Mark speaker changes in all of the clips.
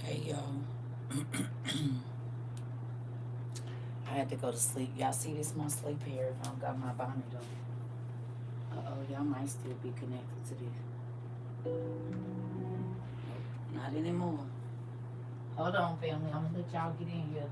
Speaker 1: Hey y'all. I had to go to sleep. Y'all see this my sleep here if I don't got my bonnet on. Uh-oh, y'all might still be connected to this. Nope, not anymore. Hold on, family. I'm gonna let y'all get in here.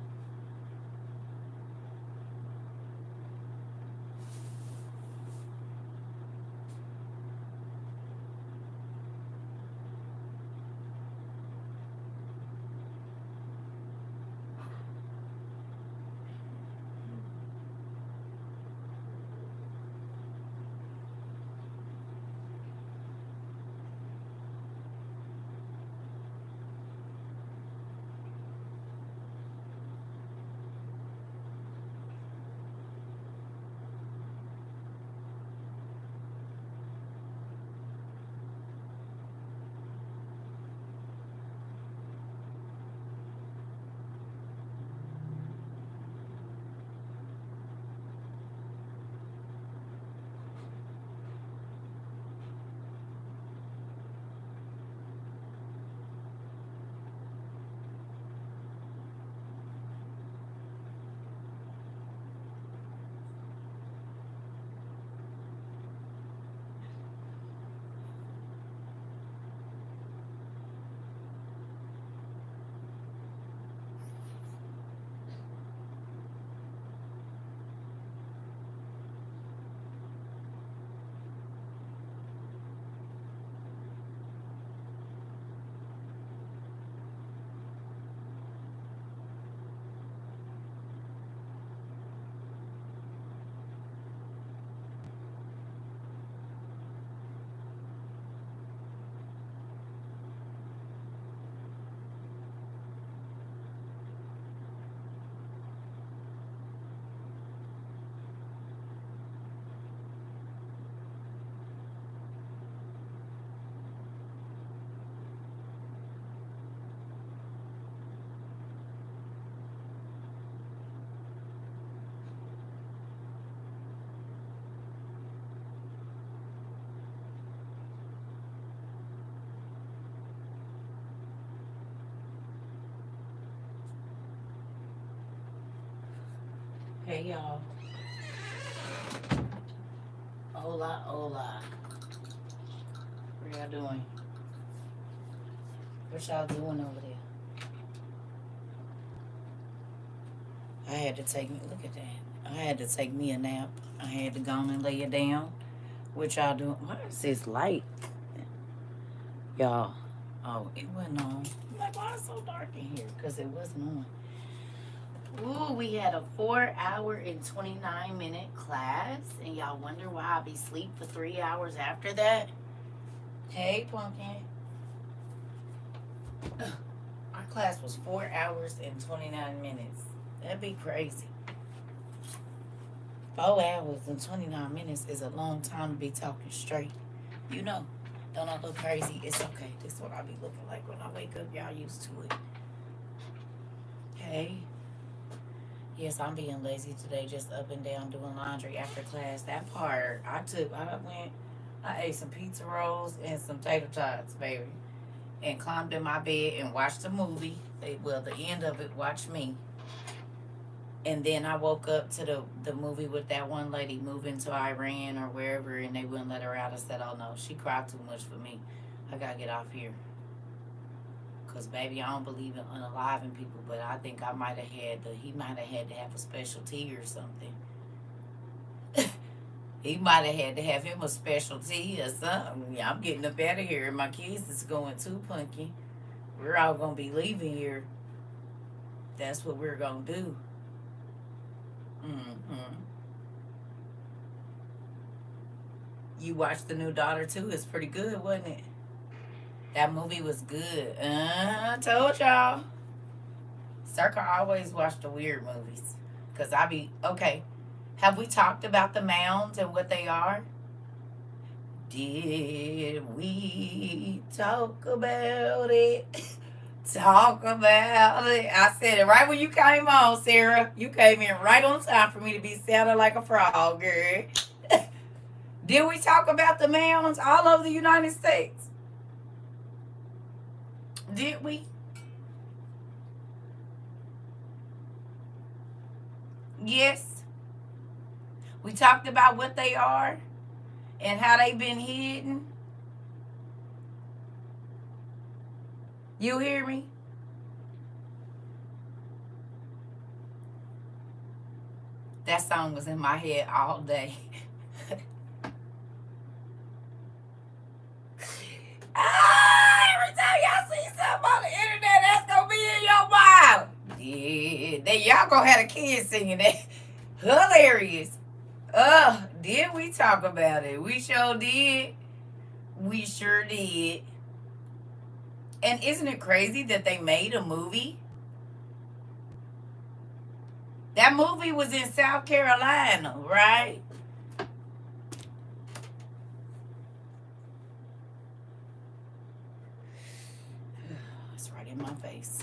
Speaker 1: Hey y'all. Hola, hola. What y'all doing? What y'all doing over there? I had to take me, look at that. I had to take me a nap. I had to go on and lay it down. What y'all doing? Why is this light? Y'all. Oh, it wasn't on. I'm like, why is it so dark in here? Because it wasn't on. Ooh, we had a 4 hour and 29 minute class. And y'all wonder why I be asleep for 3 hours after that? Hey, Pumpkin. Our class was 4 hours and 29 minutes. That'd be crazy. 4 hours and 29 minutes is a long time to be talking straight. You know, don't I look crazy? It's okay. This is what I be looking like when I wake up. Y'all used to it. Hey. Yes, I'm being lazy today, just up and down doing laundry after class. That part, I ate some pizza rolls and some tater tots, baby, and climbed in my bed and watched a movie. Well, the end of it, watched me. And then I woke up to the movie with that one lady moving to Iran or wherever, and they wouldn't let her out. I said, "Oh no, she cried too much for me. I gotta get off here." Cause baby, I don't believe in unaliving people, but I think I might have had he might have had to have a special tea or something. He might have had to have him a special tea or something. Yeah, I'm getting up out of here, and my kids is going too, Punky. We're all gonna be leaving here. That's what we're gonna do. Mm-hmm. You watched the new daughter too. It's pretty good, wasn't it? That movie was good. I told y'all. CERCA always watch the weird movies. Cause I be okay. Have we talked about the mounds and what they are? Did we talk about it? Talk about it. I said it right when you came on, Sarah. You came in right on time for me to be sounding like a frog, girl. Did we talk about the mounds all over the United States? Did we? Yes. We talked about what they are and how they've been hidden. You hear me? That song was in my head all day. Every time y'all see something on the internet, that's gonna be in your mind. Yeah, then y'all gonna have a kid singing that. Hilarious. Did we talk about it? We sure did. We sure did. And isn't it crazy that they made a movie? That movie was in South Carolina, right? It's right in my face.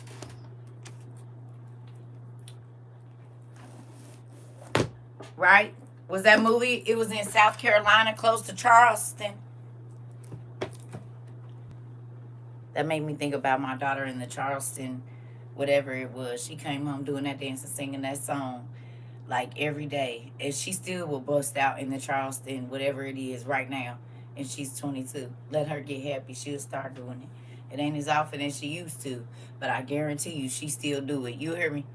Speaker 1: Right? Was that movie? It was in South Carolina, close to Charleston. That made me think about my daughter in the Charleston, whatever it was. She came home doing that dance and singing that song like every day. And she still will bust out in the Charleston, whatever it is right now. And she's 22. Let her get happy. She'll start doing it. It ain't as often as she used to, but I guarantee you she still do it. You hear me?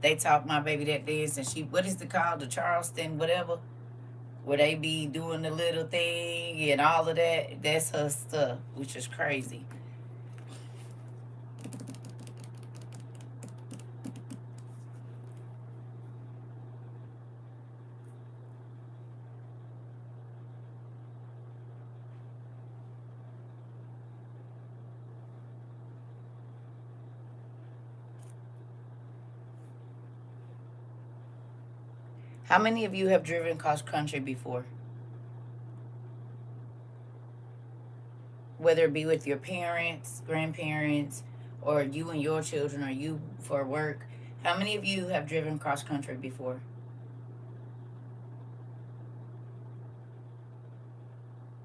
Speaker 1: They taught my baby that dance, and she, what is it called? The Charleston, whatever, where they be doing the little thing and all of that. That's her stuff, which is crazy. How many of you have driven cross country before? Whether it be with your parents, grandparents, or you and your children, or you for work. How many of you have driven cross country before?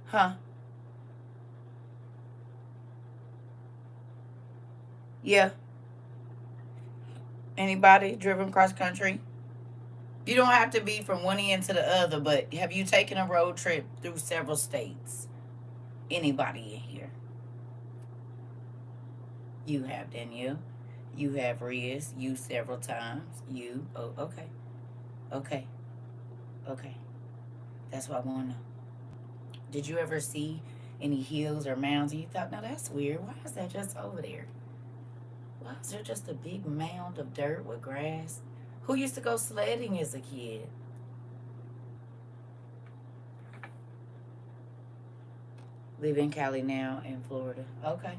Speaker 1: Huh? Yeah. Anybody driven cross country? You don't have to be from one end to the other, but have you taken a road trip through several states? Anybody in here? You have, Danielle. You have, Riz. You several times. You. Oh, okay. Okay. Okay. That's what I want to know. Did you ever see any hills or mounds and you thought, no, that's weird. Why is that just over there? Why is there just a big mound of dirt with grass? Who used to go sledding as a kid? Live in Cali now, in Florida. Okay.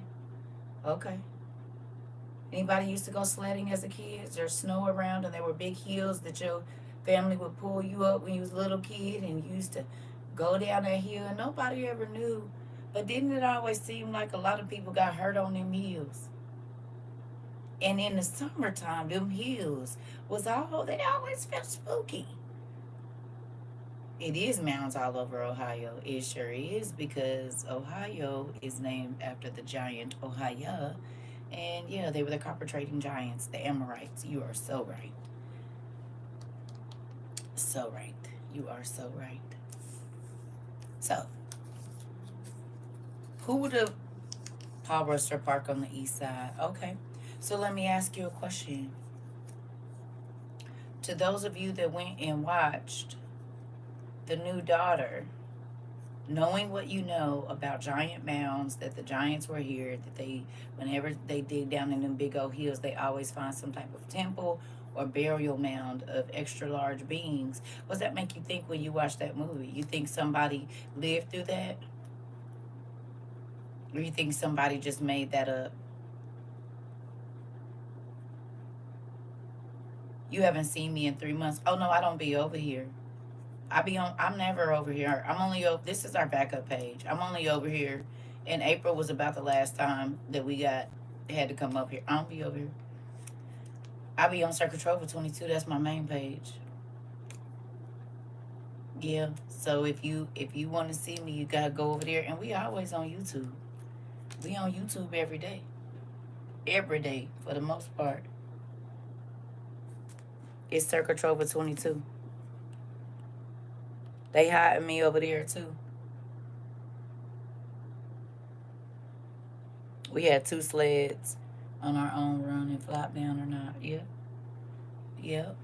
Speaker 1: Okay. Anybody used to go sledding as a kid? There's snow around and there were big hills that your family would pull you up when you was a little kid and you used to go down that hill and nobody ever knew. But didn't it always seem like a lot of people got hurt on them hills? And in the summertime, them hills was all, they always felt spooky. It is mounds all over Ohio. It sure is, because Ohio is named after the giant Ohio. And yeah, they were the copper trading giants, the Amorites. You are so right. So right. You are so right. So, who would have Paul Roster Park on the east side? Okay. So let me ask you a question. To those of you that went and watched The New Daughter, knowing what you know about giant mounds, that the giants were here, that they, whenever they dig down in them big old hills, they always find some type of temple or burial mound of extra large beings. What does that make you think when you watch that movie? You think somebody lived through that? Or you think somebody just made that up? You haven't seen me in 3 months. Oh no, I don't be over here. I'm never over here. I'm only over, this is our backup page. I'm only over here. And April was about the last time that we had to come up here. I don't be over here. I be on CERCA TROVA 22. That's my main page. Yeah. So if you want to see me, you gotta go over there. And we always on YouTube. We on YouTube every day. Every day for the most part. It's CERCA TROVA 22. They hired me over there too. We had 2 sleds on our own run and flop down or not. Yep. Yep.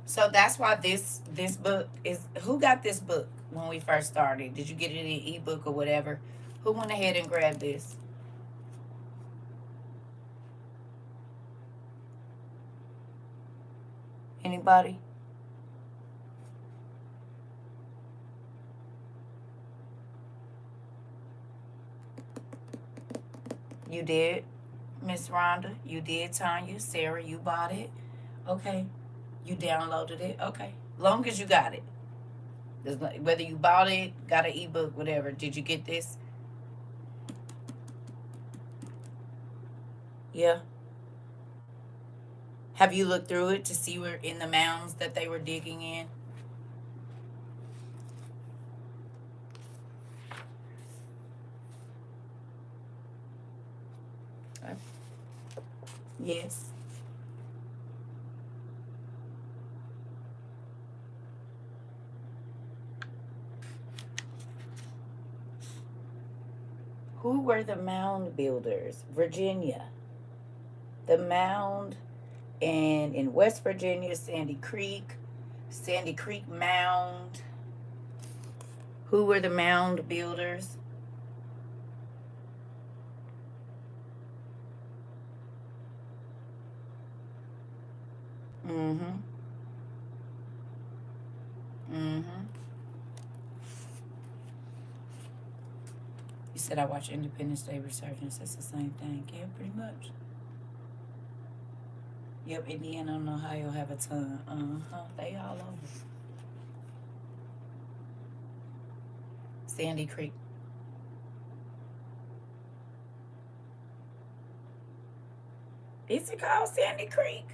Speaker 1: So that's why this book is. Who got this book when we first started? Did you get it in ebook or whatever? Who went ahead and grabbed this? Anybody? You did, Miss Rhonda. You did, Tanya. Sarah, you bought it. Okay. You downloaded it. Okay. Long as you got it. Whether you bought it, got an ebook, whatever. Did you get this? Yeah. Have you looked through it to see where in the mounds that they were digging in? Yes. Who were the mound builders? Virginia. The mound and in West Virginia, Sandy Creek Mound. Who were the mound builders? Mm-hmm. Mm-hmm. You said I watch Independence Day Resurgence. It's the same thing. Yeah, pretty much. Yep, Indiana and Ohio have a ton. They all over. Sandy Creek. Is it called Sandy Creek?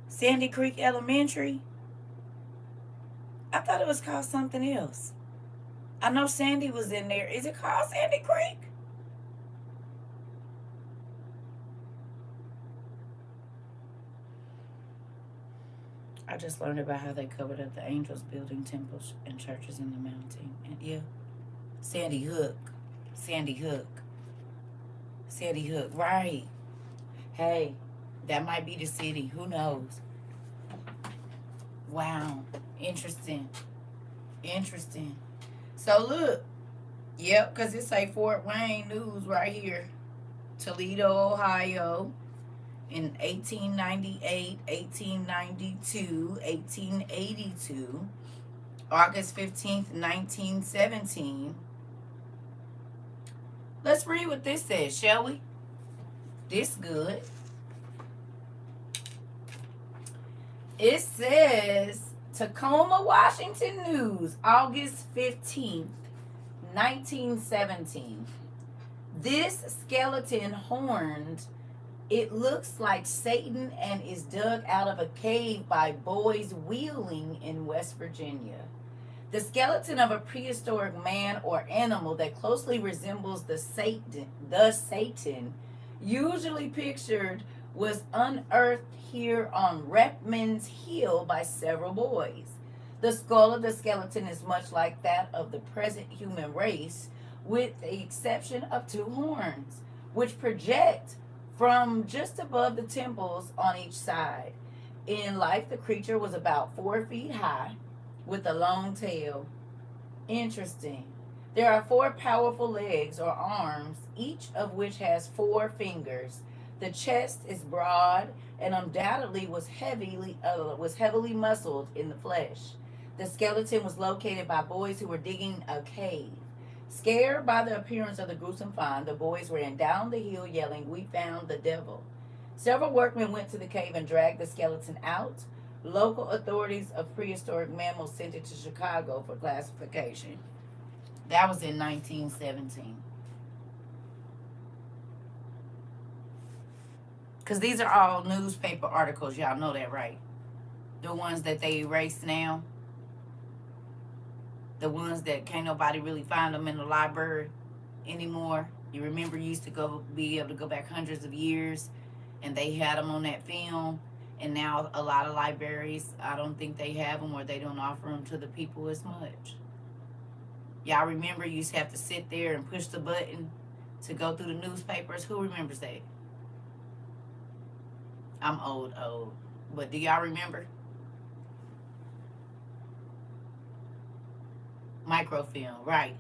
Speaker 1: Sandy Creek Elementary? I thought it was called something else. I know Sandy was in there. Is it called Sandy Creek? I just learned about how they covered up the angels building temples and churches in the mountain. And yeah, Sandy Hook. Sandy Hook. Sandy Hook. Right. Hey, that might be the city. Who knows? Wow. Interesting. Interesting. So look. Yep, because it's a Fort Wayne news right here. Toledo, Ohio. In 1898, 1892, 1882, August 15th, 1917. Let's read what this says, shall we? This good. It says Tacoma, Washington News, August 15th, 1917. This skeleton horned, it looks like Satan and is dug out of a cave by boys wheeling in West Virginia. The skeleton of a prehistoric man or animal that closely resembles the Satan usually pictured was unearthed here on Repman's Hill by several boys. The skull of the skeleton is much like that of the present human race, with the exception of 2 horns, which project from just above the temples on each side. In life, the creature was about 4 feet high with a long tail. Interesting. There are 4 powerful legs or arms, each of which has 4 fingers. The chest is broad and undoubtedly was heavily muscled in the flesh. The skeleton was located by boys who were digging a cave. Scared by the appearance of the gruesome find, the boys ran down the hill yelling, "We found the devil." Several workmen went to the cave and dragged the skeleton out. Local authorities of prehistoric mammals sent it to Chicago for classification. That was in 1917. Because these are all newspaper articles. Y'all know that, right? The ones that they erase now. The ones that can't nobody really find them in the library anymore. You remember you used to be able to go back hundreds of years and they had them on that film And now a lot of libraries, I don't think they have them, or they don't offer them to the people as much. Y'all remember you used to have to sit there and push the button to go through the newspapers? Who remembers that? I'm old. But do y'all remember? Microfilm, right.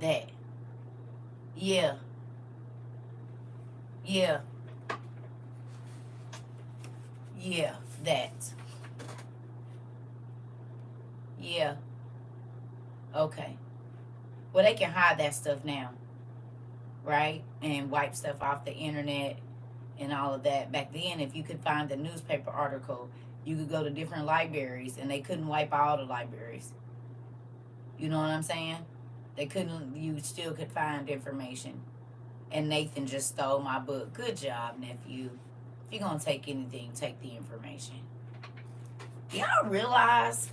Speaker 1: That. Yeah. Yeah. Yeah. That. Yeah. Okay. Well, they can hide that stuff now, right? And wipe stuff off the internet and all of that. Back then, if you could find the newspaper article, you could go to different libraries and they couldn't wipe all the libraries. You know what I'm saying? They couldn't, you still could find information. And Nathan just stole my book. Good job, nephew. If you're going to take anything, take the information. Do y'all realize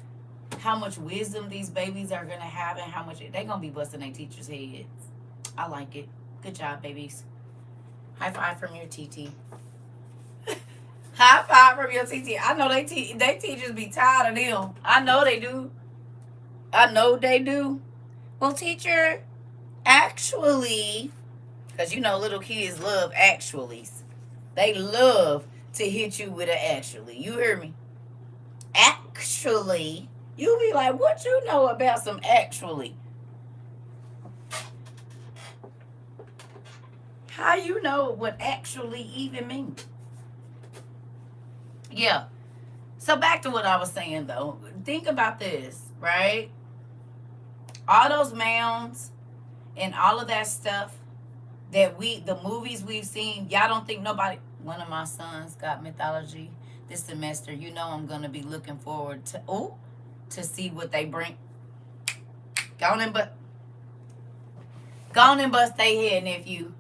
Speaker 1: how much wisdom these babies are going to have and how much they're going to be busting their teachers' heads? I like it. Good job, babies. High five from your TT. High five from your TT. I know they teachers be tired of them. I know they do. I know they do. Well, teacher, actually, because you know little kids love actuallys. They love to hit you with an actually. You hear me? Actually. You be like, what you know about some actually? How you know what actually even means? Yeah. So back to what I was saying though. Think about this, right? All those mounds and all of that stuff that the movies we've seen, y'all don't think nobody, one of my sons got mythology this semester. You know I'm going to be looking forward to see what they bring. Go on and bust they head, nephew.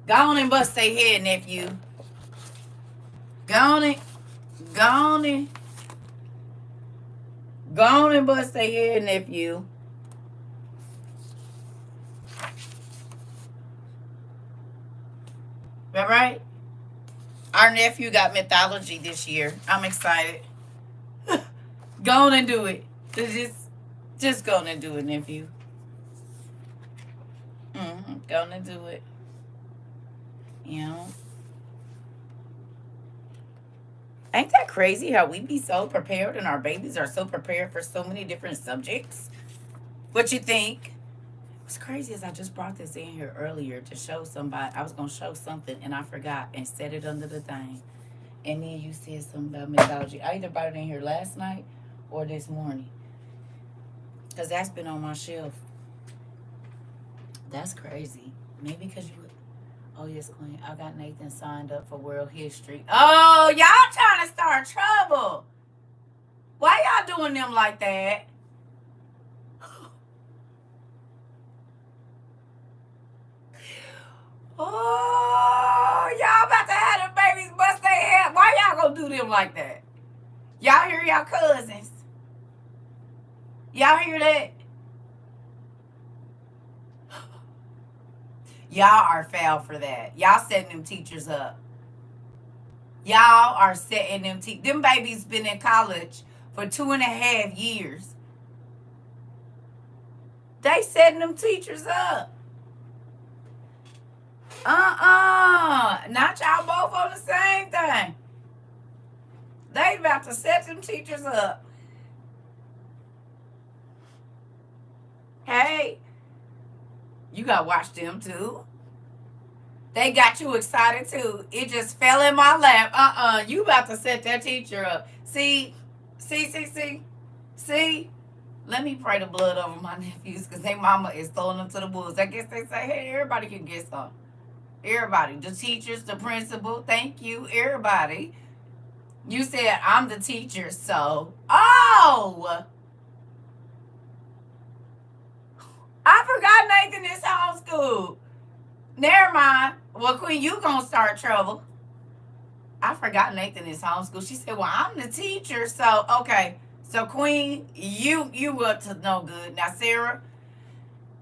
Speaker 1: Go on and bust they head, nephew. Go on and bust they head, nephew. All right? Our nephew got mythology this year. I'm excited. Go on and do it. Just go on and do it, nephew. Go on and do it. You know? Ain't that crazy how we be so prepared and our babies are so prepared for so many different subjects? What you think? What's crazy is I just brought this in here earlier to show somebody. I was going to show something and I forgot and set it under the thing. And then you said something about mythology. I either brought it in here last night or this morning. Because that's been on my shelf. That's crazy. Maybe because you... Oh, yes, Queen. I got Nathan signed up for World History. Oh, y'all trying to start trouble. Why y'all doing them like that? Oh, y'all about to have them babies bust their head. Why y'all gonna do them like that? Y'all hear y'all cousins? Y'all hear that? Y'all are foul for that. Y'all setting them teachers up. Y'all are setting them them babies been in college for 2.5 years. They setting them teachers up. Not y'all both on the same thing. They about to set them teachers up. Hey, you gotta watch them too. They got you excited too. It just fell in my lap. You about to set that teacher up. See. Let me pray the blood over my nephews because their mama is throwing them to the wolves. I guess they say, hey, everybody can get some. Everybody. The teachers, the principal. Thank you. Everybody. You said I'm the teacher, so. Oh! I forgot Nathan is homeschooled. Never mind. Well, Queen, you gonna start trouble. I forgot Nathan is homeschooled. She said, well, I'm the teacher, so, okay. So, Queen, you up to no good. Now, Sarah,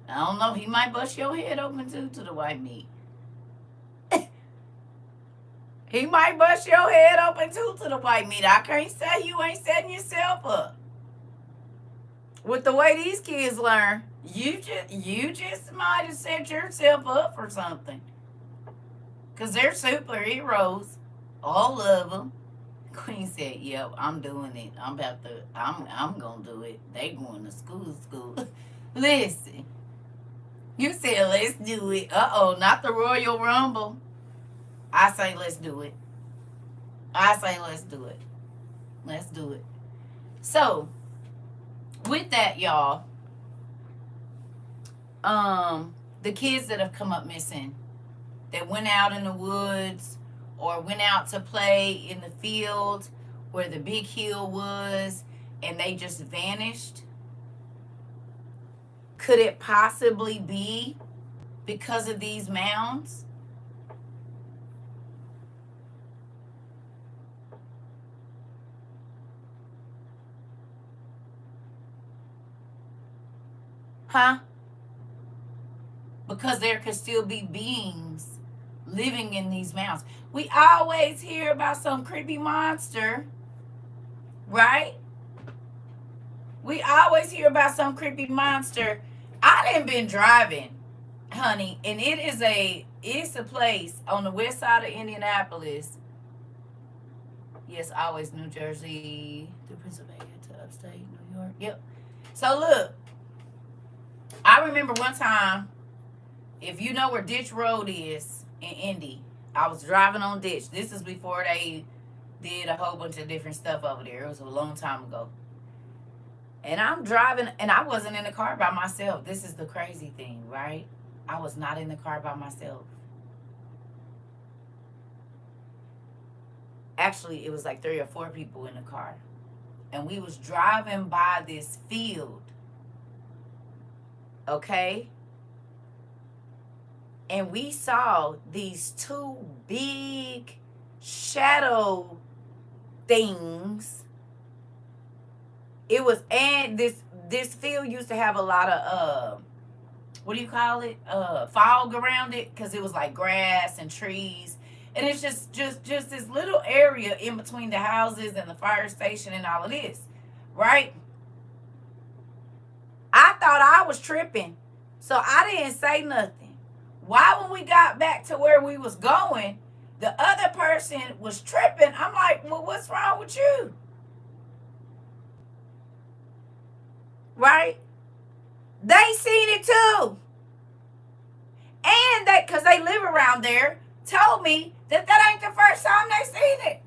Speaker 1: I don't know. He might bust your head open, too, to the white meat. He might bust your head open too to the white meat. I can't say you ain't setting yourself up. With the way these kids learn, you just might have set yourself up for something. Cause they're superheroes, all of them. Queen said, "Yep, I'm doing it. I'm gonna do it. They going to school. Listen, you said let's do it. Not the Royal Rumble. I say let's do it. I say let's do it. Let's do it. So, with that, y'all, the kids that have come up missing, that went out in the woods or went out to play in the field where the big hill was and they just vanished, could it possibly be because of these mounds? Huh? Because there could still be beings living in these mounds. We always hear about some creepy monster, right? We always hear about some creepy monster. I done been driving, honey, and it's a place on the west side of Indianapolis. Yes, always New Jersey through Pennsylvania to upstate New York. Yep. So look, I remember one time, if you know where Ditch Road is in Indy, I was driving on Ditch. This is before they did a whole bunch of different stuff over there. It was a long time ago. And I'm driving, and I wasn't in the car by myself. This is the crazy thing, right? I was not in the car by myself. Actually, it was like 3 or 4 people in the car. And we was driving by this field. Okay? And we saw these 2 big shadow things. It was, and this field used to have a lot of what do you call it? Fog around it, because it was like grass and trees. And it's just this little area in between the houses and the fire station and all of this, right? I thought I was tripping, so I didn't say nothing. Why, when we got back to where we was going, the other person was tripping? I'm like, well, what's wrong with you? Right? They seen it too. And they, because they live around there, told me that ain't the first time they seen it.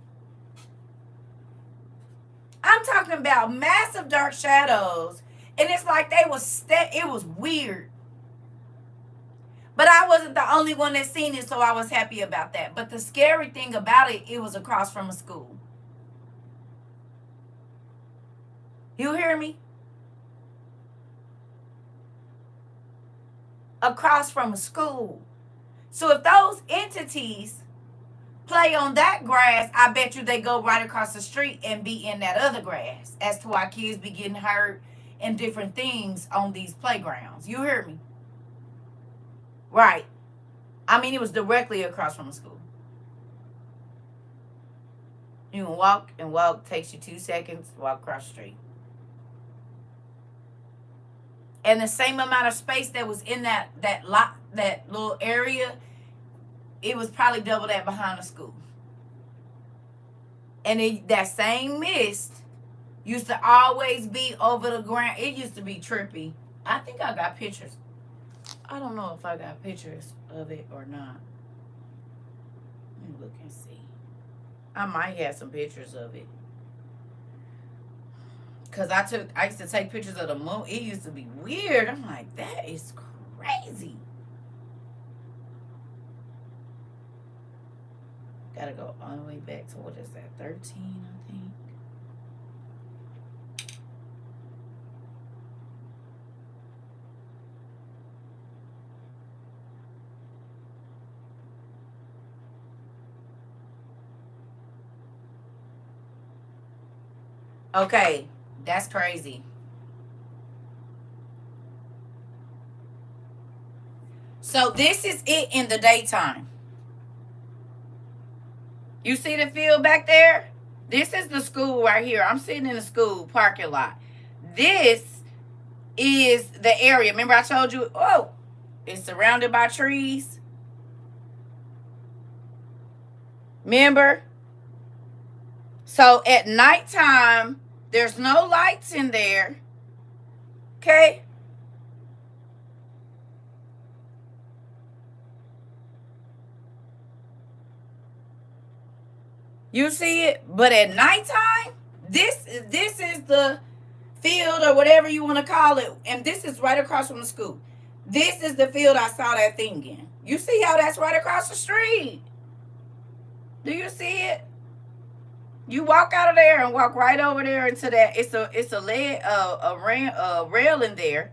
Speaker 1: I'm talking about massive dark shadows. And it's like they was, it was weird. But I wasn't the only one that seen it, so I was happy about that. But the scary thing about it, it was across from a school. You hear me? Across from a school. So if those entities play on that grass, I bet you they go right across the street and be in that other grass. As to why kids be getting hurt and different things on these playgrounds. You hear me? Right. I mean, it was directly across from the school. You can walk and walk. Takes you 2 seconds to walk across the street. And the same amount of space that was in that little area, it was probably double that behind the school. And that same mist used to always be over the ground. It used to be trippy. I think I got pictures. I don't know if I got pictures of it or not. Let me look and see. I might have some pictures of it. Because I used to take pictures of the moon. It used to be weird. I'm like, that is crazy. Gotta go all the way back to, what is that, 13, I think. Okay, that's crazy. So this is it in the daytime. You see the field back there? This is the school right here. I'm sitting in the school parking lot. This is the area. Remember I told you, oh, it's surrounded by trees. Remember? So at nighttime, there's no lights in there. Okay? You see it? But at nighttime, this is the field or whatever you want to call it. And this is right across from the school. This is the field I saw that thing in. You see how that's right across the street? Do you see it? You walk out of there and walk right over there into that. It's a rail in there.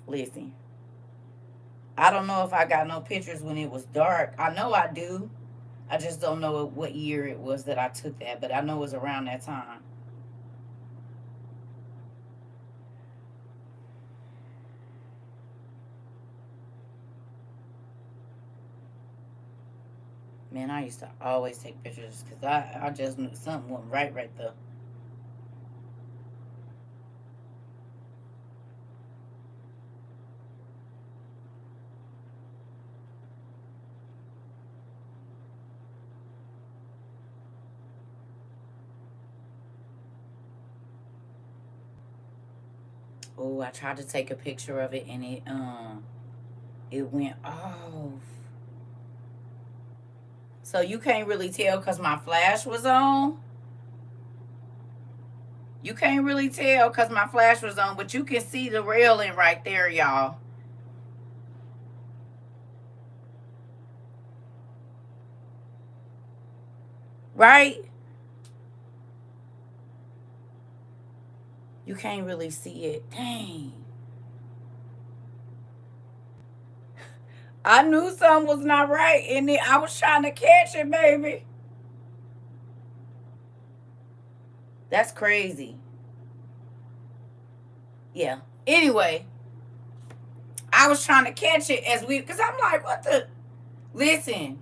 Speaker 1: Listen, I don't know if I got no pictures when it was dark. I know I do. I just don't know what year it was that I took that, but I know it was around that time. Man, I used to always take pictures because I just knew something went right there. Oh, I tried to take a picture of it and it went off. So you can't really tell because my flash was on. You can't really tell because my flash was on, but you can see the railing right there, y'all. Right? You can't really see it. Dang. I knew something was not right and I was trying to catch it, baby. That's crazy. Yeah. Anyway, I was trying to catch it because I'm like, what the? Listen,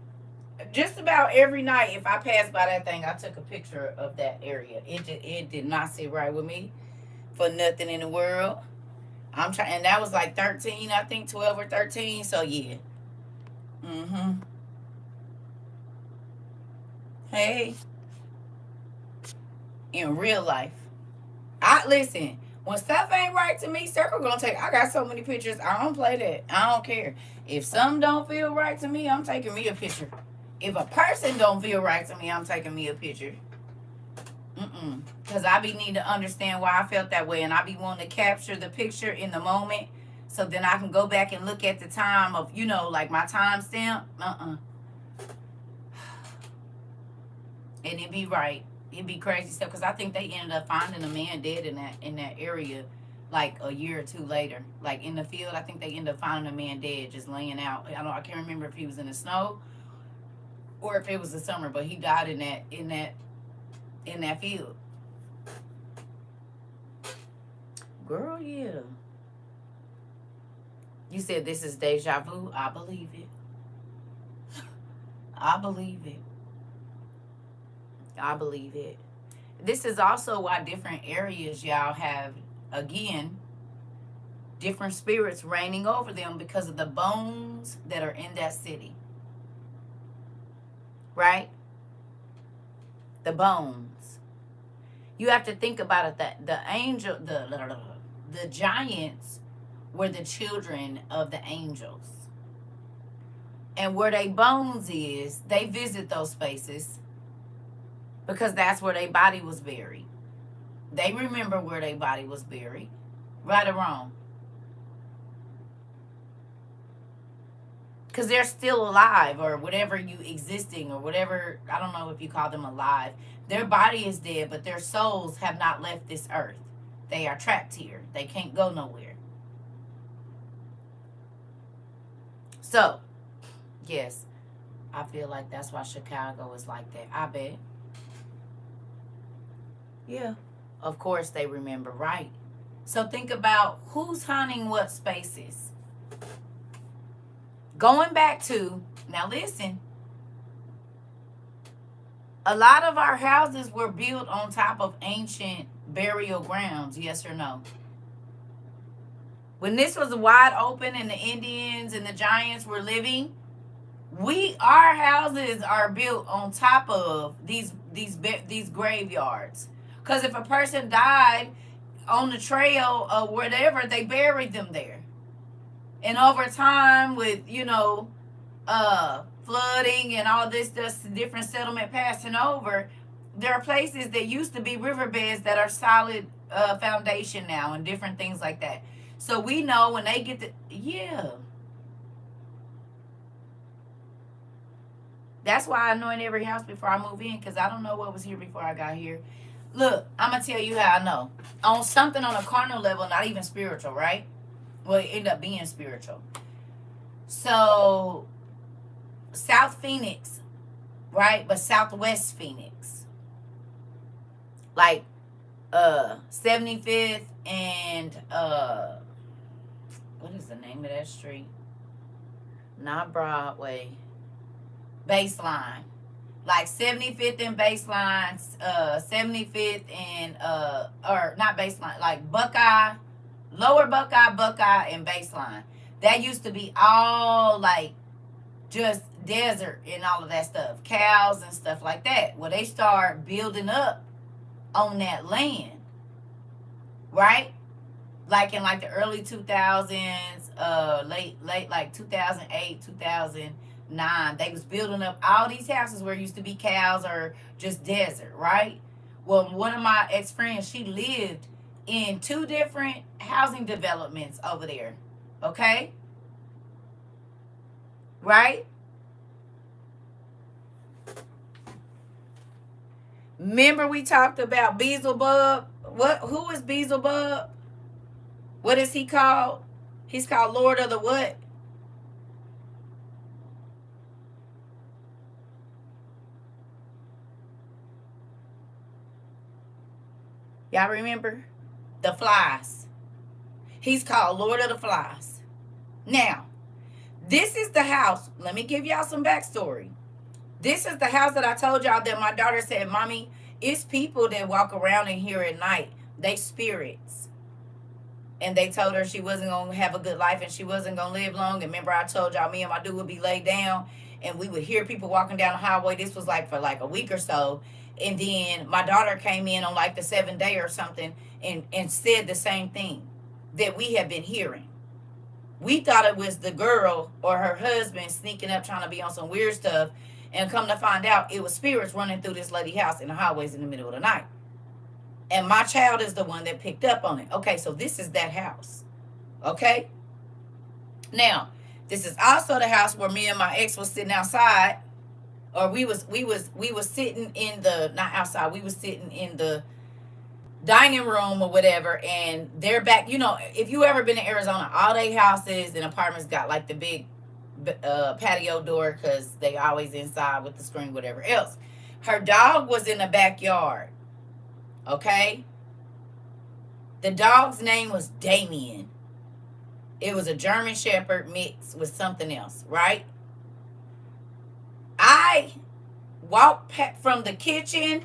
Speaker 1: just about every night, if I passed by that thing, I took a picture of that area. It did not sit right with me for nothing in the world. I'm trying, and that was like 13, I think 12 or 13. So yeah. Hey, in real life, I listen. When stuff ain't right to me, Circle gonna take. I got so many pictures. I don't play that. I don't care. If something don't feel right to me, I'm taking me a picture. If a person don't feel right to me, I'm taking me a picture. Because I be need to understand why I felt that way, and I be wanting to capture the picture in the moment, so then I can go back and look at the time of like my time stamp. And it be right. It'd be crazy stuff because I think they ended up finding a man dead in that area, like a year or two later, like in the field. I think they ended up finding a man dead, just laying out. I can't remember if he was in the snow or if it was the summer, but he died in that field. Girl, yeah. You said this is deja vu. I believe it. I believe it. I believe it. This is also why different areas, y'all, have, again, different spirits reigning over them because of the bones that are in that city. Right? The bones. You have to think about it that the giants were the children of the angels. And where they bones is, they visit those spaces because that's where their body was buried. They remember where their body was buried. Right or wrong? Because they're still alive, or whatever, you existing, or whatever. I don't know if you call them alive. Their body is dead, but their souls have not left this earth. They are trapped here. They can't go nowhere. So, yes, I feel like that's why Chicago is like that. I bet. Yeah. Of course they remember, right? So think about who's haunting what spaces. Going back to, now listen, a lot of our houses were built on top of ancient burial grounds, yes or no? When this was wide open and the Indians and the giants were living, our houses are built on top of these graveyards. Because if a person died on the trail or whatever, they buried them there. And over time, with flooding and all this, just different settlement passing over, there are places that used to be riverbeds that are solid foundation now, and different things like that. So we know when they get that's why I anoint every house before I move in, because I don't know what was here before I got here. Look, I'm going to tell you how I know. On something on a carnal level, not even spiritual, right? Well, it ended up being spiritual. So, South Phoenix, right? But Southwest Phoenix. Like, 75th and, what is the name of that street? Not Broadway. Baseline. Like 75th and Baseline, 75th and, or not Baseline, like Buckeye, Lower Buckeye, and Baseline. That used to be all like just desert and all of that stuff. Cows and stuff like that. Well, they start building up on that land. Right? Like in like the early 2000s, late like 2008, 2009, they was building up all these houses where it used to be cows or just desert, right? Well, one of my ex-friends, she lived in 2 different housing developments over there, okay? Right? Remember we talked about Beelzebub? Who is Beelzebub? What is he called? He's called Lord of the what? Y'all remember? The flies. He's called Lord of the Flies. Now, this is the house. Let me give y'all some backstory. This is the house that I told y'all that my daughter said, Mommy, it's people that walk around in here at night. They spirits. And they told her she wasn't going to have a good life and she wasn't going to live long. And remember I told y'all me and my dude would be laid down and we would hear people walking down the highway. This was like for like a week or so. And then my daughter came in on like the 7th day or something and said the same thing that we had been hearing. We thought it was the girl or her husband sneaking up trying to be on some weird stuff. And come to find out, it was spirits running through this lady's house in the highways in the middle of the night. And my child is the one that picked up on it. Okay, so this is that house. Okay? Now, this is also the house where me and my ex was sitting outside. Or we was sitting in the, not outside, we was sitting in the dining room or whatever. And they're back, if you ever been to Arizona, all they houses and apartments got like the big patio door because they always inside with the screen, whatever else. Her dog was in the backyard. Okay? The dog's name was Damien. It was a German Shepherd mixed with something else, right? I walked from the kitchen,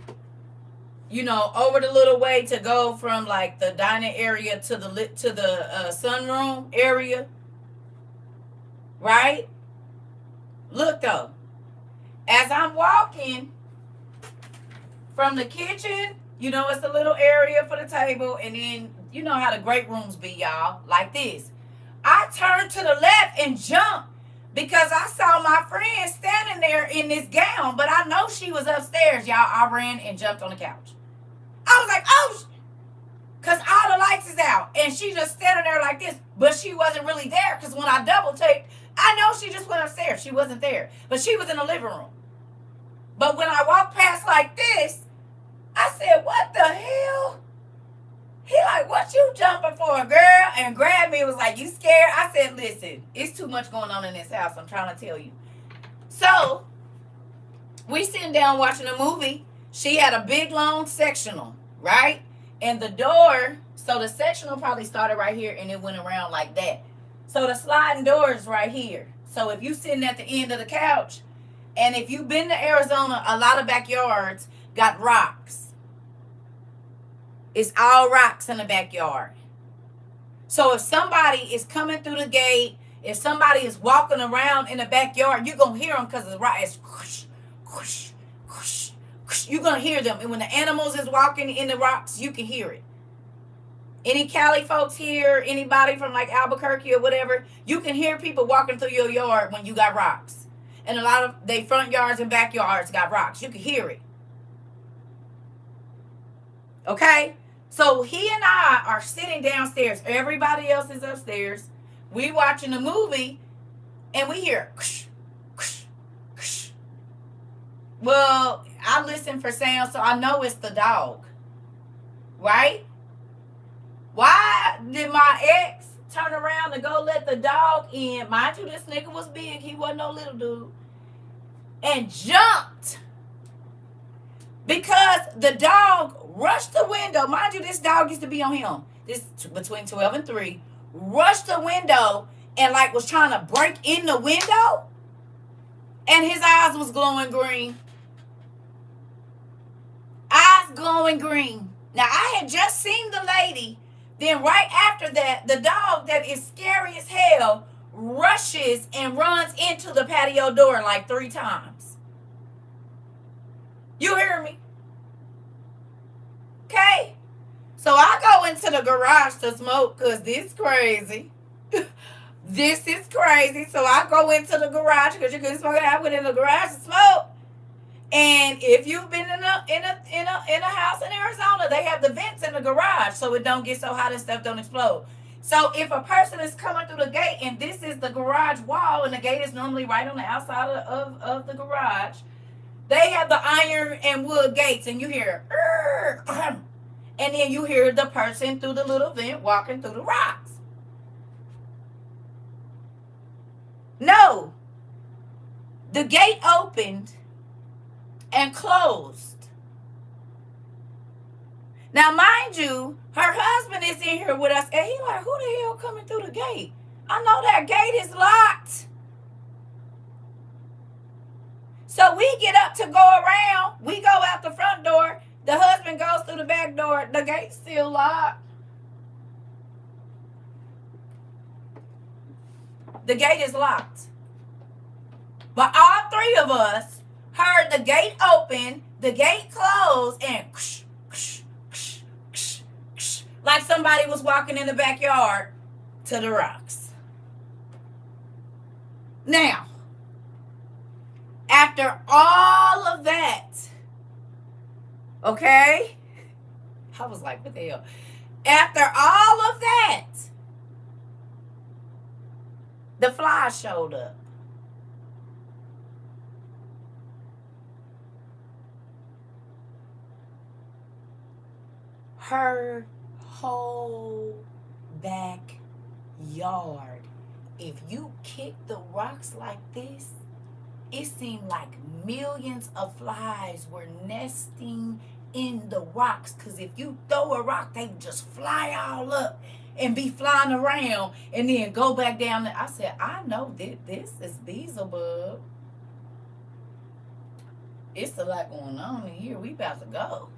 Speaker 1: over the little way to go from like the dining area to the sunroom area, right? Look though, as I'm walking from the kitchen, it's a little area for the table, and then you know how the great rooms be, y'all, like this. I turned to the left and jumped because I saw my friend standing there in this gown, but I know she was upstairs, y'all. I ran and jumped on the couch. I was like, oh, because all the lights is out, and she just standing there like this, but she wasn't really there because when I double taped, I know she just went upstairs. She wasn't there, but she was in the living room. But when I walked past like this, I said, what the hell? He like, what you jumping for, girl? And grabbed me and was like, you scared? I said, listen, it's too much going on in this house. I'm trying to tell you. So, we sitting down watching a movie. She had a big, long sectional, right? And the door, so the sectional probably started right here and it went around like that. So the sliding door is right here. So if you sitting at the end of the couch, and if you've been to Arizona, a lot of backyards got rocks. It's all rocks in the backyard. So if somebody is coming through the gate, if somebody is walking around in the backyard, you're going to hear them because it's right. It's whoosh, whoosh, whoosh, whoosh. You're going to hear them. And when the animals is walking in the rocks, you can hear it. Any Cali folks here, anybody from like Albuquerque or whatever, you can hear people walking through your yard when you got rocks. And a lot of they front yards and backyards got rocks. You can hear it. Okay? So he and I are sitting downstairs. Everybody else is upstairs. We watching a movie and we hear ksh, ksh, ksh. Well, I listen for sound, so I know it's the dog. Right? Why did my ex turn around and go let the dog in? Mind you, this nigga was big. He wasn't no little dude. And jumped. Because the dog rushed the window. Mind you, this dog used to be on him. This between 12 and 3. Rushed the window and like was trying to break in the window. And his eyes was glowing green. Eyes glowing green. Now, I had just seen the lady. Then right after that, the dog that is scary as hell rushes and runs into the patio door like 3 times. You hear me? Okay? So I go into the garage to smoke because this is crazy. This is crazy. So I go into the garage because you couldn't smoke it. I went in the garage to smoke. And if you've been in a house in Arizona, they have the vents in the garage so it don't get so hot and stuff don't explode. So if a person is coming through the gate and this is the garage wall and the gate is normally right on the outside of the garage, they have the iron and wood gates and you hear and then you hear the person through the little vent walking through the rocks. No. The gate opened and closed. Now, mind you, her husband is in here with us, and he's like, who the hell coming through the gate? I know that gate is locked. So we get up to go around. We go out the front door. The husband goes through the back door. The gate's still locked. The gate is locked. But all 3 of us heard the gate open, the gate close, and like somebody was walking in the backyard to the rocks. Now, after all of that, okay? I was like, what the hell? After all of that, the flies showed up. Her whole backyard. If you kick the rocks like this, it seemed like millions of flies were nesting in the rocks. Because if you throw a rock, they just fly all up and be flying around and then go back down. I said, I know this is Beelzebub. It's a lot going on in here. We about to go.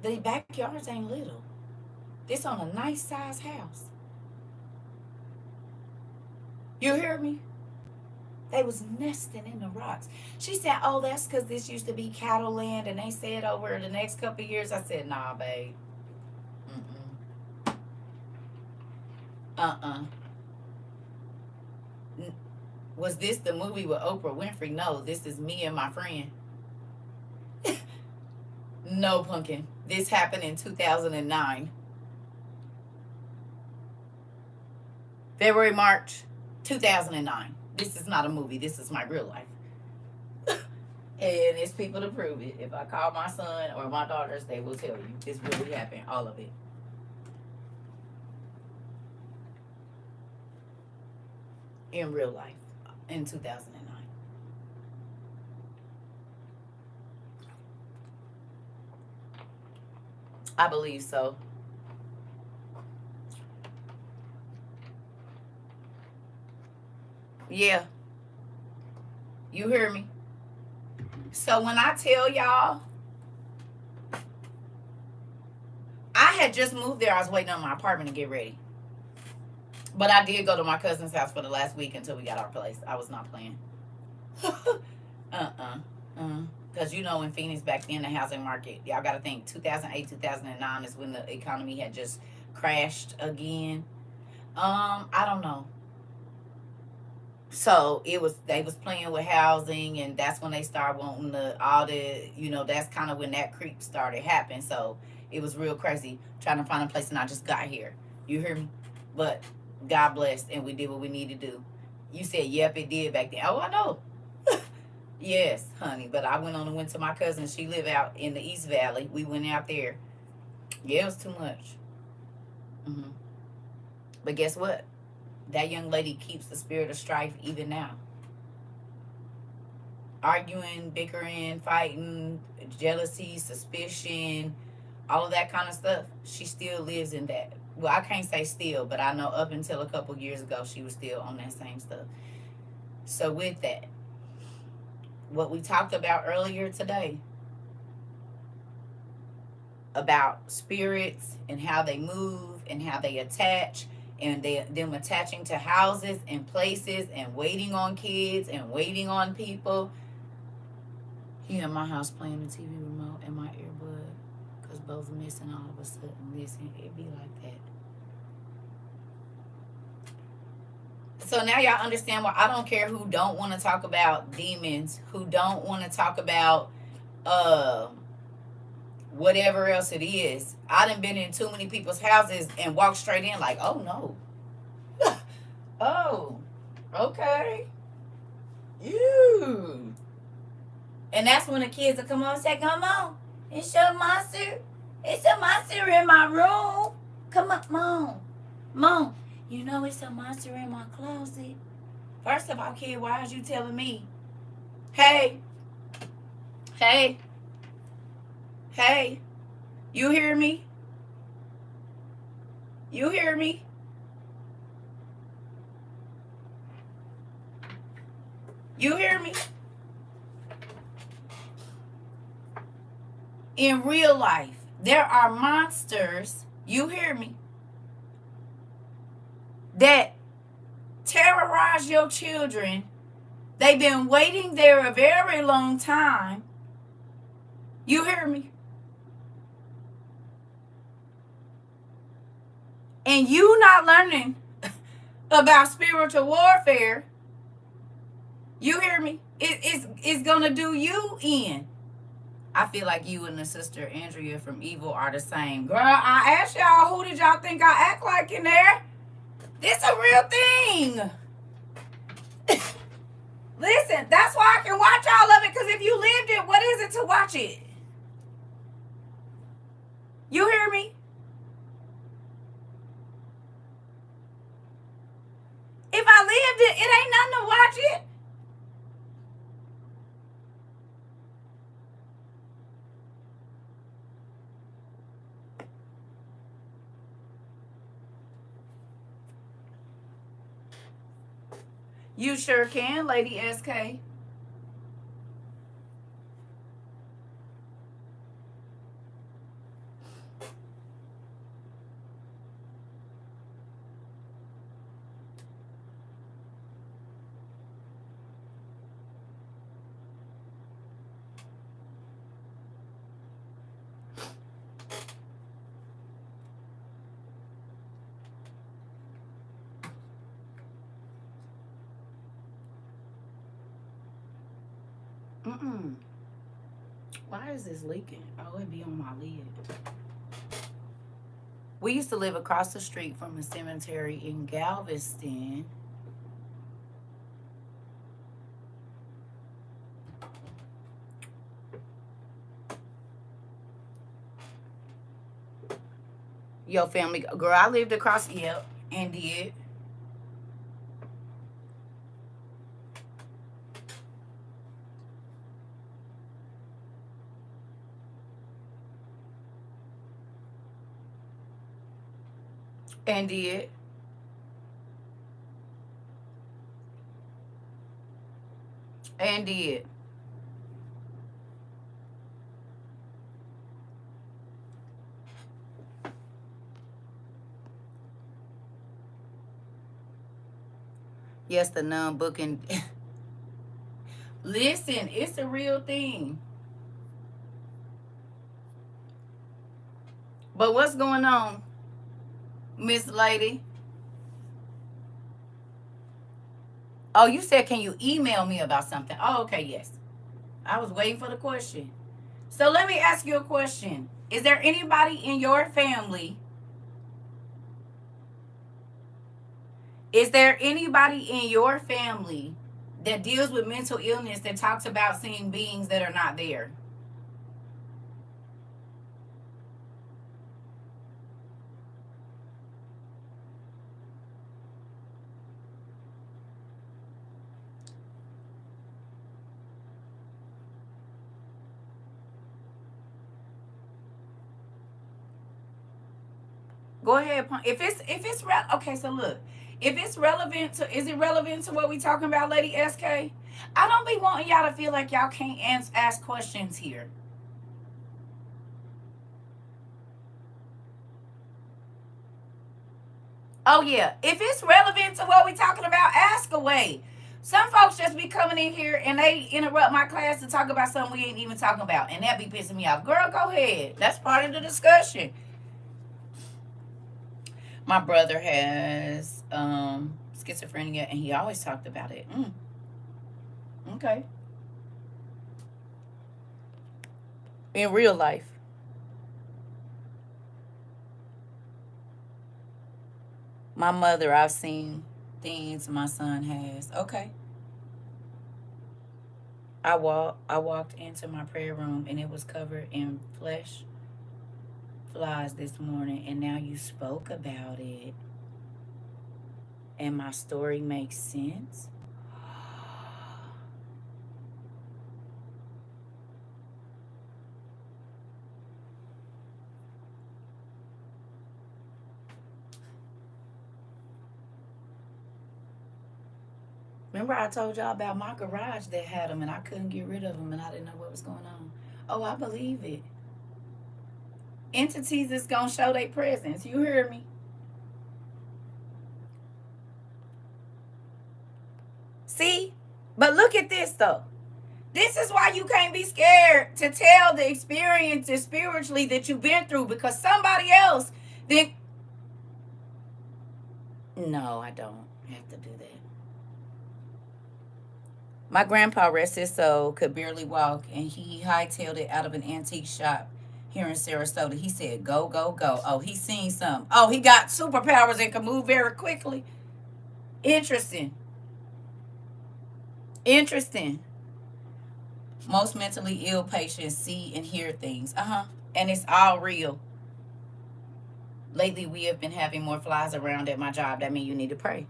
Speaker 1: The backyards ain't little. This on a nice size house. You hear me? They was nesting in the rocks. She said, oh, that's because this used to be cattle land, and they said over the next couple of years. I said, nah, babe. Was this the movie with Oprah Winfrey? No, this is me and my friend. No, pumpkin. This happened in 2009. February, March 2009. This is not a movie. This is my real life. And it's people to prove it. If I call my son or my daughters, they will tell you. This really happened. All of it. In real life. In 2009. I believe so. Yeah, you hear me? So when I tell y'all, I had just moved there. I was waiting on my apartment to get ready. But I did go to my cousin's house for the last week until we got our place. I was not playing. uh-uh. Because you know, in Phoenix back then, the housing market, y'all got to think 2008, 2009 is when the economy had just crashed again. I don't know. So it was, they was playing with housing, and that's when they started wanting all the, that's kind of when that creep started happening. So it was real crazy trying to find a place, and I just got here. You hear me? But God blessed, and we did what we needed to do. You said, yep, it did back then. Oh, I know. Yes, honey. But I went on and went to my cousin. She lived out in the East Valley. We went out there. Yeah, it was too much. hmm But guess what? That young lady keeps the spirit of strife even now. Arguing, bickering, fighting, jealousy, suspicion, all of that kind of stuff. She still lives in that. Well, I can't say still, but I know up until a couple years ago, she was still on that same stuff. So with that, what we talked about earlier today about spirits and how they move and how they attach, and them attaching to houses and places and waiting on kids and waiting on people. He in my house playing the TV remote and my earbud because both missing all of a sudden. Listen, it be like that. So now y'all understand why I don't care who don't want to talk about demons, who don't want to talk about uh whatever else it is. I done been in too many people's houses and walked straight in like, oh no. Oh, okay. You. And that's when the kids will come on and say, come on. It's your monster. It's a monster in my room. Come on, mom. Mom, you know it's a monster in my closet. First of all, kid, why is you telling me? Hey, hey, hey. You hear me? You hear me? You hear me? In real life, there are monsters, you hear me, that terrorize your children. They've been waiting there a very long time. You hear me? And you not learning about spiritual warfare. You hear me? It's going to do you in. I feel like you and the sister Andrea from Evil are the same. Girl, I asked y'all, who did y'all think I act like in there? This a real thing. Listen, that's why I can watch all of it, because if you lived it, what is it to watch it? You hear me? If I lived it, it ain't nothing to watch it. You sure can, Lady SK. Mm-mm. Why is this leaking? Oh, it be on my lid. We used to live across the street from a cemetery in Galveston. Your family, girl, I lived across, yep, and did. And did. And did. Yes, the non-booking. Listen, it's a real thing. But what's going on, Miss Lady? Oh, you said, can you email me about something? Oh, okay, yes. I was waiting for the question. So let me ask you a question. Is there anybody in your family? Is there anybody in your family that deals with mental illness that talks about seeing beings that are not there? Go ahead. Okay. So look, if it's relevant to, is it relevant to what we talking about, Lady SK? I don't be wanting y'all to feel like y'all can't ask questions here. Oh yeah, if it's relevant to what we talking about, ask away. Some folks just be coming in here and they interrupt my class to talk about something we ain't even talking about, and that be pissing me off. Girl, go ahead. That's part of the discussion. My brother has schizophrenia, and he always talked about it. Okay. In real life. My mother, I've seen things my son has. Okay. I walked into my prayer room and it was covered in flesh flies this morning, and now you spoke about it and my story makes sense. Remember I told y'all about my garage that had them and I couldn't get rid of them and I didn't know what was going on. Oh, I believe it. Entities is gonna show their presence. You hear me? See? But look at this though. This is why you can't be scared to tell the experiences spiritually that you've been through, because somebody else then. No, I don't have to do that. My grandpa, rest his soul, could barely walk, and he hightailed it out of an antique shop here in Sarasota. He said, "Go, go, go." Oh, he seen some. Oh, he got superpowers and can move very quickly. Interesting. Interesting. Most mentally ill patients see and hear things. And it's all real. Lately, we have been having more flies around at my job. That means you need to pray.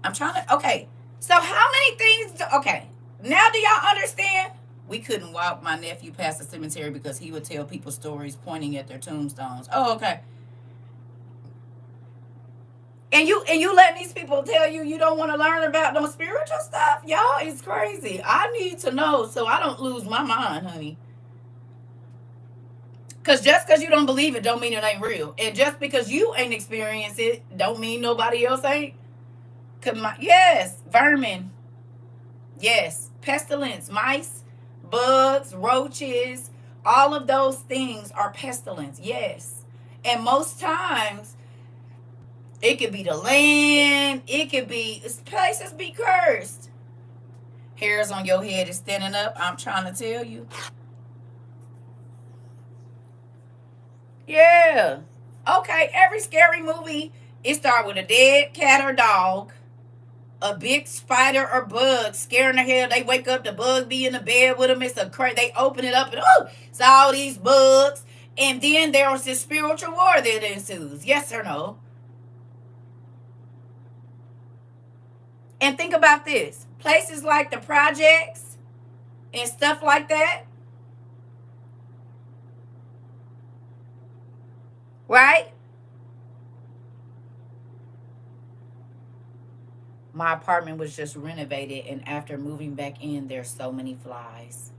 Speaker 1: I'm trying to. Okay. So, how many things? Okay. Now, do y'all understand? We couldn't walk my nephew past the cemetery because he would tell people stories pointing at their tombstones. Oh, okay. And you letting these people tell you you don't want to learn about no spiritual stuff? Y'all is crazy. I need to know so I don't lose my mind, honey. Cause just cause you don't believe it don't mean it ain't real. And just because you ain't experienced it don't mean nobody else ain't. Yes, vermin. Yes, pestilence, mice, bugs, roaches, all of those things are pestilence. Yes. And most times it could be the land, it could be places be cursed. Hairs on your head is standing up. I'm trying to tell you. Yeah. Okay, every scary movie, it start with a dead cat or dog, a big spider or bug scaring the hell. They wake up, the bug be in the bed with them. It's a crazy. They open it up and oh, it's all these bugs. And then there was this spiritual war that ensues. Yes or no? And think about this: places like the projects and stuff like that, right? My apartment was just renovated, and after moving back in, there's so many flies.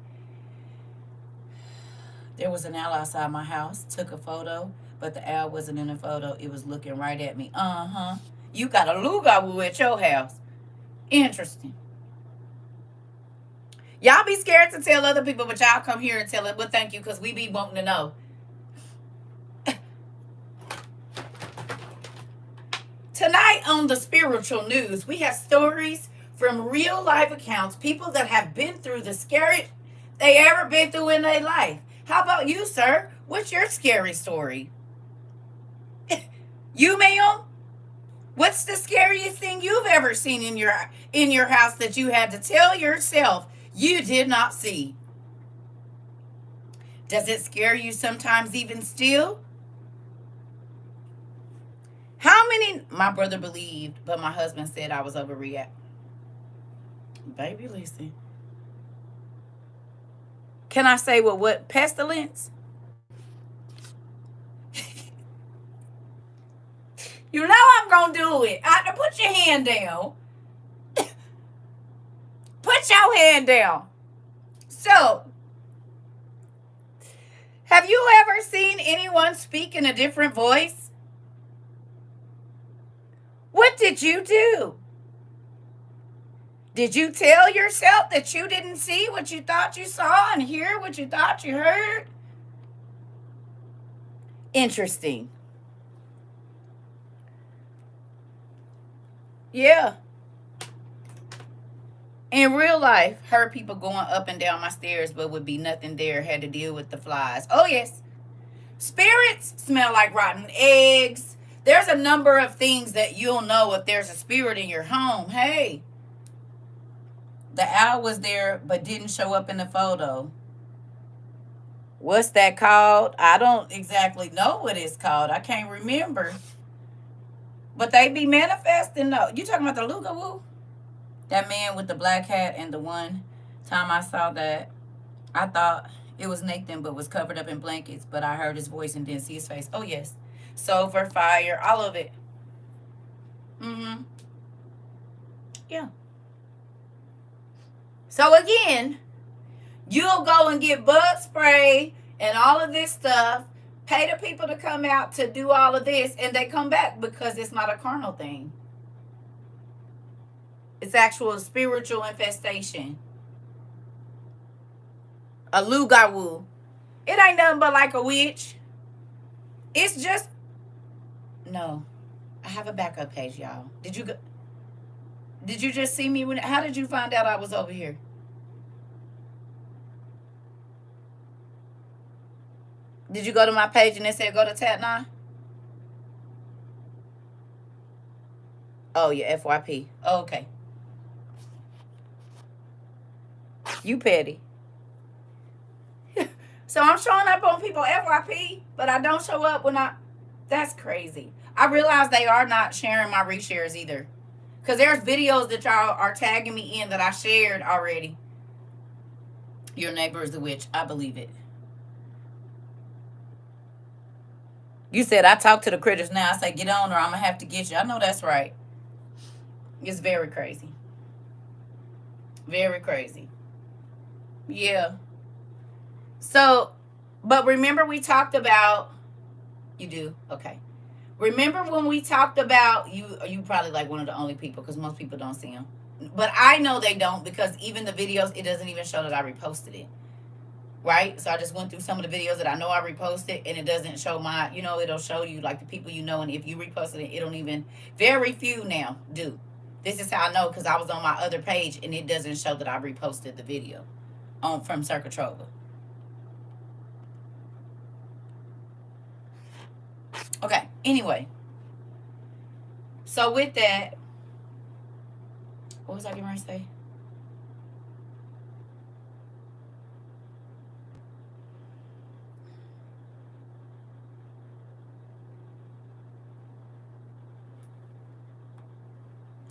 Speaker 1: There was an owl outside my house. Took a photo, but the owl wasn't in the photo. It was looking right at me. Uh-huh. You got a lugawoo at your house. Interesting. Y'all be scared to tell other people, but y'all come here and tell it. Well, thank you, because we be wanting to know. Tonight on the spiritual news, we have stories from real life accounts, people that have been through the scariest they ever been through in their life. How about you, sir? What's your scary story? You, ma'am? What's the scariest thing you've ever seen in your house that you had to tell yourself you did not see? Does it scare you sometimes even still? How many? My brother believed, but my husband said I was overreacting. Baby, listen. Can I say what pestilence? You know I'm gonna do it. Put your hand down. Put your hand down. So, have you ever seen anyone speak in a different voice? What did you do? Did you tell yourself that you didn't see what you thought you saw and hear what you thought you heard? Interesting. Yeah. In real life, heard people going up and down my stairs, but would be nothing there. Had to deal with the flies. Oh, yes. Spirits smell like rotten eggs. There's a number of things that you'll know if there's a spirit in your home. Hey, the owl was there but didn't show up in the photo. What's that called? I don't exactly know what it's called. I can't remember. But they be manifesting though. You talking about the lugawoo? That man with the black hat, and the one time I saw that, I thought it was Nathan but was covered up in blankets, but I heard his voice and didn't see his face. Oh, yes. Sulfur, fire, all of it. Mm-hmm. Yeah. So again, you'll go and get bug spray and all of this stuff, pay the people to come out to do all of this, and they come back because it's not a carnal thing. It's actual spiritual infestation. A lugawoo. It ain't nothing but like a witch. It's just... No. I have a backup page, y'all. Did you just see me? How did you find out I was over here? Did you go to my page and it said go to tab 9? Oh, yeah, FYP. Oh, okay. You petty. So I'm showing up on people FYP, but I don't show up when I... That's crazy. I realize they are not sharing my reshares either. Because there's videos that y'all are tagging me in that I shared already. Your neighbor is a witch. I believe it. You said I talk to the critters now. I say get on or I'm going to have to get you. I know that's right. It's very crazy. Very crazy. Yeah. So, but remember we talked about... You do? Okay. Remember when we talked about... You probably like one of the only people because most people don't see them. But I know they don't because even the videos, it doesn't even show that I reposted it. Right? So I just went through some of the videos that I know I reposted and it doesn't show my... it'll show you like the people you know, and if you reposted it, it don't even... Very few now do. This is how I know because I was on my other page and it doesn't show that I reposted the video from CERCA TROVA. Okay, anyway. So with that, what was I getting ready to say?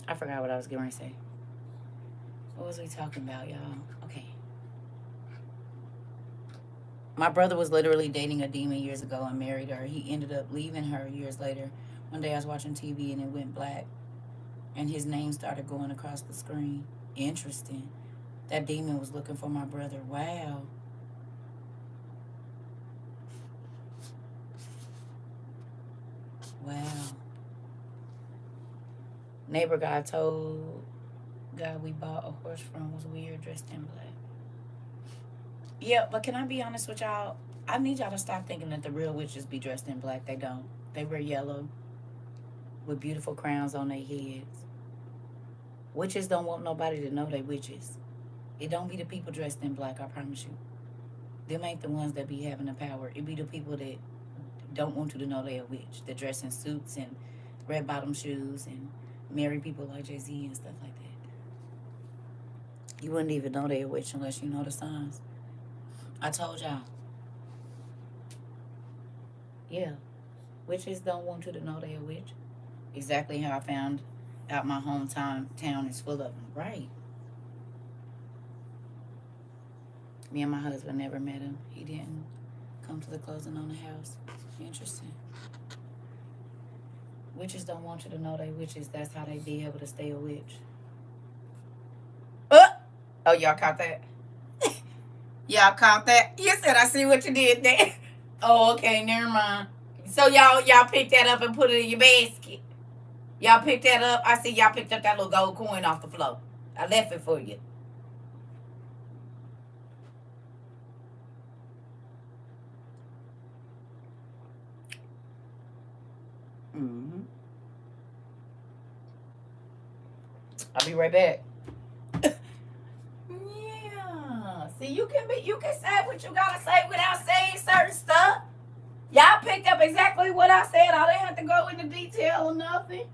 Speaker 1: I forgot what I was getting ready to say. What was we talking about, y'all? Okay. My brother was literally dating a demon years ago and married her. He ended up leaving her years later. One day I was watching TV and it went black. And his name started going across the screen. Interesting. That demon was looking for my brother. Wow. Wow. Neighbor guy told guy we bought a horse from was weird, dressed in black. Yeah, but can I be honest with y'all? I need y'all to stop thinking that the real witches be dressed in black. They don't. They wear yellow with beautiful crowns on their heads. Witches don't want nobody to know they witches. It don't be the people dressed in black, I promise you. Them ain't the ones that be having the power. It be the people that don't want you to know they a witch. That dress in suits and red bottom shoes and marry people like Jay-Z and stuff like that. You wouldn't even know they a witch unless you know the signs. I told y'all. Yeah. Witches don't want you to know they a witch. Exactly how I found out my hometown is full of them. Right. Me and my husband never met him. He didn't come to the closing on the house. Interesting. Witches don't want you to know they witches. That's how they be able to stay a witch. Oh, y'all caught that? Y'all caught that? You said I see what you did there. Oh, okay, never mind. So y'all picked that up and put it in your basket. Y'all picked that up. I see y'all picked up that little gold coin off the floor. I left it for you. Mm-hmm. I'll be right back. Yeah. See, you can say what you gotta say without saying certain stuff. Y'all picked up exactly what I said. I didn't have to go into detail or nothing.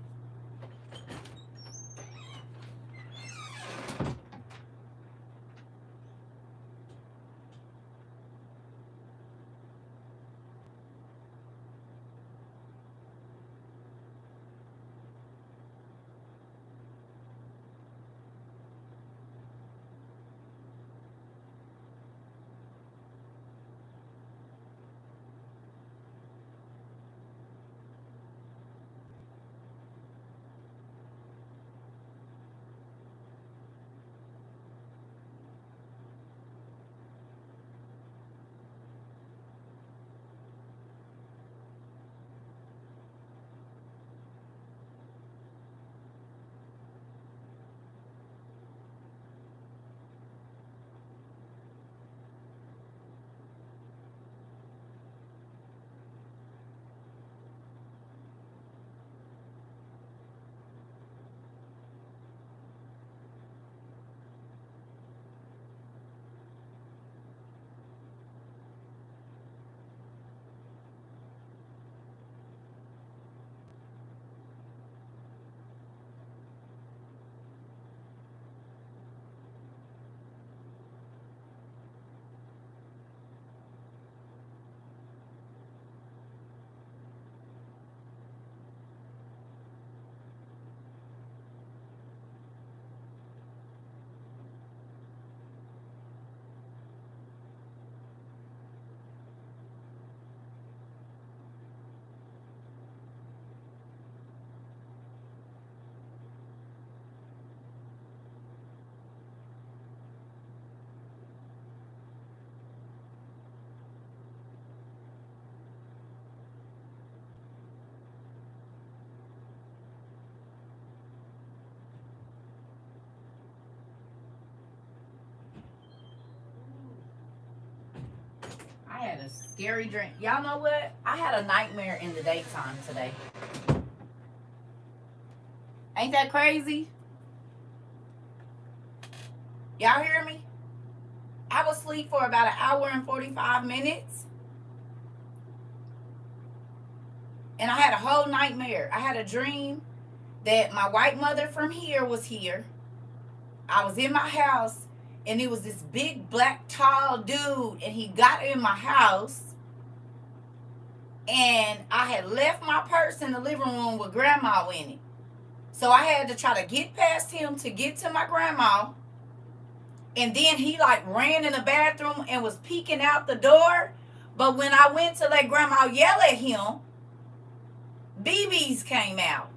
Speaker 1: I had a scary dream. Y'all know what? I had a nightmare in the daytime today. Ain't that crazy? Y'all hear me? I was asleep for about an hour and 45 minutes. And I had a whole nightmare. I had a dream that my white mother from here was here. I was in my house and it was this big black tall dude and he got in my house and I had left my purse in the living room with grandma in it. So I had to try to get past him to get to my grandma. And then he like ran in the bathroom and was peeking out the door. But when I went to let grandma yell at him, BBs came out.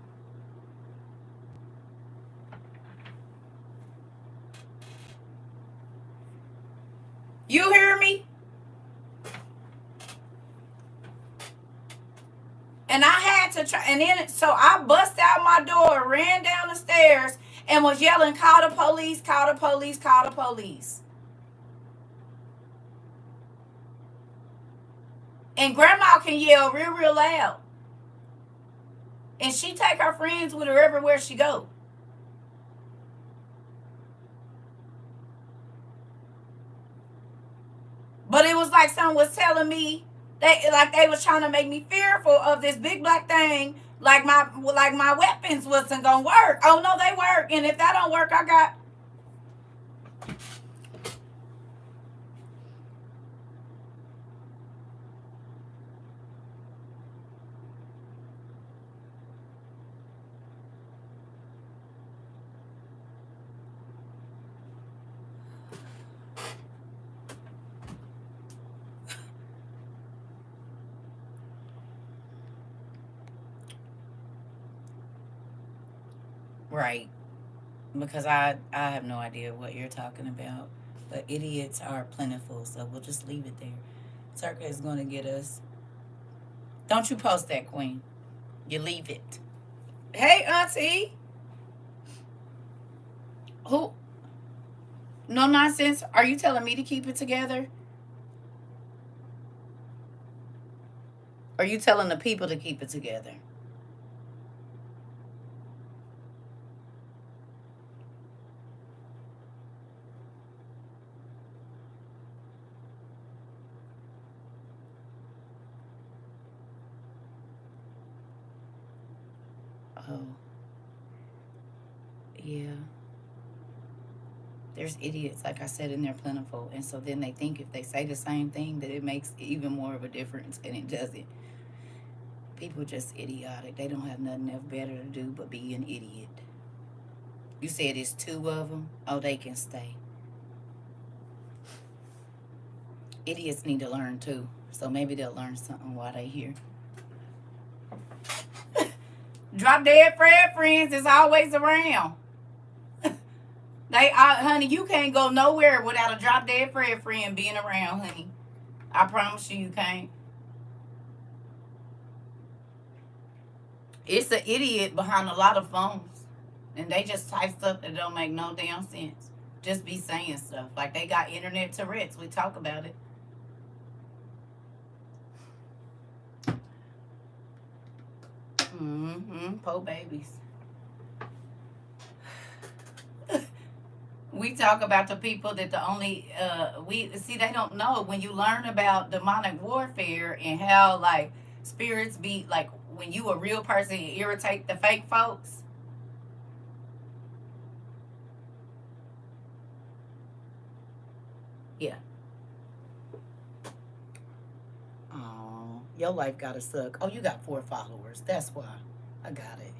Speaker 1: You hear me? And I had to try, and then so I bust out my door, ran down the stairs, and was yelling, "Call the police! Call the police! Call the police!" And Grandma can yell real, real loud, and she take her friends with her everywhere she go. But it was like someone was telling me they was trying to make me fearful of this big black thing. Like my weapons wasn't gonna work. Oh no, they work, and if that don't work, I got right, because I have no idea what you're talking about. But idiots are plentiful, so we'll just leave it there. Circa is going to get us. Don't you post that, Queen. You leave it. Hey, Auntie. Who? No nonsense. Are you telling me to keep it together? Are you telling the people to keep it together? Oh, yeah. There's idiots, like I said, and they're plentiful. And so then they think if they say the same thing that it makes even more of a difference, and it doesn't. People just idiotic. They don't have nothing else better to do but be an idiot. You said it's two of them. Oh, they can stay. Idiots need to learn too. So maybe they'll learn something while they here. Drop dead Fred friends is always around. Honey, you can't go nowhere without a drop dead Fred friend being around, honey. I promise you, you can't. It's an idiot behind a lot of phones, and they just type stuff that don't make no damn sense. Just be saying stuff like they got internet Tourette's. We talk about it. Poor babies. We talk about the people that the only we see they don't know when you learn about demonic warfare and how like spirits be like when you a real person you irritate the fake folks. Yeah. Oh, your life gotta suck. Oh, you got 4 followers. That's why. I got it.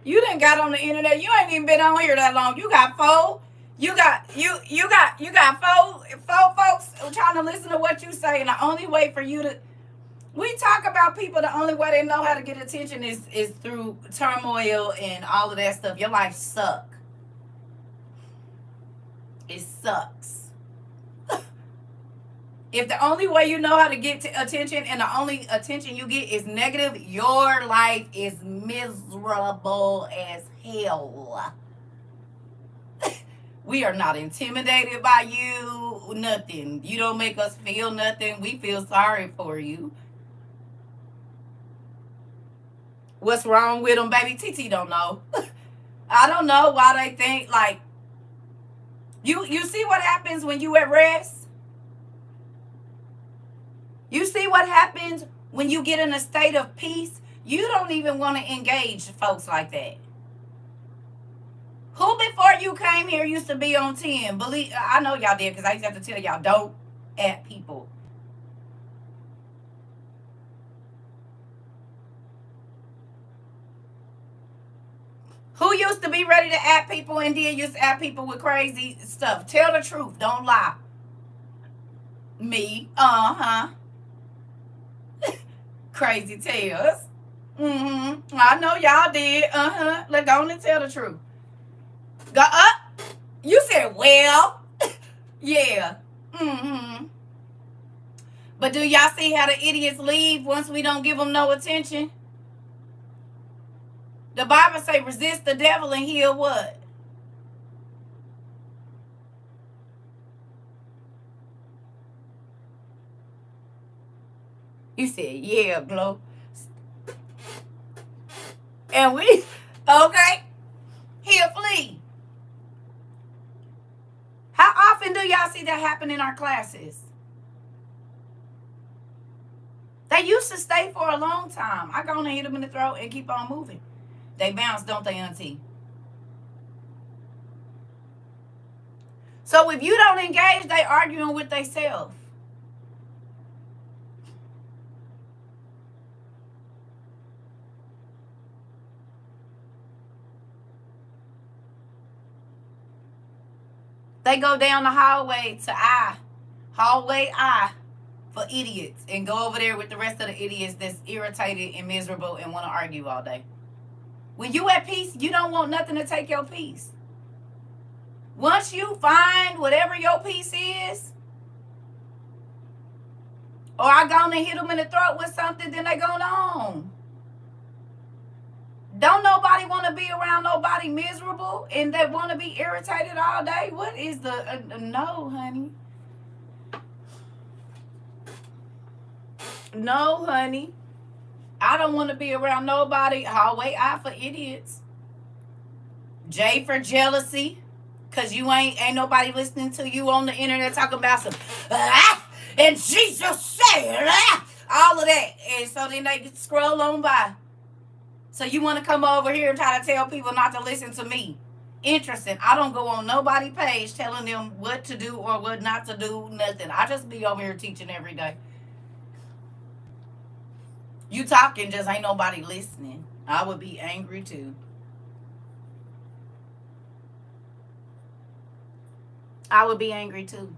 Speaker 1: You didn't got on the internet. You ain't even been on here that long. You got 4. You got four folks trying to listen to what you say, and the only way for you to we talk about people the only way they know how to get attention is through turmoil and all of that stuff. Your life suck. It sucks. If the only way you know how to get attention and the only attention you get is negative, your life is miserable as hell. We are not intimidated by you, nothing. You don't make us feel nothing. We feel sorry for you. What's wrong with them, baby? TT don't know. I don't know why they think like you see what happens when you at rest? You see what happens when you get in a state of peace? You don't even want to engage folks like that. Who before you came here used to be on 10? Believe I know y'all did because I used to have to tell y'all don't at people. Who used to be ready to at people and then used to at people with crazy stuff? Tell the truth. Don't lie. Me. Uh-huh. Crazy tales. I know y'all did. Let's go on and tell the truth. Go up. You said, well, yeah. Mm-hmm. But do y'all see how the idiots leave once we don't give them no attention? The Bible say resist the devil and he'll what? You said, yeah, Glow. And we, okay, he'll flee. How often do y'all see that happen in our classes? They used to stay for a long time. I go and hit them in the throat and keep on moving. They bounce, don't they, auntie? So if you don't engage, they arguing with themselves. They go down the hallway to hallway I for idiots, and go over there with the rest of the idiots that's irritated and miserable and want to argue all day. When you at peace, you don't want nothing to take your peace. Once you find whatever your peace is, or I gonna hit them in the throat with something, then they going on. Don't nobody want to be around nobody miserable and they want to be irritated all day. What is the no, honey? No, honey. I don't want to be around nobody. Hallway I for idiots. J for jealousy. Cause you ain't nobody listening to you on the internet talking about some and Jesus said all of that. And so then they scroll on by. So you want to come over here and try to tell people not to listen to me. Interesting. I don't go on nobody's page telling them what to do or what not to do, nothing. I just be over here teaching every day. You talking, just ain't nobody listening. I would be angry too. I would be angry too.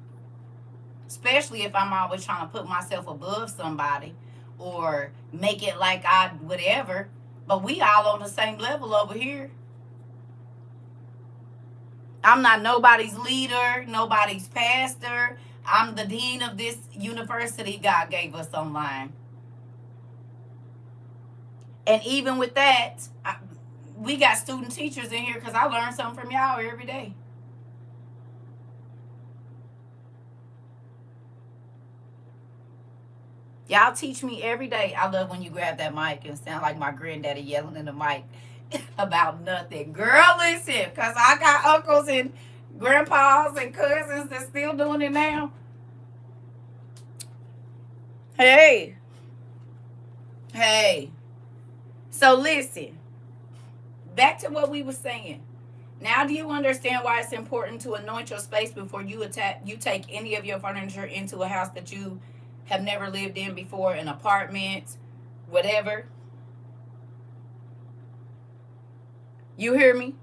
Speaker 1: Especially if I'm always trying to put myself above somebody or make it like I whatever. But we all on the same level over here. I'm not nobody's leader, nobody's pastor. I'm the dean of this university God gave us online. And even with that, we got student teachers in here because I learn something from y'all every day. Y'all teach me every day. I love when you grab that mic and sound like my granddaddy yelling in the mic about nothing. Girl, listen, because I got uncles and grandpas and cousins that's still doing it now. Hey. So listen, back to what we were saying. Now do you understand why it's important to anoint your space before you take any of your furniture into a house that you have never lived in before, an apartment, whatever? You hear me?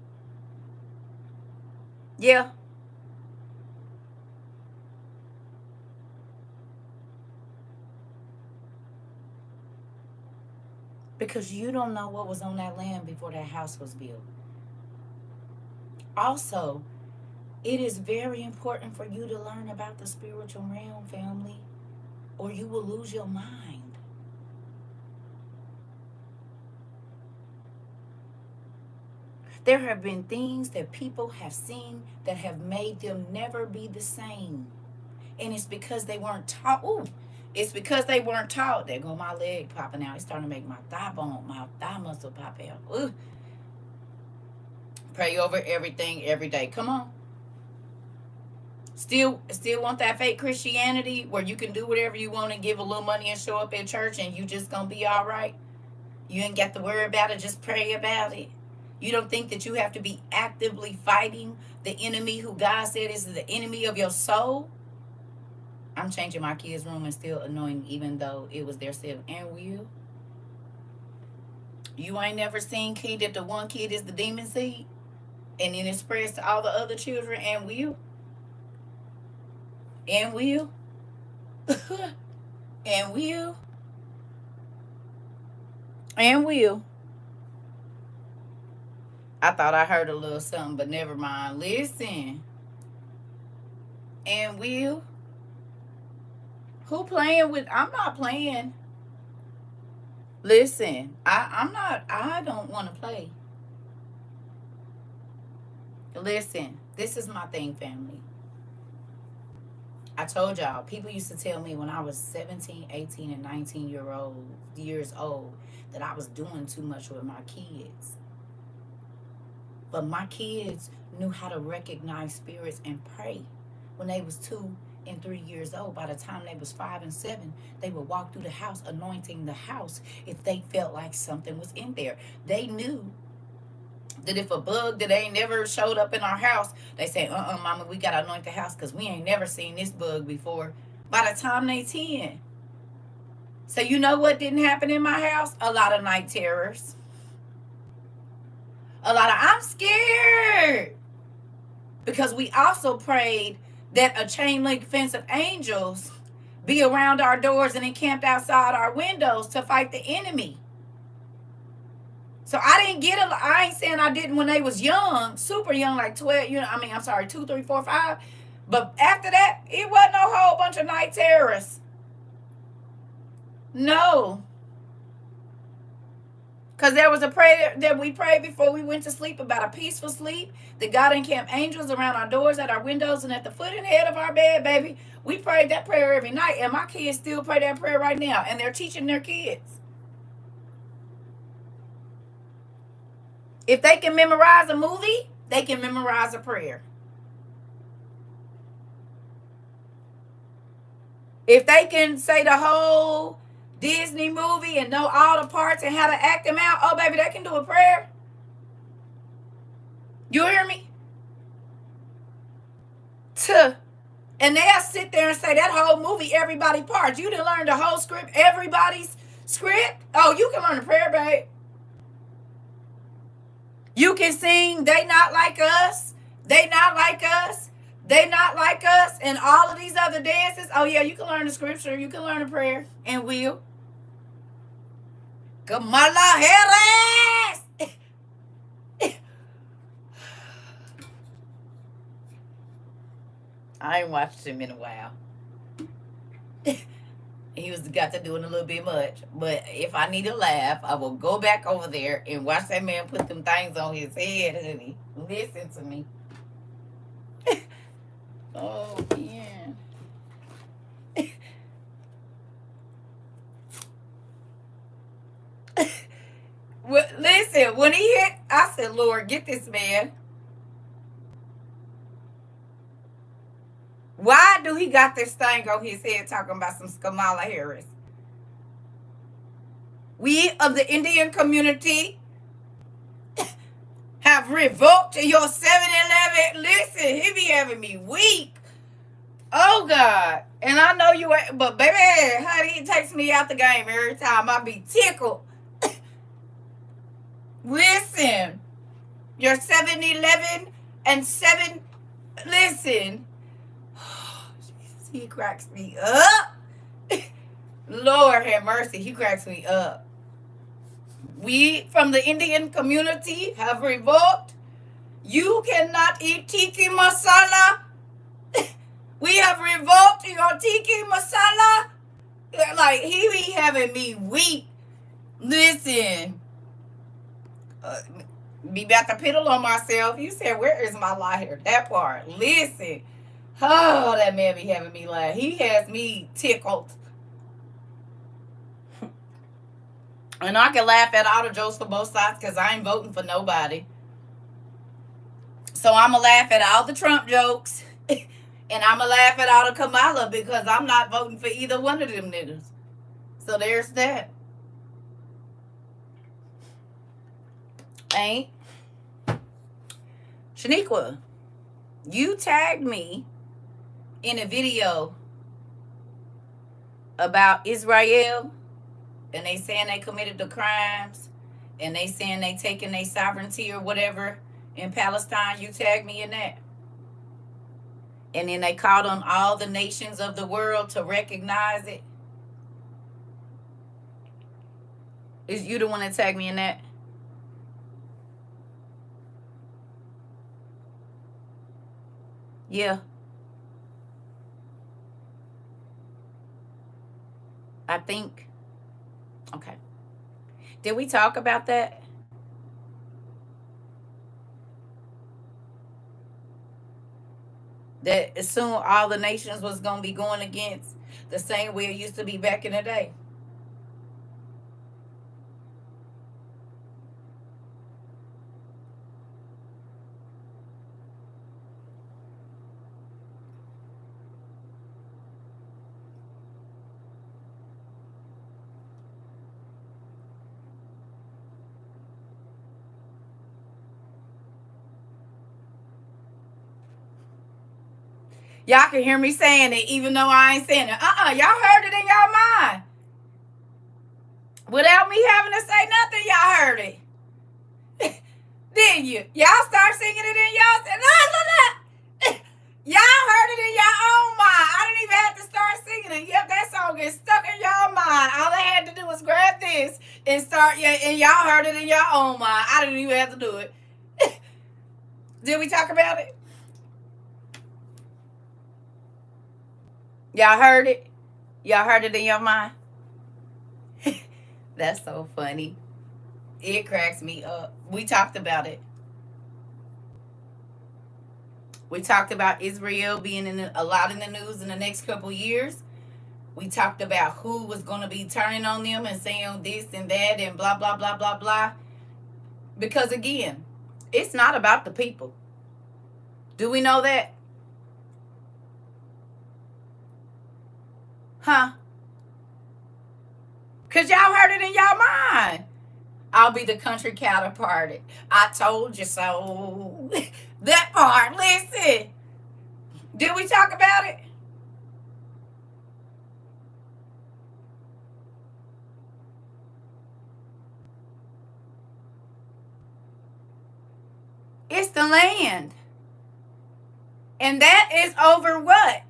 Speaker 1: Yeah. Because you don't know what was on that land before that house was built. Also, it is very important for you to learn about the spiritual realm, family, or you will lose your mind. There have been things that people have seen that have made them never be the same. And it's because they weren't taught. Ooh, it's because they weren't taught. There go my leg popping out. It's starting to make my thigh muscle pop out. Ooh. Pray over everything every day. Come on. Still want that fake Christianity where you can do whatever you want and give a little money and show up at church and you just gonna be all right? You ain't got to worry about it, just pray about it. You don't think that you have to be actively fighting the enemy who God said is the enemy of your soul? I'm changing my kids' room and still annoying even though it was their sin. And will? You ain't never seen kid that the one kid is the demon seed? And then it spreads to all the other children and will? And will? And will? And will? I thought I heard a little something, but never mind. Listen. And Will, who playing with? I'm not playing. Listen, I'm not. I don't want to play. Listen, this is my thing, family. I told y'all, people used to tell me when I was 17, 18, and 19 years old that I was doing too much with my kids. But my kids knew how to recognize spirits and pray when they was 2 and 3 years old. By the time they was 5 and 7, they would walk through the house anointing the house if they felt like something was in there. They knew that if a bug that ain't never showed up in our house, they say, mama, we gotta anoint the house because we ain't never seen this bug before. By the time they 10. So you know what didn't happen in my house? A lot of night terrors. A lot of, I'm scared. Because we also prayed that a chain link fence of angels be around our doors and encamped outside our windows to fight the enemy. So I didn't get a. I ain't saying I didn't when they was young, super young, like 12. I'm sorry, 2, 3, 4, 5. But after that, it wasn't a whole bunch of night terrorists. No. Because there was a prayer that we prayed before we went to sleep about a peaceful sleep. That God encamped angels around our doors, at our windows, and at the foot and head of our bed, baby. We prayed that prayer every night. And my kids still pray that prayer right now. And they're teaching their kids. If they can memorize a movie, they can memorize a prayer. If they can say the whole Disney movie and know all the parts and how to act them out, oh, baby, they can do a prayer. You hear me? And they'll sit there and say that whole movie, everybody parts. You didn't learn the whole script, everybody's script. Oh, you can learn a prayer, babe. You can sing They Not Like Us, They Not Like Us, They Not Like Us, and all of these other dances. Oh, yeah, you can learn the scripture. You can learn a prayer. And Will. Kamala Harris! I ain't watched him in a while. He was got to doing a little bit much. But if I need a laugh, I will go back over there and watch that man put them things on his head, honey. Listen to me. Oh, yeah. Well, listen, when he hit, I said, Lord, get this man. Why do he got this thing on his head talking about some Kamala Harris? We of the Indian community have revoked your 7-Eleven. Listen, he be having me weak. Oh, God. And I know you ain't, but baby, honey, he takes me out the game every time. I be tickled. Listen, your 7-Eleven and 7, listen. He cracks me up. Lord have mercy, he cracks me up. We from the Indian community have revoked. You cannot eat tiki masala. We have revoked your tiki masala. Like, he be having me weak. Listen. Be about to piddle on myself. You said, where is my lighter? That part. Listen. Oh, that man be having me laugh. He has me tickled. And I can laugh at all the jokes for both sides because I ain't voting for nobody. So I'm going to laugh at all the Trump jokes. And I'm going to laugh at all the Kamala because I'm not voting for either one of them niggas. So there's that. Ain't. Shaniqua, you tagged me in a video about Israel, and they saying they committed the crimes, and they saying they taking their sovereignty or whatever in Palestine. You tagged me in that. And then they called on all the nations of the world to recognize it. Is you the one that tagged me in that? Yeah. I think, okay. Did we talk about that? That soon all the nations was going to be going against the same way it used to be back in the day. Y'all can hear me saying it even though I ain't saying it. Y'all heard it in y'all mind. Without me having to say nothing, y'all heard it. Didn't you? Y'all start singing it in y'all. Y'all heard it in your own mind. I didn't even have to start singing it. Yep, that song is stuck in y'all mind. All I had to do was grab this and start. Yeah, and y'all heard it in your own mind. I didn't even have to do it. Did we talk about it? Y'all heard it? Y'all heard it in your mind? That's so funny. It cracks me up. We talked about it. We talked about Israel being in a lot in the news in the next couple years. We talked about who was going to be turning on them and saying this and that and blah, blah, blah, blah, blah. Because again, it's not about the people. Do we know that? Huh? Because y'all heard it in y'all mind. I'll be the country counterpart. I told you so. That part, listen. Did we talk about it? It's the land. And that is over what?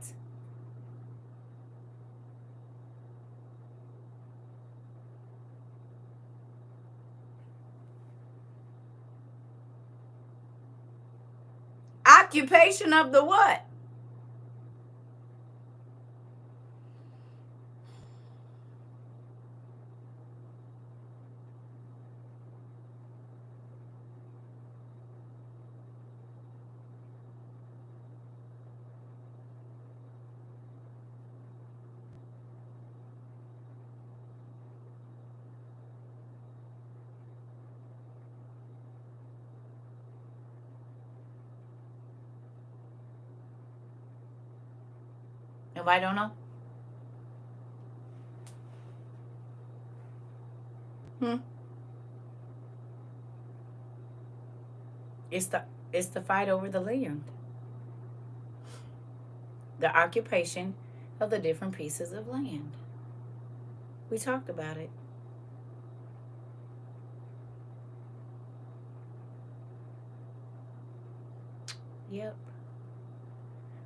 Speaker 1: Occupation of the what? Nobody don't know? Hmm. It's the fight over the land. The occupation of the different pieces of land. We talked about it. Yep.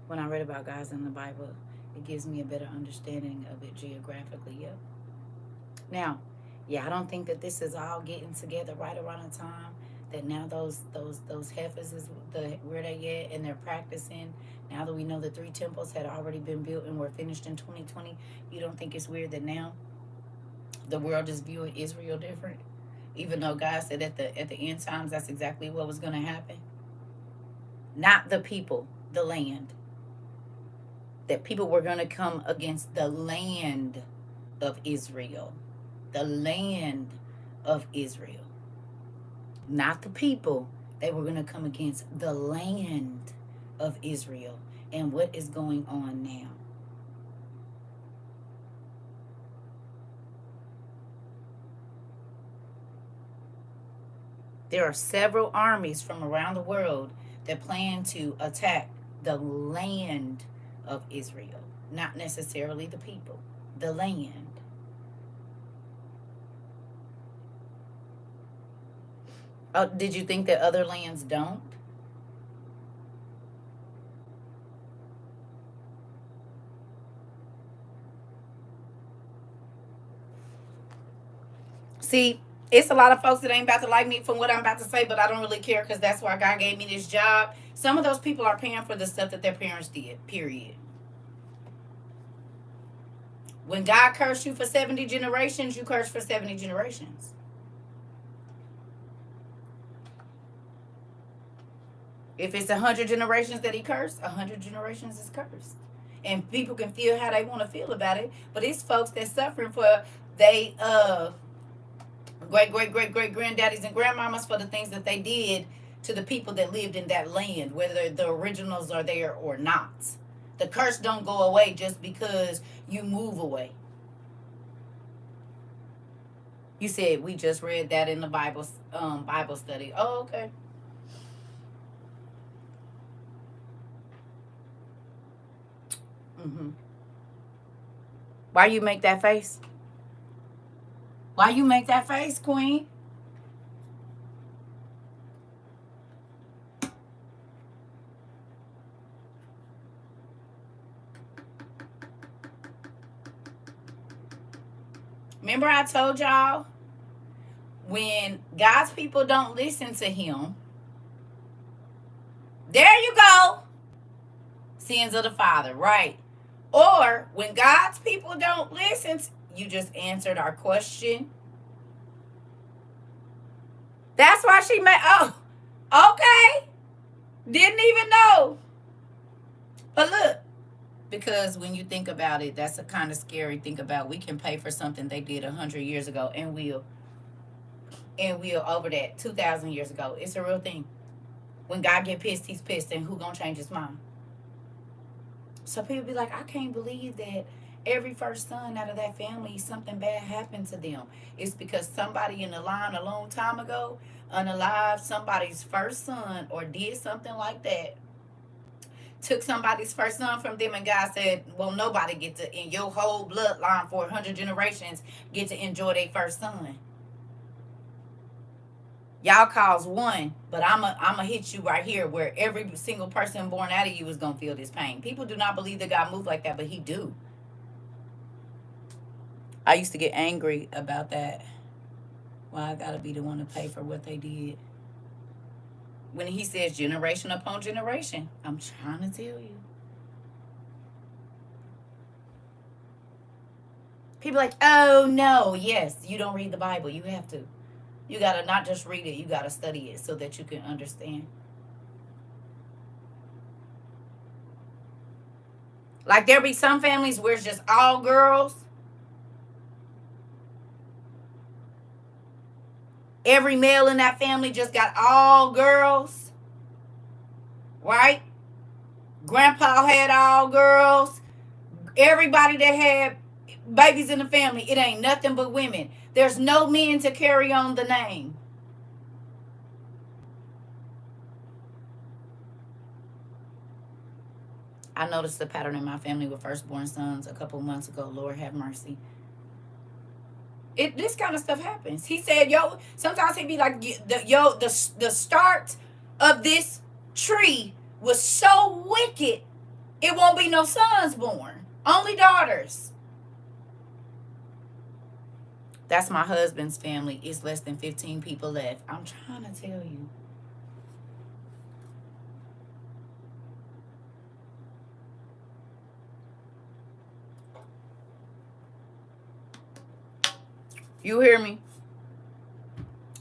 Speaker 1: When I read about guys in the Bible, it gives me a better understanding of it geographically. Yep. Now, yeah, I don't think that this is all getting together right around the time that now those heifers is where they at and they're practicing. Now that we know the 3 temples had already been built and were finished in 2020, you don't think it's weird that now the world is viewing Israel different, even though God said at the end times that's exactly what was going to happen. Not the people, the land. That people were going to come against the land of Israel. The land of Israel. Not the people. They were going to come against the land of Israel. And what is going on now? There are several armies from around the world that plan to attack the land of Israel. Not necessarily the people. The land. Oh, did you think that other lands don't? See, it's a lot of folks that ain't about to like me from what I'm about to say, but I don't really care because that's why God gave me this job. Some of those people are paying for the stuff that their parents did, period. When God cursed you for 70 generations, you curse for 70 generations. If it's 100 generations that he cursed, 100 generations is cursed. And people can feel how they want to feel about it. But it's folks that's suffering for they great granddaddies and grandmamas for the things that they did to the people that lived in that land, whether the originals are there or not. The curse don't go away just because you move away. You said we just read that in the Bible study. Oh, okay. Mm-hmm. Why you make that face? Why you make that face, Queen? Remember I told y'all, when God's people don't listen to him, there you go. Sins of the Father, right? Or when God's people don't listen, you just answered our question. That's why she made, oh, okay. Didn't even know. But look, because when you think about it, that's a kind of scary thing about. We can pay for something they did 100 years ago, and we'll over that 2,000 years ago. It's a real thing. When God get pissed, he's pissed, and who gonna change his mind? So people be like, I can't believe that every first son out of that family, something bad happened to them. It's because somebody in the line a long time ago unalived somebody's first son or did something like that. Took somebody's first son from them, and God said, well, nobody get to, in your whole bloodline for 100 generations, get to enjoy their first son. Y'all cause one, but I'ma hit you right here where every single person born out of you is going to feel this pain. People do not believe that God moved like that, but he do. I used to get angry about that. Why I got to be the one to pay for what they did. When he says generation upon generation, I'm trying to tell you. People like, oh no, yes, you don't read the Bible. You have to. You got to not just read it, you got to study it so that you can understand. Like there be some families where it's just all girls. Every male in that family just got all girls. Right? Grandpa had all girls. Everybody that had babies in the family, it ain't nothing but women. There's no men to carry on the name. I noticed the pattern in my family with firstborn sons a couple months ago. Lord have mercy. This kind of stuff happens. He said, yo, sometimes he'd be like, the start of this tree was so wicked, it won't be no sons born. Only daughters. That's my husband's family. It's less than 15 people left. I'm trying to tell you. You hear me?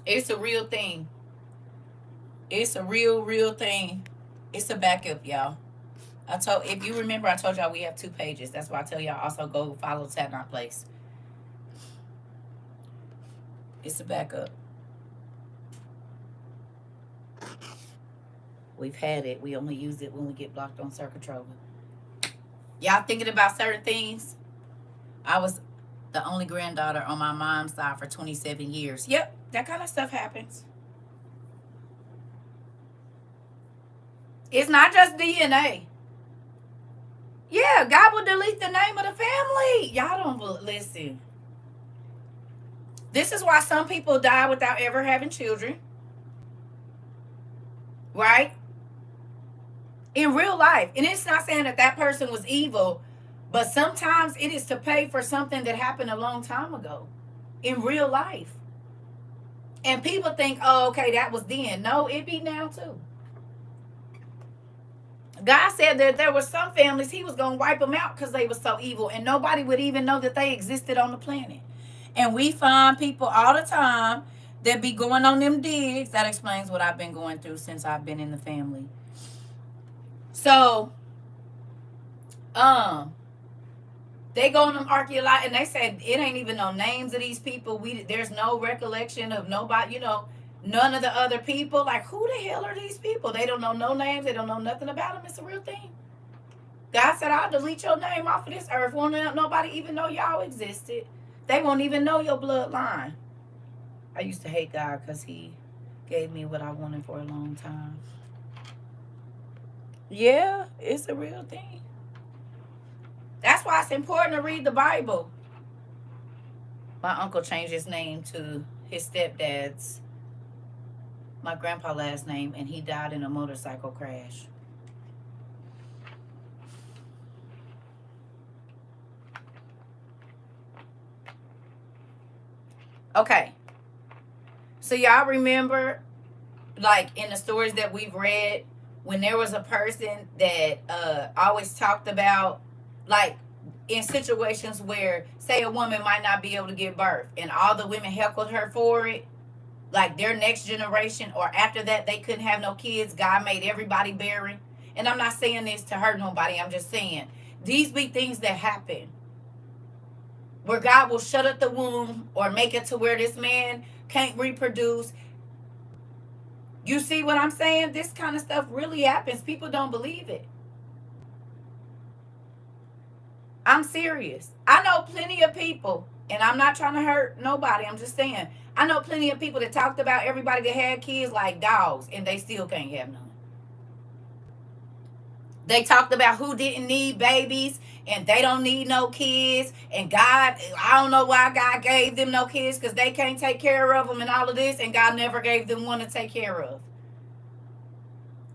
Speaker 1: It's a real thing. It's a real thing. It's a backup, y'all. If you remember, I told y'all we have 2 pages. That's why I tell y'all also go follow Tadnot Place. It's a backup. We've had it. We only use it when we get blocked on CERCA TROVA. Y'all thinking about certain things? I was the only granddaughter on my mom's side for 27 years. Yep, that kind of stuff happens. It's not just DNA. Yeah, God will delete the name of the family. Y'all don't listen. This is why some people die without ever having children. Right? In real life. And it's not saying that person was evil, but sometimes it is to pay for something that happened a long time ago. In real life. And people think, oh, okay, that was then. No, it be now too. God said that there were some families he was going to wipe them out because they were so evil, and nobody would even know that they existed on the planet. And we find people all the time that be going on them digs. That explains what I've been going through since I've been in the family. So, um, they go on them archaeological, and they said it ain't even no names of these people. There's no recollection of nobody. None of the other people. Like, who the hell are these people? They don't know no names. They don't know nothing about them. It's a real thing. God said, I'll delete your name off of this earth. Won't nobody even know y'all existed. They won't even know your bloodline. I used to hate God because he gave me what I wanted for a long time. Yeah, it's a real thing. That's why it's important to read the Bible. My uncle changed his name to his stepdad's, my grandpa's last name, and he died in a motorcycle crash. Okay. So y'all remember, like in the stories that we've read, when there was a person that always talked about, like in situations where, say, a woman might not be able to give birth, and all the women heckled her for it, like their next generation or after that, they couldn't have no kids. God made everybody barren. And I'm not saying this to hurt nobody. I'm just saying these be things that happen where God will shut up the womb or make it to where this man can't reproduce. You see what I'm saying? This kind of stuff really happens. People don't believe it. I'm serious. I know plenty of people, and I'm not trying to hurt nobody. I'm just saying, I know plenty of people that talked about everybody that had kids like dogs, and they still can't have none. They talked about who didn't need babies, and they don't need no kids. And God, I don't know why God gave them no kids, because they can't take care of them and all of this, and God never gave them one to take care of.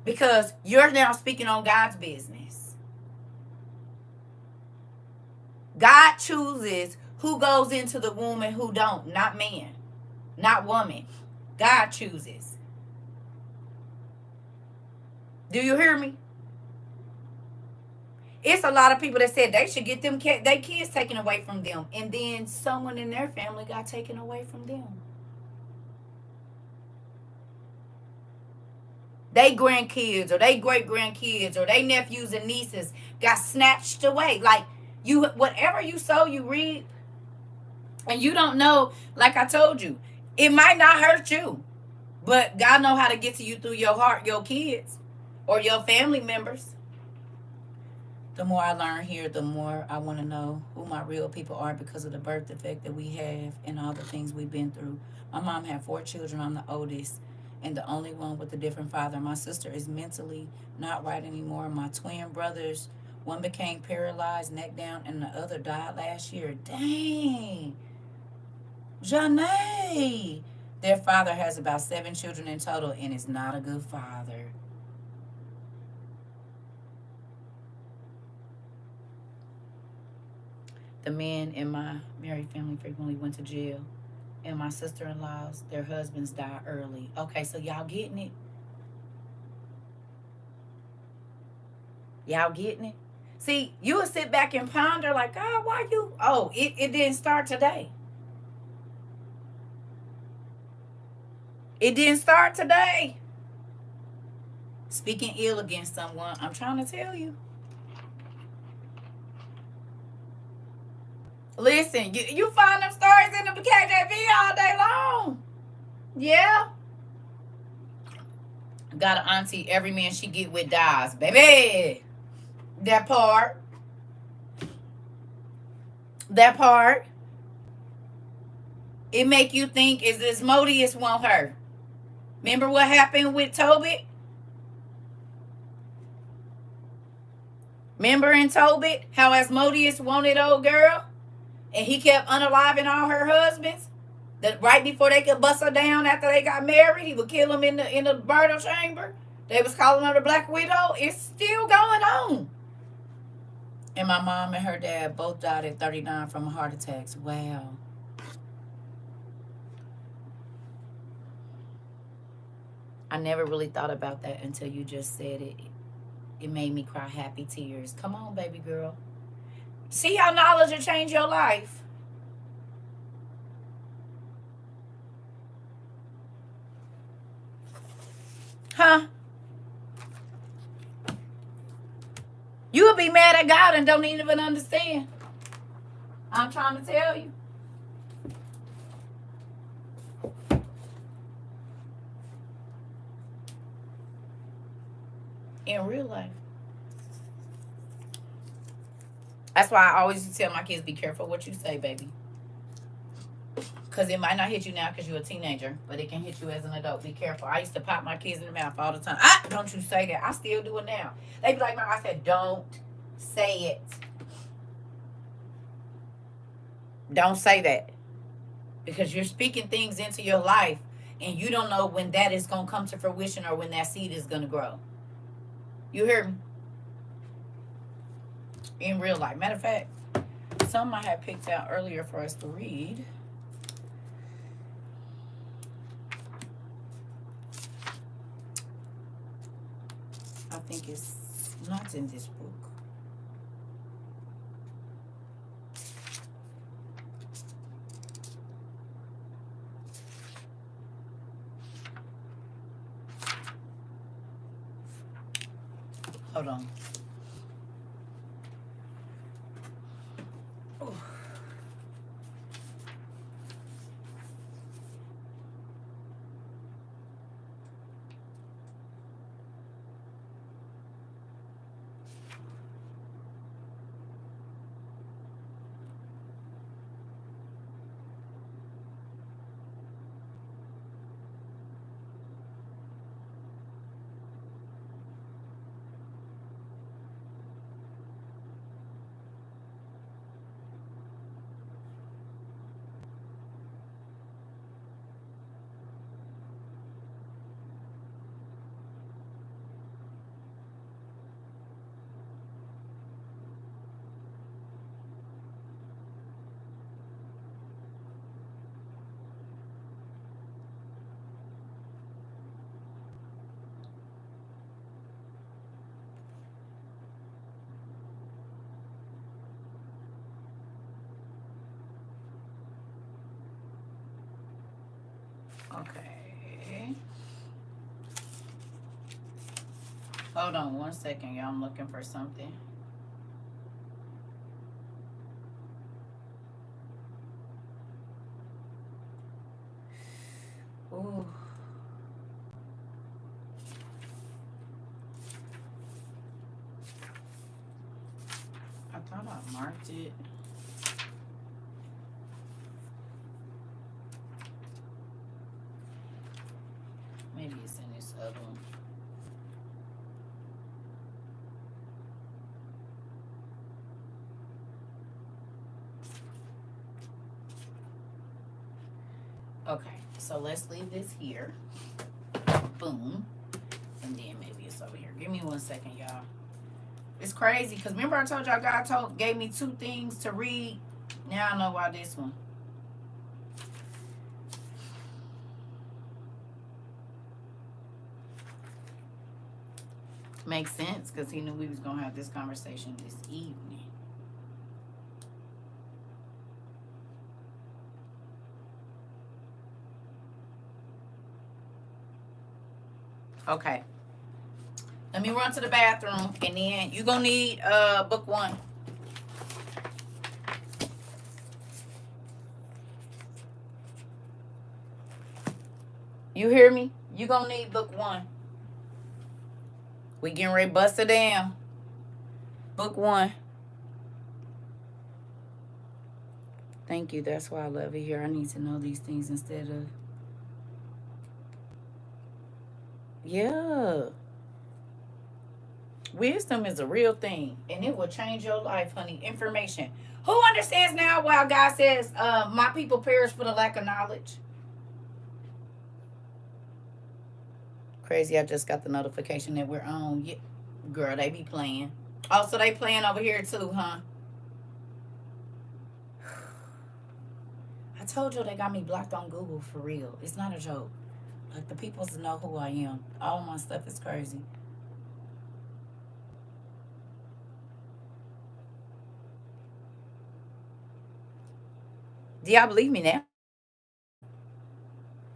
Speaker 1: Because you're now speaking on God's business. God chooses who goes into the womb and who don't, not man, not woman. God chooses. Do you hear me? It's a lot of people that said they should get their kids taken away from them, and then someone in their family got taken away from them. They grandkids or they great grandkids or they nephews and nieces got snatched away. Like, you, whatever you sow, you reap. And you don't know, like I told you, it might not hurt you, but God know how to get to you through your heart, your kids, or your family members. The more I learn here, the more I want to know who my real people are, because of the birth defect that we have and all the things we've been through. My mom had 4 children. I'm the oldest and the only one with a different father. My sister is mentally not right anymore. My twin brothers, one became paralyzed, neck down, and the other died last year. Dang. Janae. Their father has about 7 children in total and is not a good father. The men in my married family frequently went to jail. And my sister-in-laws, their husbands died early. Okay, so y'all getting it? Y'all getting it? See, you would sit back and ponder like, God, why you? Oh, it didn't start today. It didn't start today. Speaking ill against someone, I'm trying to tell you. Listen, you find them stories in the KJV all day long. Yeah. Got an auntie, every man she get with dies. Baby. That part. That part. It make you think, is this Modius want her? Remember what happened with Tobit? Remember in Tobit how Asmodeus wanted old girl? And he kept unaliving all her husbands? That right before they could bust her down after they got married, he would kill them in the burial chamber. They was calling her the Black Widow. It's still going on. And my mom and her dad both died at 39 from heart attacks. Wow. I never really thought about that until you just said it. It made me cry happy tears. Come on, baby girl. See how knowledge will change your life. Huh? You would be mad at God and don't even understand. I'm trying to tell you. In real life. That's why I always tell my kids, be careful what you say, baby. Because it might not hit you now because you're a teenager, but it can hit you as an adult. Be careful. I used to pop my kids in the mouth all the time. Ah, don't you say that. I still do it now. They be like, Mom, I said, don't say it. Don't say that. Because you're speaking things into your life, and you don't know when that is going to come to fruition or when that seed is going to grow. You hear me? In real life. Matter of fact, some I had picked out earlier for us to read. I think it's not in this book. Hold on. Ooh. Okay. Hold on 1 second, y'all. I'm looking for something. Ooh. I thought I marked it. Maybe it's in this other one. Okay, so let's leave this here. Boom. And then maybe it's over here. Give me 1 second, y'all. It's crazy because remember I told y'all God gave me 2 things to read. Now I know why this one. Makes sense because he knew we was going to have this conversation this evening. Okay. Let me run to the bathroom and then you're going to need book 1. You hear me? You're going to need book 1. We getting ready to bust it down. Book 1. Thank you. That's why I love it here. I need to know these things instead of... Yeah. Wisdom is a real thing. And it will change your life, honey. Information. Who understands now why God says, my people perish for the lack of knowledge? Crazy, I just got the notification that we're on. Yeah. Girl, they be playing. Also, they playing over here too, huh? I told you they got me blocked on Google for real. It's not a joke. Like, the people know who I am. All my stuff is crazy. Do y'all believe me now?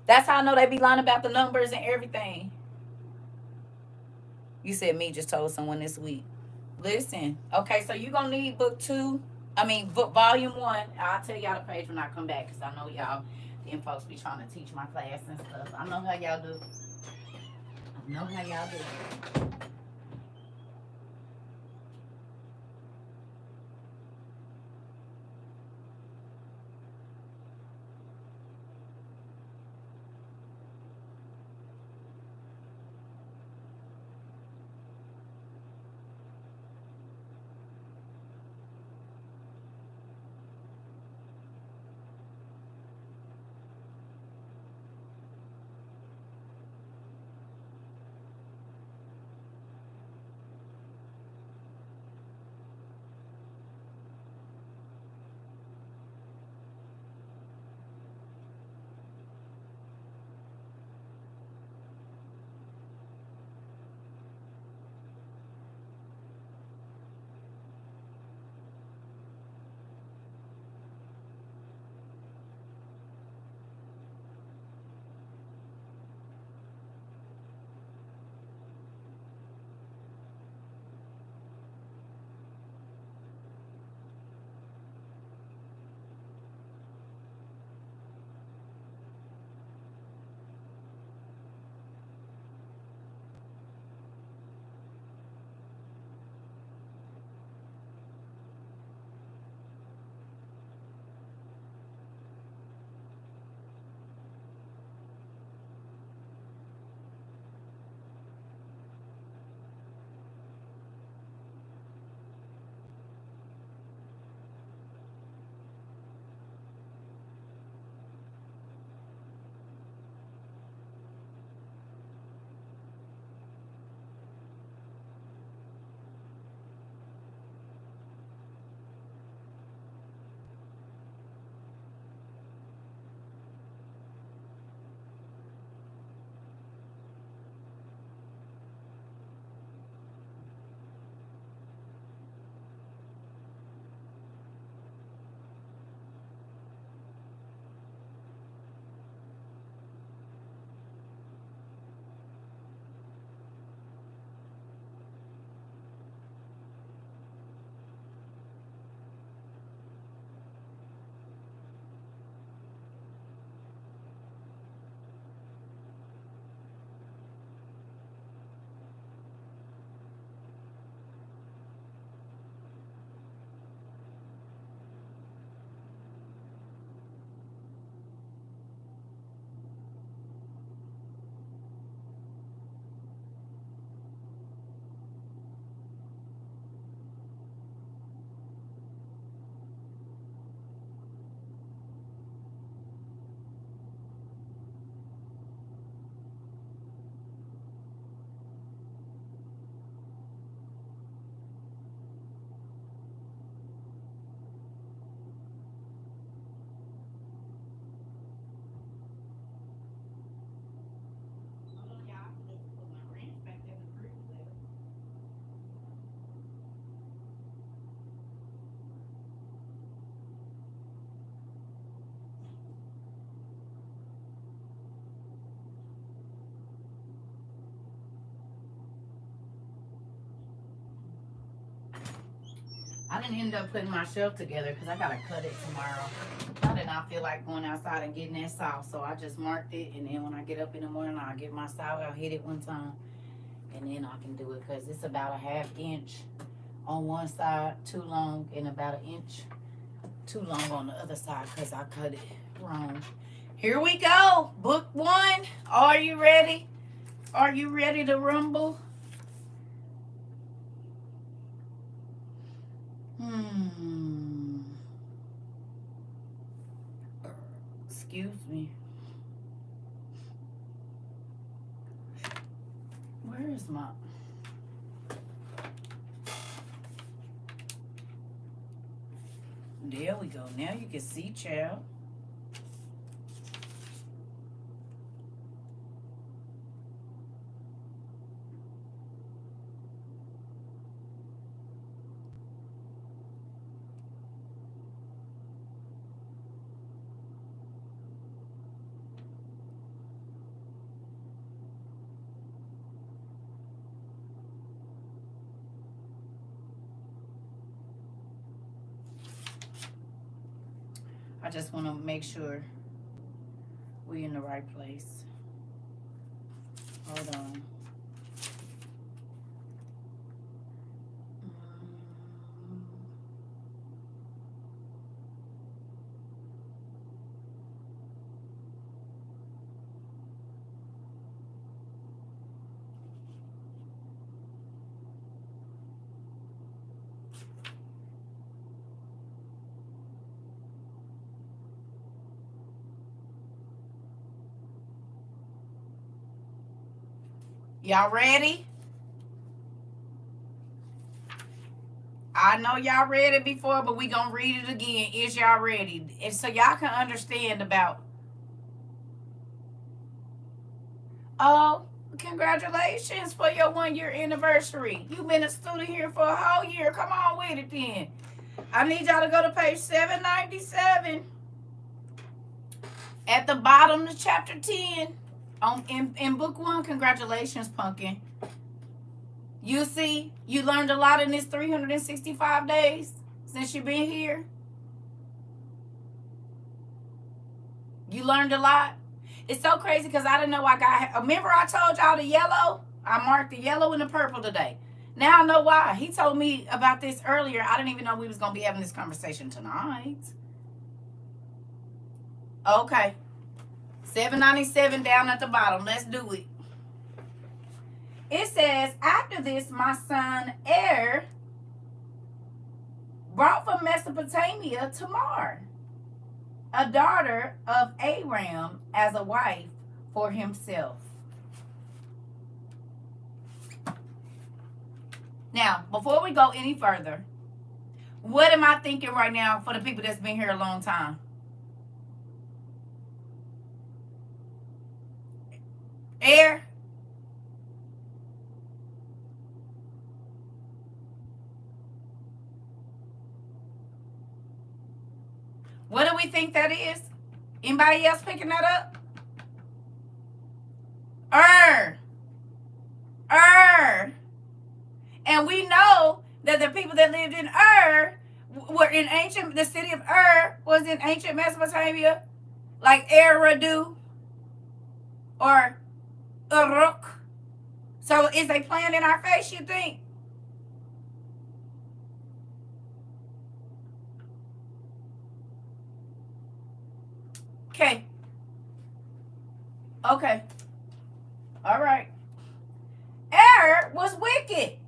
Speaker 1: That's how I know they be lying about the numbers and everything. You said me just told someone this week. Listen, okay, so you gonna need book two. I mean, book volume one. I'll tell y'all the page when I come back because I know y'all, them folks be trying to teach my class and stuff. I know how y'all do. I know how y'all do. I didn't end up putting my shelf together because I gotta cut it tomorrow. I did not feel like going outside and getting that saw, so I just marked it. And then when I get up in the morning, I'll get my saw. I'll hit it one time, and then I can do it because it's about a half inch on one side too long, and about an inch too long on the other side because I cut it wrong. Here we go, book one. Are you ready? Are you ready to rumble? Hmm. Excuse me. Where is my? There we go. Now you can see, child. I just want to make sure we in the right place. Hold on. Y'all ready? I know y'all read it before, but we gonna read it again. Is y'all ready? And so y'all can understand about. Oh, congratulations for your 1 year anniversary. You've been a student here for a whole year. Come on with it then. I need y'all to go to page 797. At the bottom of chapter 10. In book 1, congratulations, Pumpkin. You see, you learned a lot in this 365 days since you've been here. You learned a lot. It's so crazy because I didn't know I got. Remember, I told y'all the yellow? I marked the yellow and the purple today. Now I know why. He told me about this earlier. I didn't even know we was going to be having this conversation tonight. Okay. 797 down at the bottom. Let's do it. It says, after this, my son Er brought from Mesopotamia Tamar, a daughter of Aram, as a wife for himself. Now, before we go any further, what am I thinking right now for the people that's been here a long time? Er? What do we think that is? Anybody else picking that up? And we know that the people that lived in were in the city of was in ancient Mesopotamia, like Eridu or Uruk. So is they playing in our face, you think? Okay. Okay. All right. Was wicked.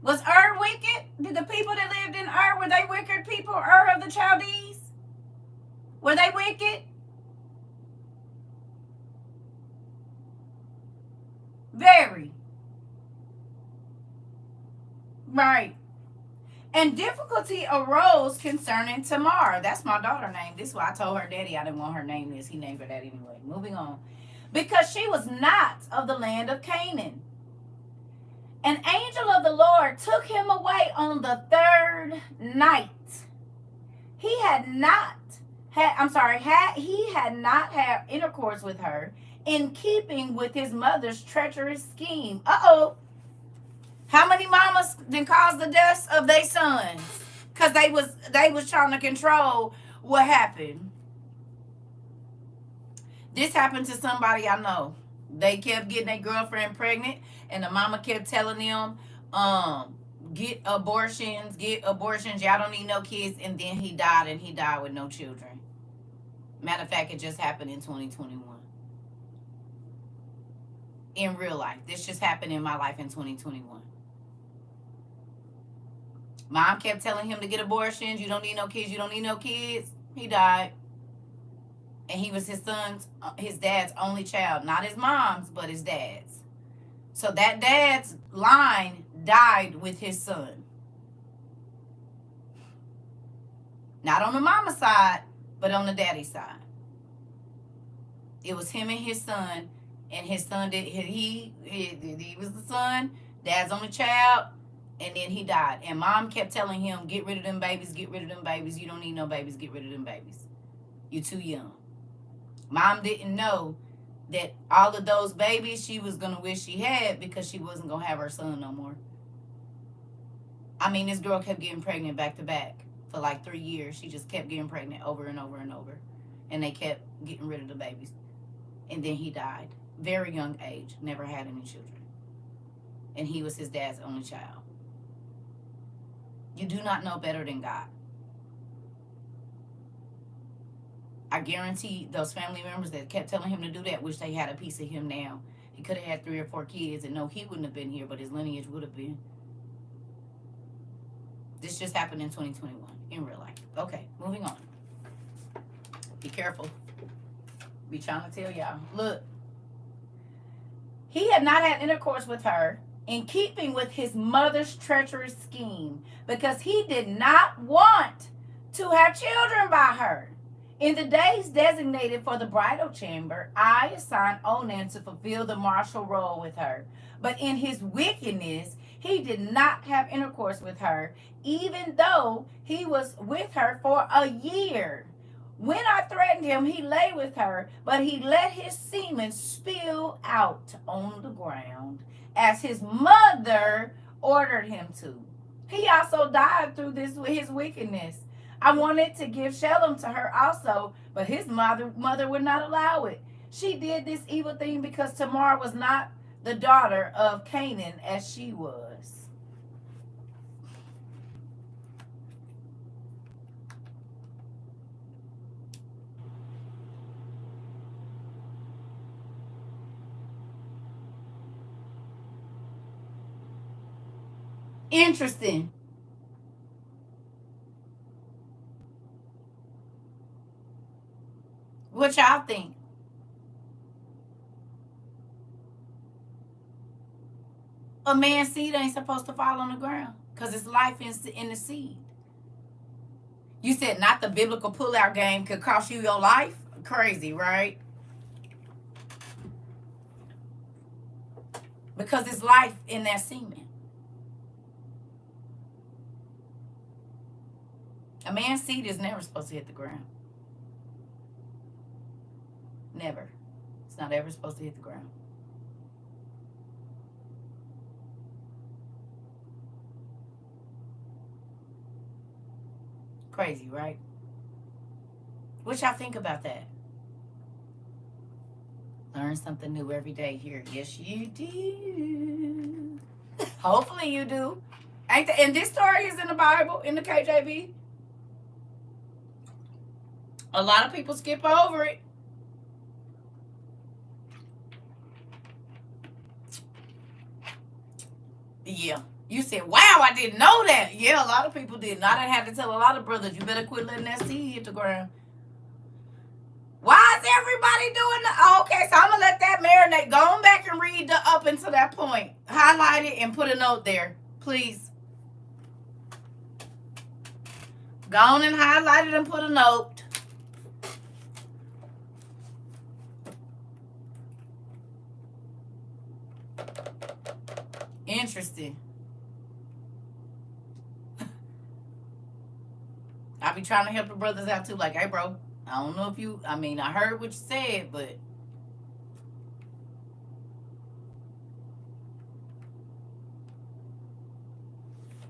Speaker 1: Was wicked? Did the people that lived in were they wicked people? Of the Chaldees? Were they wicked? Very. Right. And difficulty arose concerning Tamar. That's my daughter's name. This is why I told her daddy I didn't want her name this. He named her that anyway. Moving on. Because she was not of the land of Canaan. An angel of the Lord took him away on the third night. He had not had intercourse with her in keeping with his mother's treacherous scheme. Uh-oh. How many mamas then caused the deaths of their sons? Because they was trying to control what happened. This happened to somebody I know. They kept getting their girlfriend pregnant, and the mama kept telling them, get abortions. Y'all don't need no kids. And then he died with no children. Matter of fact, it just happened in 2021. In real life. This just happened in my life in 2021. Mom kept telling him to get abortions. You don't need no kids. He died. And he was his dad's only child. Not his mom's, but his dad's. So that dad's line died with his son. Not on the mama side, but on the daddy side. It was him and his son. And his son he was the son, dad's only child, and then he died. And mom kept telling him, get rid of them babies. You don't need no babies. Get rid of them babies. You're too young. Mom didn't know that all of those babies she was going to wish she had because she wasn't going to have her son no more. I mean, this girl kept getting pregnant back to back. for like 3 years. She just kept getting pregnant over and over and over. And they kept getting rid of the babies. And then he died. Very young age. Never had any children. And he was his dad's only child. You do not know better than God. I guarantee those family members that kept telling him to do that wish they had a piece of him now. He could have had 3 or 4 kids, and no, he wouldn't have been here, but his lineage would have been. This just happened in 2021 in real life. Okay, moving on. Be careful. Be trying to tell y'all. Look, he had not had intercourse with her in keeping with his mother's treacherous scheme because he did not want to have children by her. In the days designated for the bridal chamber, I assigned Onan to fulfill the martial role with her. But in his wickedness, he did not have intercourse with her, even though he was with her for a year. When I threatened him, he lay with her, but he let his semen spill out on the ground, as his mother ordered him to. He also died through his wickedness. I wanted to give Shalom to her also, but his mother would not allow it. She did this evil thing because Tamar was not the daughter of Canaan as she was. Interesting. What y'all think? A man's seed ain't supposed to fall on the ground because it's life in the seed. You said not the biblical pullout game could cost you your life? Crazy, right? Because it's life in that semen. A man's seed is never supposed to hit the ground. Never. It's not ever supposed to hit the ground. Crazy, right? What y'all think about that? Learn something new every day here. Yes, you do. Hopefully you do. And this story is in the Bible, in the KJV. A lot of people skip over it. Yeah. You said, wow, I didn't know that. Yeah, a lot of people did. Not. I had to tell a lot of brothers, you better quit letting that seed hit the ground. Why is everybody doing the... Okay, so I'm going to let that marinate. Go on back and read the up until that point. Highlight it and put a note there, please. Go on and highlight it and put a note. Interesting. I be trying to help the brothers out too. Like, hey, bro, I don't know if you... I mean, I heard what you said, but...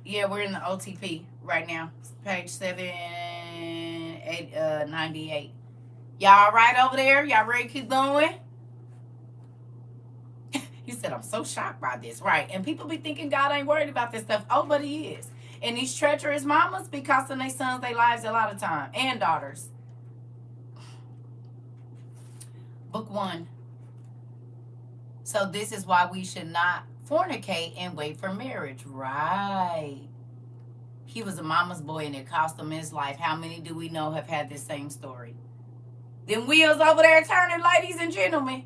Speaker 1: Yeah, we're in the OTP right now. It's page 798. Y'all all right over there? Y'all ready to keep going? You said, I'm so shocked by this. Right. And people be thinking God ain't worried about this stuff. Oh, but he is. And these treacherous mamas be costing their sons their lives a lot of time. And daughters. Book 1. So this is why we should not fornicate and wait for marriage. Right. He was a mama's boy and it cost him his life. How many do we know have had this same story? Them wheels over there turning, ladies and gentlemen.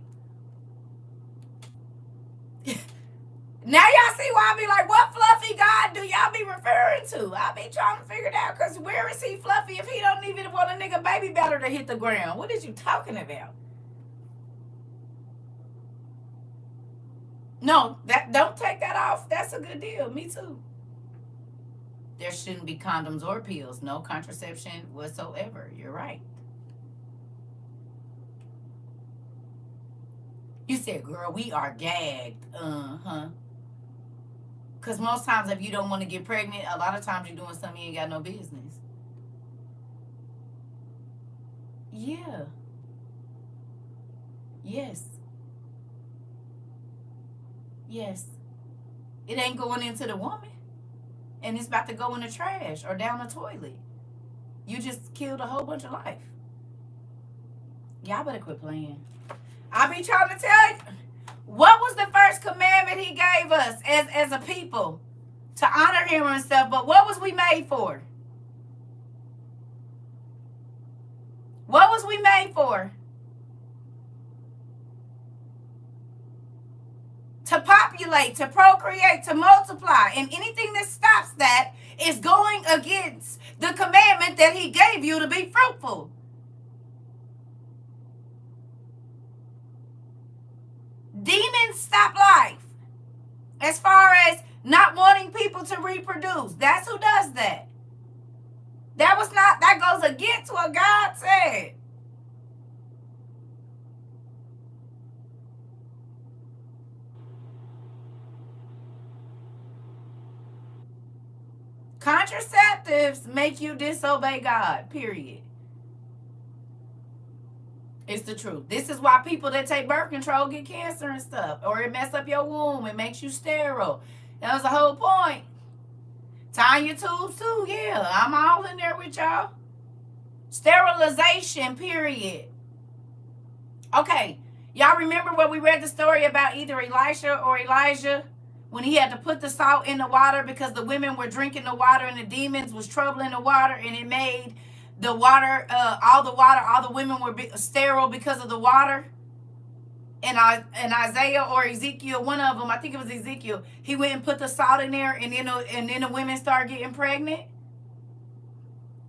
Speaker 1: Now y'all see why I be like, what fluffy God do y'all be referring to? I be trying to figure it out, because where is he fluffy if he don't even want a nigga baby better to hit the ground? What is you talking about? No, don't take that off. That's a good deal. Me too. There shouldn't be condoms or pills. No contraception whatsoever. You're right. You said, girl, we are gagged. Uh-huh. Because most times if you don't want to get pregnant, a lot of times you're doing something you ain't got no business. Yeah. Yes. Yes. It ain't going into the woman, and it's about to go in the trash or down the toilet. You just killed a whole bunch of life. Y'all better quit playing. I be trying to tell you. What was the first commandment he gave us as a people? To honor him and stuff. But what was we made for? What was we made for? To populate, to procreate, to multiply. And anything that stops that is going against the commandment that he gave you to be fruitful. Demons stop life. As far as not wanting people to reproduce. That's who does that. That goes against what God said. Contraceptives make you disobey God, period. It's the truth. This is why people that take birth control get cancer and stuff, or it mess up your womb, it makes you sterile. That was the whole point. Tying your tubes too, yeah. I'm all in there with y'all. Sterilization, period. Okay, y'all remember when we read the story about either Elisha or Elijah? When he had to put the salt in the water because the women were drinking the water and the demons was troubling the water, and it made the water, all the women were sterile because of the water. And Isaiah or Ezekiel, one of them, I think it was Ezekiel, he went and put the salt in there, and then the women started getting pregnant.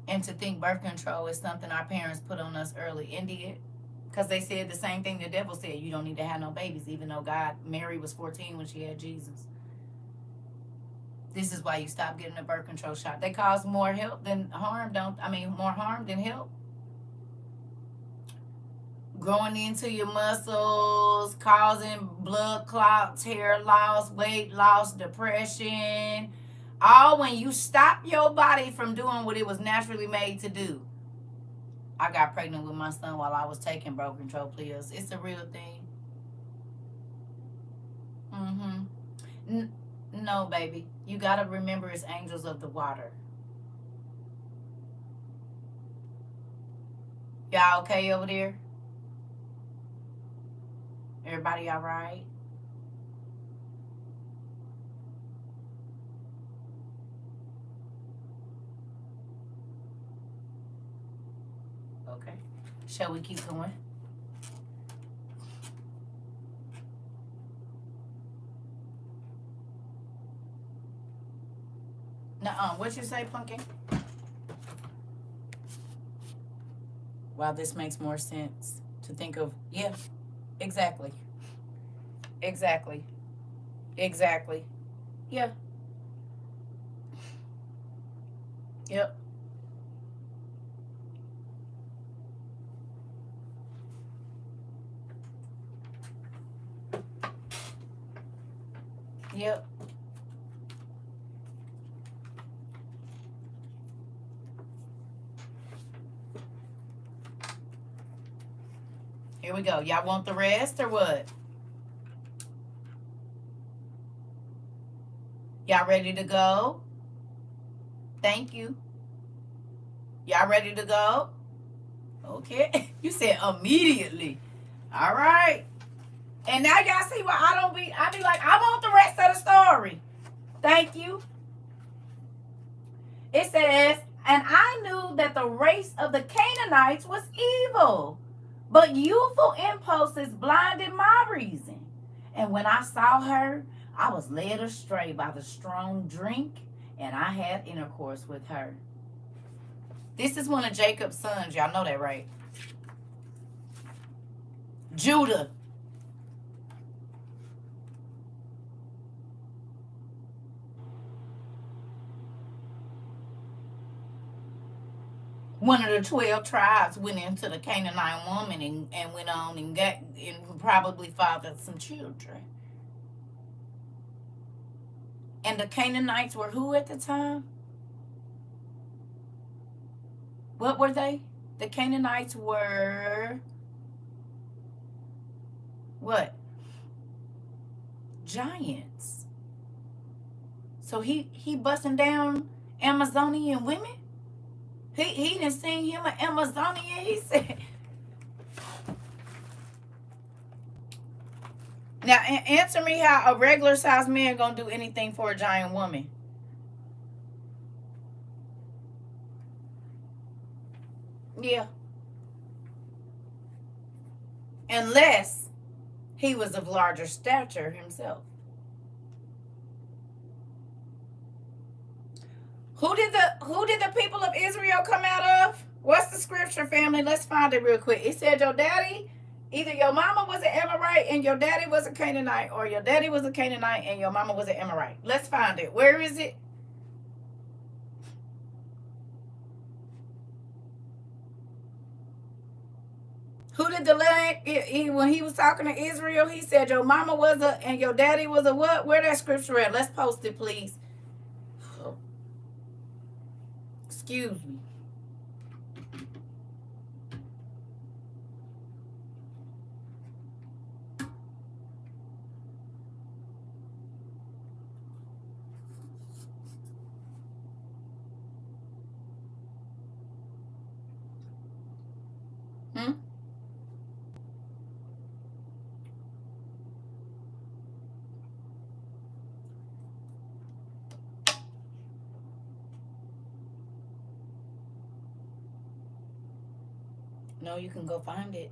Speaker 1: And to think birth control is something our parents put on us early and did. Because they said the same thing the devil said, you don't need to have no babies, even though Mary was 14 when she had Jesus. This is why you stop getting a birth control shot. They cause more help than harm, more harm than help. Growing into your muscles, causing blood clots, hair loss, weight loss, depression. All when you stop your body from doing what it was naturally made to do. I got pregnant with my son while I was taking birth control pills. It's a real thing. No, baby. You got to remember it's angels of the water. Y'all okay over there? Everybody all right? Okay. Shall we keep going? Nuh-uh. What you say, Pumpkin? Wow, this makes more sense to think of. Yeah, exactly. Exactly. Exactly. Yeah. Yep. Yep. Here we go. Y'all want the rest or what? Y'all ready to go? Thank you. Y'all ready to go? Okay. You said immediately. All right. And now y'all see why I be like, I want the rest of the story. Thank you. It says, and I knew that the race of the Canaanites was evil, but youthful impulses blinded my reason. And when I saw her, I was led astray by the strong drink, and I had intercourse with her. This is one of Jacob's sons. Y'all know that, right? Judah. One of the 12 tribes went into the Canaanite woman and went on and probably fathered some children. And the Canaanites were who at the time? What were they? The Canaanites were what? Giants. So he busting down Amazonian women? He didn't sing him an Amazonian. He said, now answer me how a regular sized man gonna do anything for a giant woman. Yeah. Unless he was of larger stature himself. Who did the people of Israel come out of? What's the scripture, family? Let's find it real quick. It said your daddy, either your mama was an Amorite and your daddy was a Canaanite, or your daddy was a Canaanite and your mama was an Amorite. Let's find it. Where is it? Who did the land? When he was talking to Israel, he said your mama was a and your daddy was a what? Where that scripture at? Let's post it, please. Excuse me. Hmm? No, you can go find it.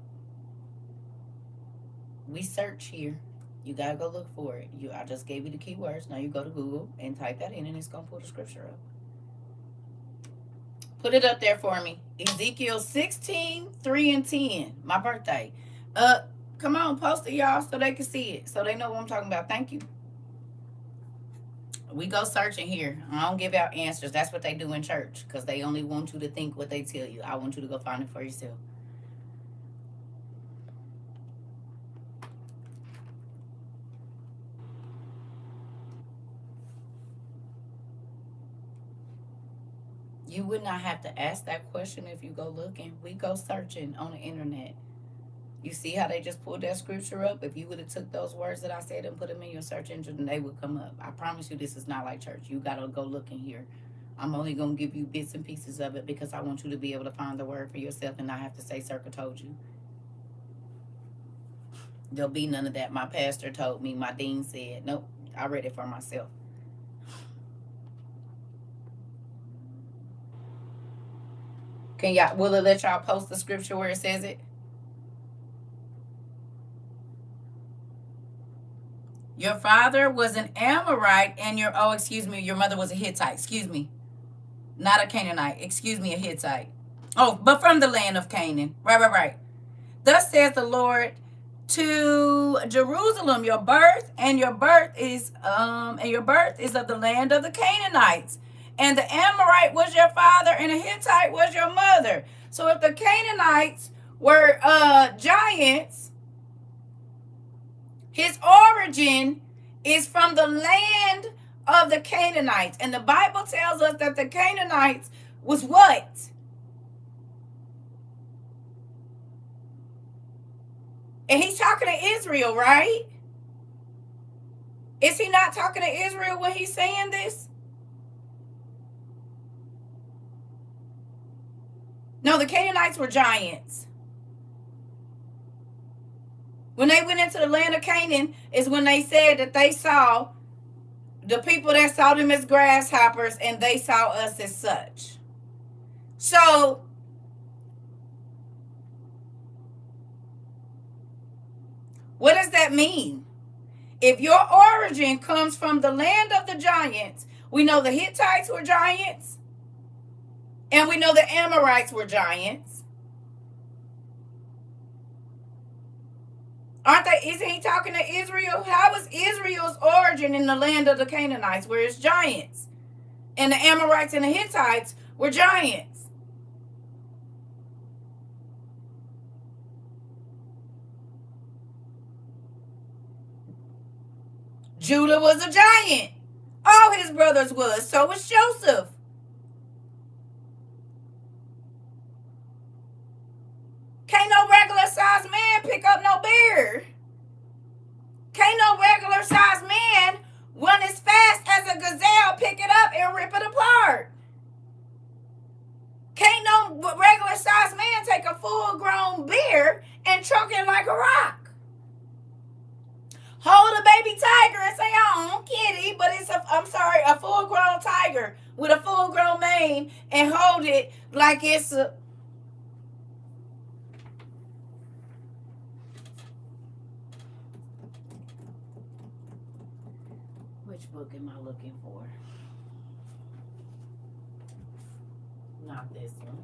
Speaker 1: We search here. You gotta go look for it. I just gave you the keywords. Now you go to Google and type that in, and it's gonna pull the scripture up. Put it up there for me. Ezekiel 16, 3 and 10. My birthday. Come on, post it, y'all, so they can see it, so they know what I'm talking about. Thank you. We go searching here. I don't give out answers. That's what they do in church, because they only want you to think what they tell you. I want you to go find it for yourself. You would not have to ask that question if you go looking. We go searching on the internet. You see how they just pulled that scripture up? If you would have took those words that I said and put them in your search engine, they would come up. I promise you this is not like church. You got to go look in here. I'm only going to give you bits and pieces of it because I want you to be able to find the word for yourself and not have to say CERCA told you. There'll be none of that. My pastor told me, my dean said. Nope, I read it for myself. Will it let y'all post the scripture where it says it? Your father was an Amorite and your mother was a Hittite. Excuse me. Not a Canaanite. Excuse me, a Hittite. Oh, but from the land of Canaan. Right. Thus says the Lord to Jerusalem, your birth is of the land of the Canaanites. And the Amorite was your father, and the Hittite was your mother. So if the Canaanites were giants, his origin is from the land of the Canaanites. And the Bible tells us that the Canaanites was what? And he's talking to Israel, right? Is he not talking to Israel when he's saying this? No, the Canaanites were giants. When they went into the land of Canaan is when they said that they saw the people that saw them as grasshoppers and they saw us as such. So, what does that mean? If your origin comes from the land of the giants, we know the Hittites were giants, and we know the Amorites were giants. Aren't they? Isn't he talking to Israel? How was Israel's origin in the land of the Canaanites, where it's giants? And the Amorites and the Hittites were giants. Judah was a giant. All his brothers was. So was Joseph. pick up no bear. Can't no regular sized man run as fast as a gazelle, pick it up and rip it apart. Can't no regular sized man take a full grown bear and choke it like a rock. Hold a baby tiger and say, oh, kitty, but it's a full grown tiger with a full grown mane, and hold it like it's a. Which book am I looking for? Not this one.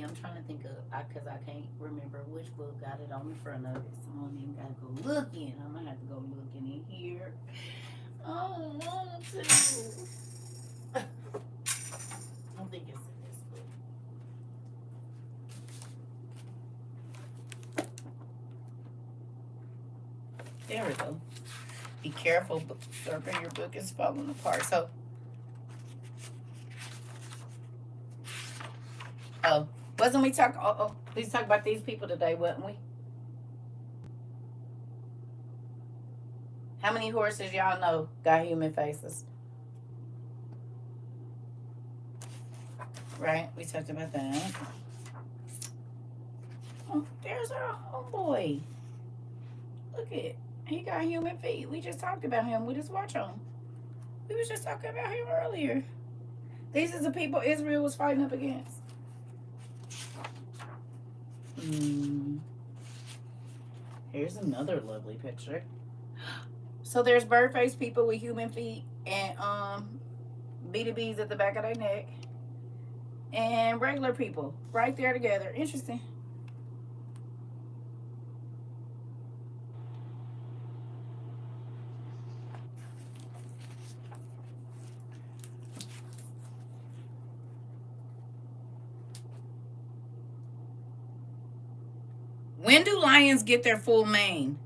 Speaker 1: I'm trying to think of, because I can't remember which book got it on the front of it. So I don't even got to go looking. I'm going to have to go looking in here. I don't want to. I don't think it's in this book. There we go. Be careful, CERCA, your book is falling apart. So, wasn't we talking? We talked about these people today, wasn't we? How many horses y'all know got human faces? Right? We talked about that. Oh, there's our homeboy. Look at, he got human feet. We just talked about him with his watch on. We was just talking about him earlier. These are the people Israel was fighting up against. Here's another lovely picture. So there's bird face people with human feet and beady bees at the back of their neck, and regular people right there together. Interesting. When do lions get their full mane?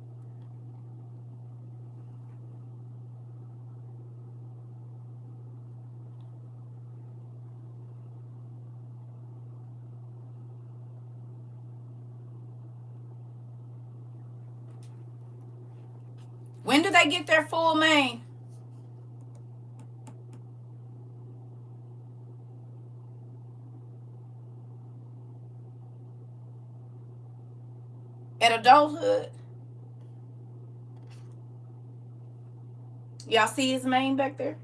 Speaker 1: When do they get their full mane? At adulthood. Y'all see his mane back there?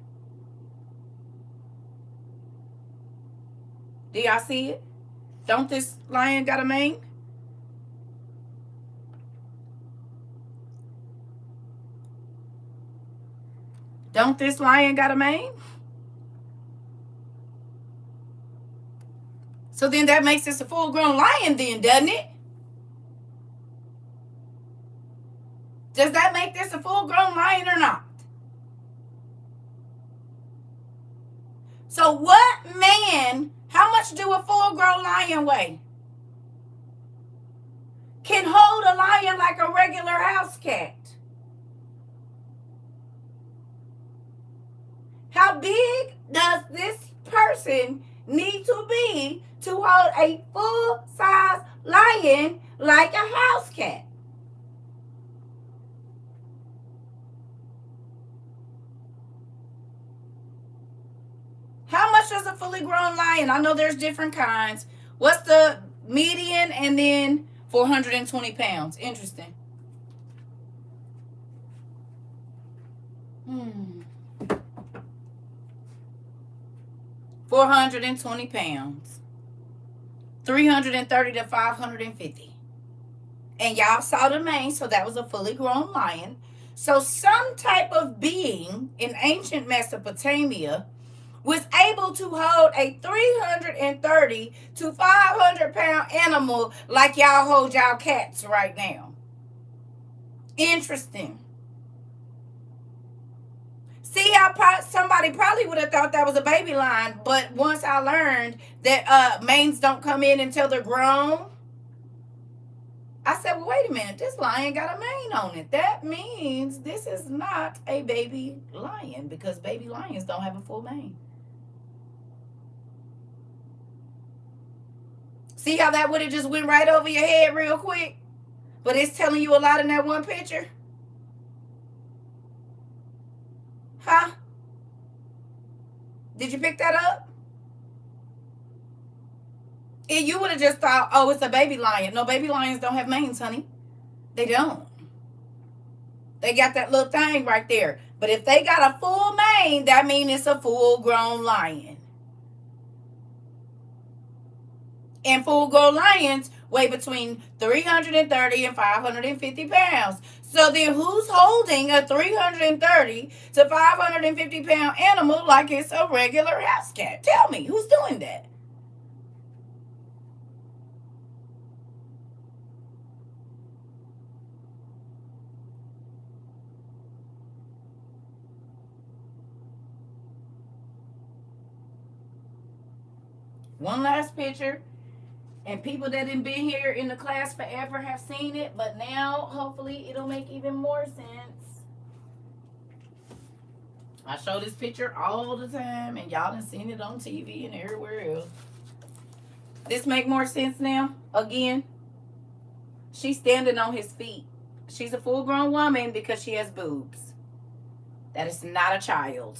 Speaker 1: Do y'all see it? Don't this lion got a mane? Don't this lion got a mane? So then that makes this a full-grown lion then, doesn't it? Does that make this a full-grown lion or not? So what man, how much do a full-grown lion weigh? Can hold a lion like a regular house cat? How big does this person need to be to hold a full-size lion like a house cat? How much does a fully grown lion? I know there's different kinds. What's the median? And then 420 pounds. Interesting. 420 pounds. 330 to 550. And y'all saw the mane, so that was a fully grown lion. So some type of being in ancient Mesopotamia was able to hold a 330 to 500 pound animal like y'all hold y'all cats right now. Interesting. See how somebody probably would have thought that was a baby lion, but once I learned that manes don't come in until they're grown, I said, well, wait a minute, this lion got a mane on it. That means this is not a baby lion, because baby lions don't have a full mane. See how that would have just went right over your head real quick? But it's telling you a lot in that one picture? Huh? Did you pick that up? And you would have just thought, oh, it's a baby lion. No, baby lions don't have manes, honey. They don't. They got that little thing right there. But if they got a full mane, that means it's a full-grown lion. And full-grown lions weigh between 330 and 550 pounds. So then who's holding a 330 to 550 pound animal like it's a regular house cat? Tell me, who's doing that? One last picture. And people that have been here in the class forever have seen it, but now hopefully it'll make even more sense. I show this picture all the time, and y'all done seen it on TV and everywhere else. This make more sense now? Again, she's standing on his feet. She's a full-grown woman because she has boobs. That is not a child.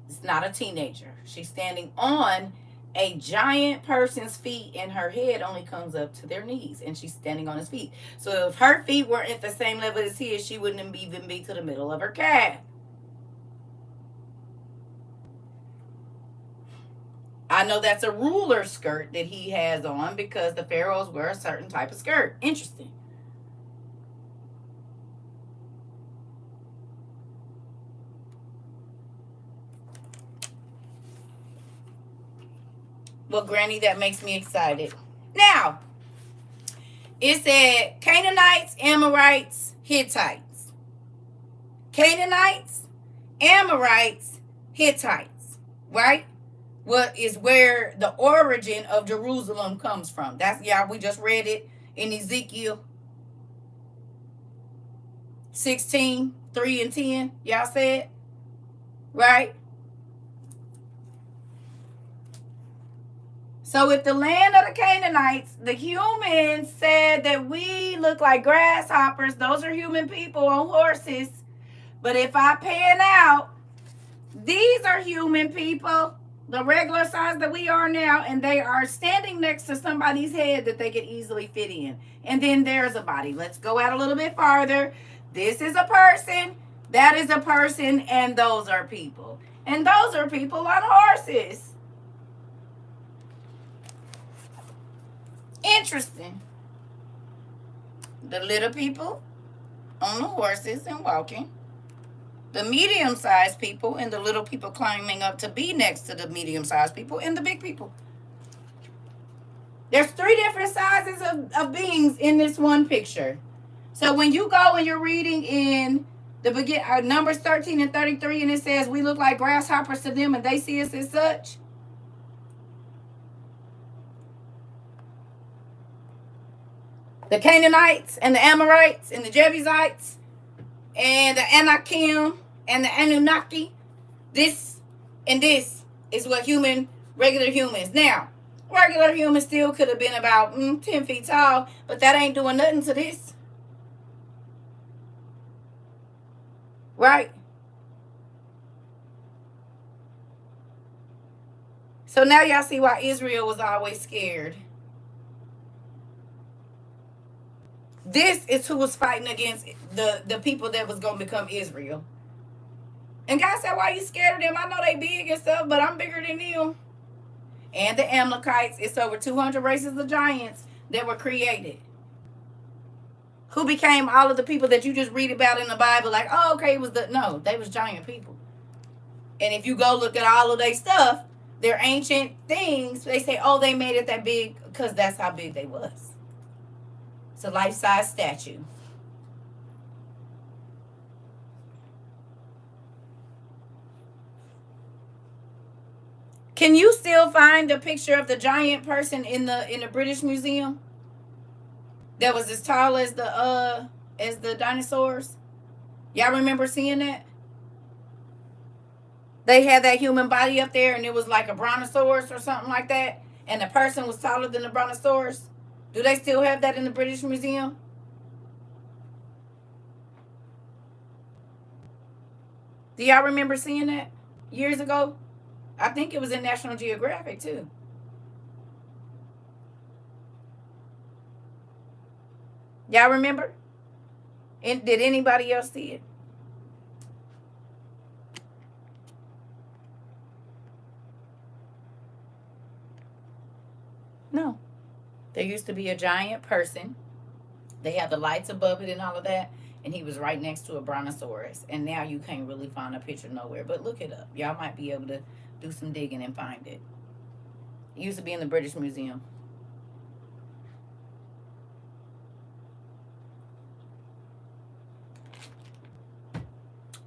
Speaker 1: It's not a teenager. She's standing on a giant person's feet, and her head only comes up to their knees, and she's standing on his feet. So if her feet weren't at the same level as his, she wouldn't even be to the middle of her calf. I know that's a ruler skirt that he has on because the pharaohs wear a certain type of skirt. Interesting. Well, Granny, that makes me excited. Now, it said Canaanites, Amorites, Hittites. Canaanites, Amorites, Hittites, right? What is where the origin of Jerusalem comes from. That's, yeah, we just read it in Ezekiel 16, 3 and 10. Y'all said, right? So if the land of the Canaanites, the humans said that we look like grasshoppers, those are human people on horses. But if I pan out, these are human people, the regular size that we are now, and they are standing next to somebody's head that they could easily fit in. And then there's a body. Let's go out a little bit farther. This is a person, that is a person, and those are people. And those are people on horses. Interesting. The little people on the horses and walking. The medium-sized people and the little people climbing up to be next to the medium-sized people and the big people. There's 3 different sizes of beings in this one picture. So when you go and you're reading in the Numbers 13 and 33, and it says we look like grasshoppers to them and they see us as such. The Canaanites and the Amorites and the Jebusites and the Anakim and the Anunnaki. This and this is what regular humans. Now, regular humans still could have been about 10 feet tall, but that ain't doing nothing to this. Right? So now y'all see why Israel was always scared. This is who was fighting against the people that was going to become Israel. And God said, why are you scared of them? I know they big and stuff, but I'm bigger than you. And the Amalekites, it's over 200 races of giants that were created. Who became all of the people that you just read about in the Bible, like, oh, okay, no, they was giant people. And if you go look at all of their stuff, their ancient things, they say, oh, they made it that big because that's how big they was. It's a life-size statue. Can you still find a picture of the giant person in the British Museum that was as tall as the dinosaurs? Y'all remember seeing that? They had that human body up there, and it was like a brontosaurus or something like that. and the person was taller than the brontosaurus? Do they still have that in the British Museum? Do y'all remember seeing that years ago? I think it was in National Geographic too. Y'all remember? And did anybody else see it? No. There used to be a giant person. They had the lights above it and all of that. And he was right next to a brontosaurus. And now you can't really find a picture nowhere. But look it up. Y'all might be able to do some digging and find it. It used to be in the British Museum.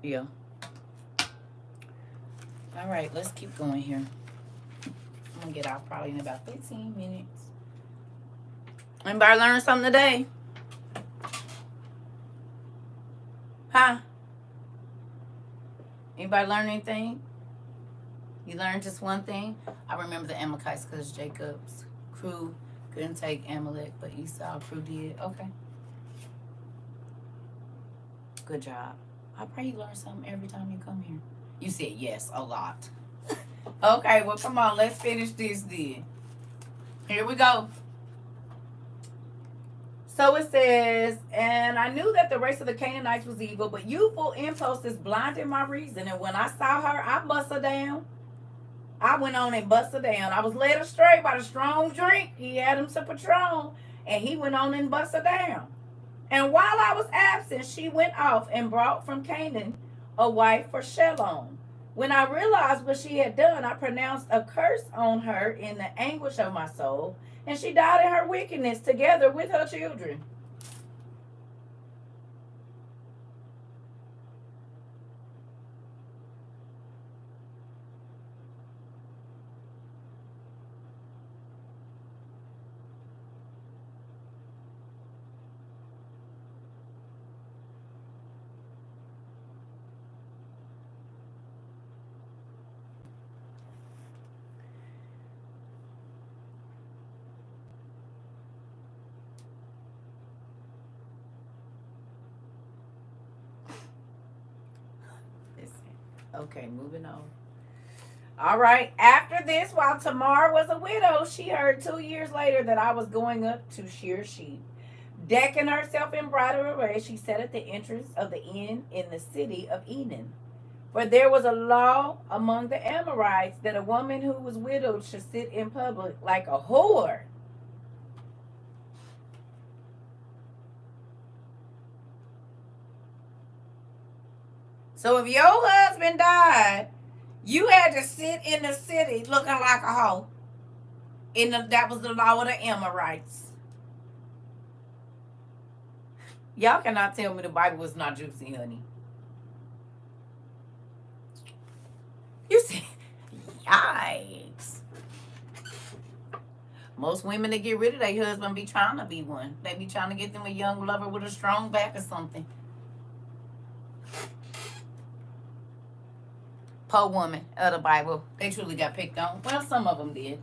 Speaker 1: Yeah. All right, let's keep going here. I'm going to get off probably in about 15 minutes. Anybody learn something today? Huh? Anybody learn anything? You learned just one thing? I remember the Amalekites because Jacob's crew couldn't take Amalek, but Esau's crew did. Okay. Good job. I pray you learn something every time you come here. You said yes, a lot. Okay, well, come on. Let's finish this then. Here we go. So it says, and I knew that the race of the Canaanites was evil, but youthful impulses blinded my reason. And when I saw her, I bust her down. I went on and bust her down. I was led astray by the strong drink. He had him some Patron, and he went on and bust her down. And while I was absent, she went off and brought from Canaan a wife for Shalom. When I realized what she had done, I pronounced a curse on her in the anguish of my soul, and she died in her wickedness together with her children. Okay, moving on. All right. After this, while Tamar was a widow, she heard 2 years later that I was going up to shear sheep. Decking herself in bridal array, she sat at the entrance of the inn in the city of Enon. For there was a law among the Amorites that a woman who was widowed should sit in public like a whore. So if your husband died, you had to sit in the city looking like a hoe. That was the law of the Amorites. Y'all cannot tell me the Bible was not juicy, honey. You see, yikes. Most women that get rid of their husband be trying to be one. They be trying to get them a young lover with a strong back or something. Poor woman of the Bible. They truly got picked on. Well, some of them did.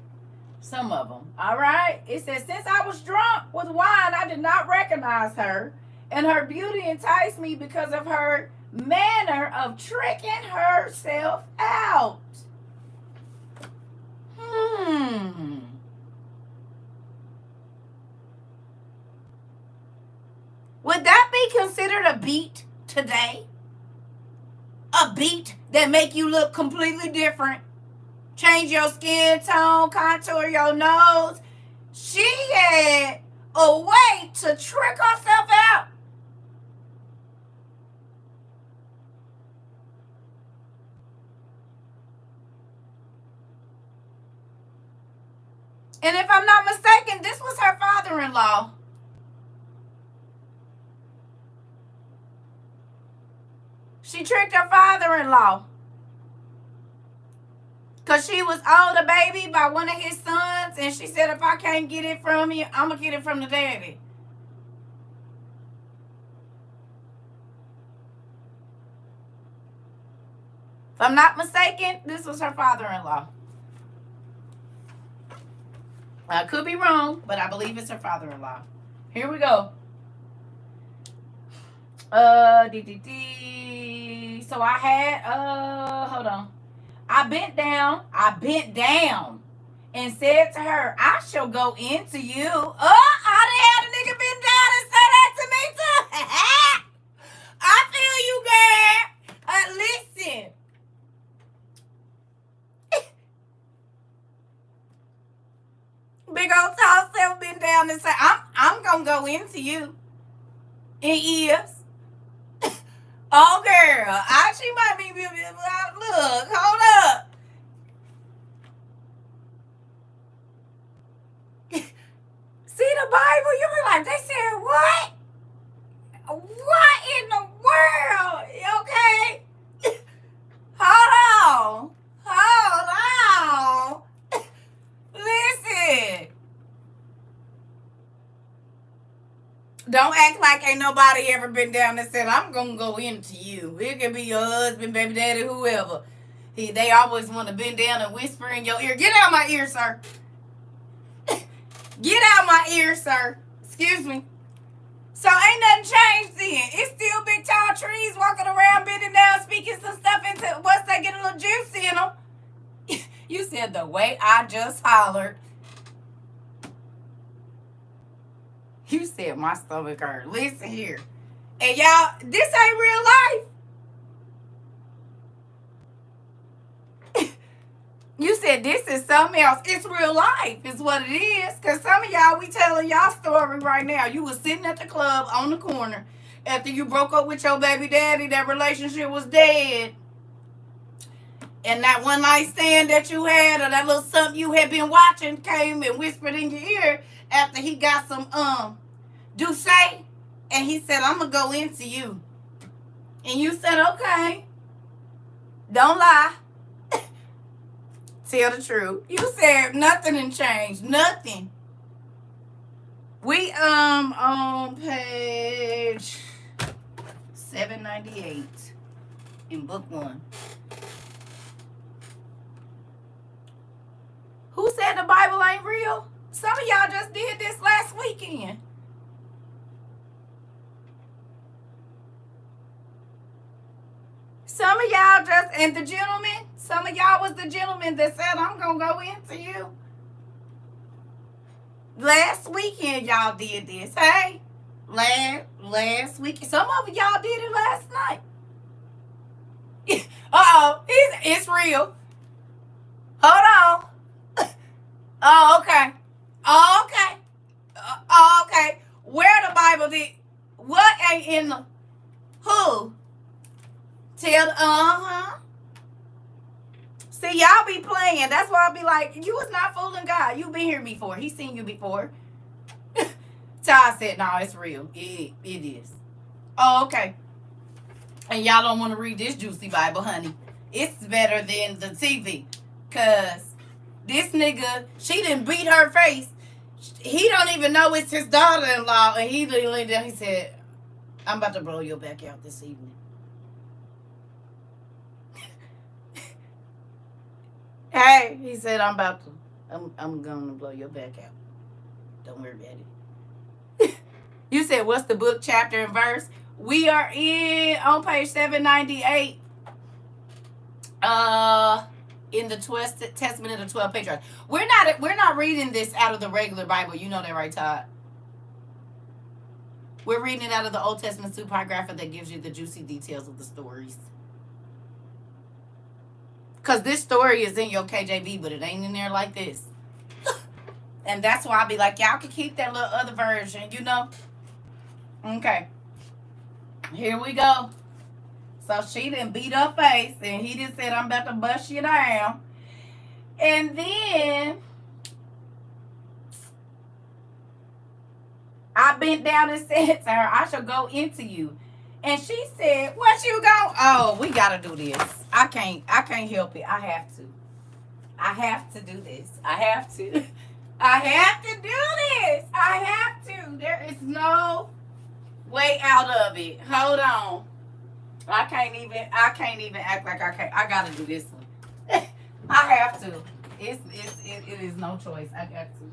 Speaker 1: Some of them. All right. It says, since I was drunk with wine, I did not recognize her. And her beauty enticed me because of her manner of tricking herself out. Would that be considered a beat today? A beat that make you look completely different? Change your skin tone, contour your nose. She had a way to trick herself out. And if I'm not mistaken, this was her father-in-law. She tricked her father-in-law. Because she was owed a baby by one of his sons. And she said, if I can't get it from you, I'm going to get it from the daddy. If I'm not mistaken, this was her father-in-law. I could be wrong, but I believe it's her father-in-law. Here we go. So I had, hold on. I bent down and said to her, I shall go into you. I done had a nigga bend down and say that to me too. I feel you, girl. Listen. Big old tall self bent down and say, I'm gonna go into you. In ears. Oh, girl. She might be. Look, hold up. See the Bible? You be like, they said what? What in the world? Okay. Hold on. Listen. Don't act like ain't nobody ever been down and said, I'm going to go into you. It could be your husband, baby daddy, whoever. They always want to bend down and whisper in your ear. Get out my ear, sir. Get out my ear, sir. Excuse me. So ain't nothing changed then. It's still big tall trees walking around, bending down, speaking some stuff into once they get a little juice in them. You said the way I just hollered. You said my stomach hurt. Listen here. And y'all, this ain't real life. You said this is something else. It's real life is what it is. Because some of y'all, we telling y'all story right now. You was sitting at the club on the corner after you broke up with your baby daddy. That relationship was dead. And that one night stand that you had or that little something you had been watching came and whispered in your ear after he got some douce. And he said, I'm going to go into you. And you said, okay. Don't lie. Tell the truth. You said nothing and changed. Nothing. We on page 798 in book 1. Who said the Bible ain't real? Some of y'all just did this last weekend. Some of y'all just, and the gentleman, some of y'all was the gentleman that said, I'm going to go into you. Last weekend, y'all did this. Hey, last weekend. Some of y'all did it last night. Uh-oh, it's real. Hold on. Oh, okay. Oh, okay. Oh, okay. Where the Bible did, what ain't in the, who? Tell the, See, y'all be playing. That's why I be like, you was not fooling God. You been here before. He seen you before. Ty said, no, it's real. It is. Oh, okay. And y'all don't want to read this juicy Bible, honey. It's better than the TV. Because this nigga, she didn't beat her face. He don't even know it's his daughter-in-law. And he said, I'm about to blow your back out this evening. Hey, he said, I'm going to blow your back out. Don't worry about it. You said, what's the book, chapter, and verse? We are on page 798. In the Testament of the 12 patriarchs. We're not reading this out of the regular Bible. You know that, right, Todd? We're reading it out of the Old Testament Supergrapha that gives you the juicy details of the stories. Because this story is in your KJV, but it ain't in there like this. And that's why I be like, y'all can keep that little other version, you know? Okay. Here we go. So she done beat her face, and he just said, I'm about to bust you down. And then I bent down and said to her, I shall go into you. And she said, what you go? Oh, we got to do this. I can't help it. I have to. I have to do this. I have to. I have to do this. I have to. There is no way out of it. Hold on. I can't even act like I can't. I gotta do this one. I have to. It is no choice. I got to.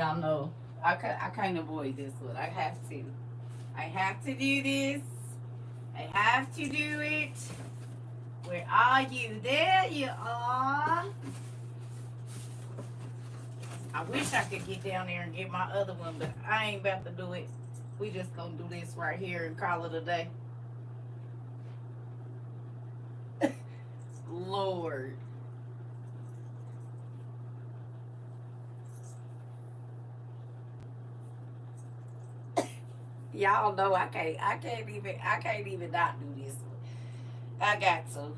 Speaker 1: Y'all know I can't avoid this one. I have to. I have to do this. I have to do it. Where are you? There you are. I wish I could get down there and get my other one, but I ain't about to do it. We just gonna do this right here and call it a day. Lord. Y'all know I can't even not do this one. I got to.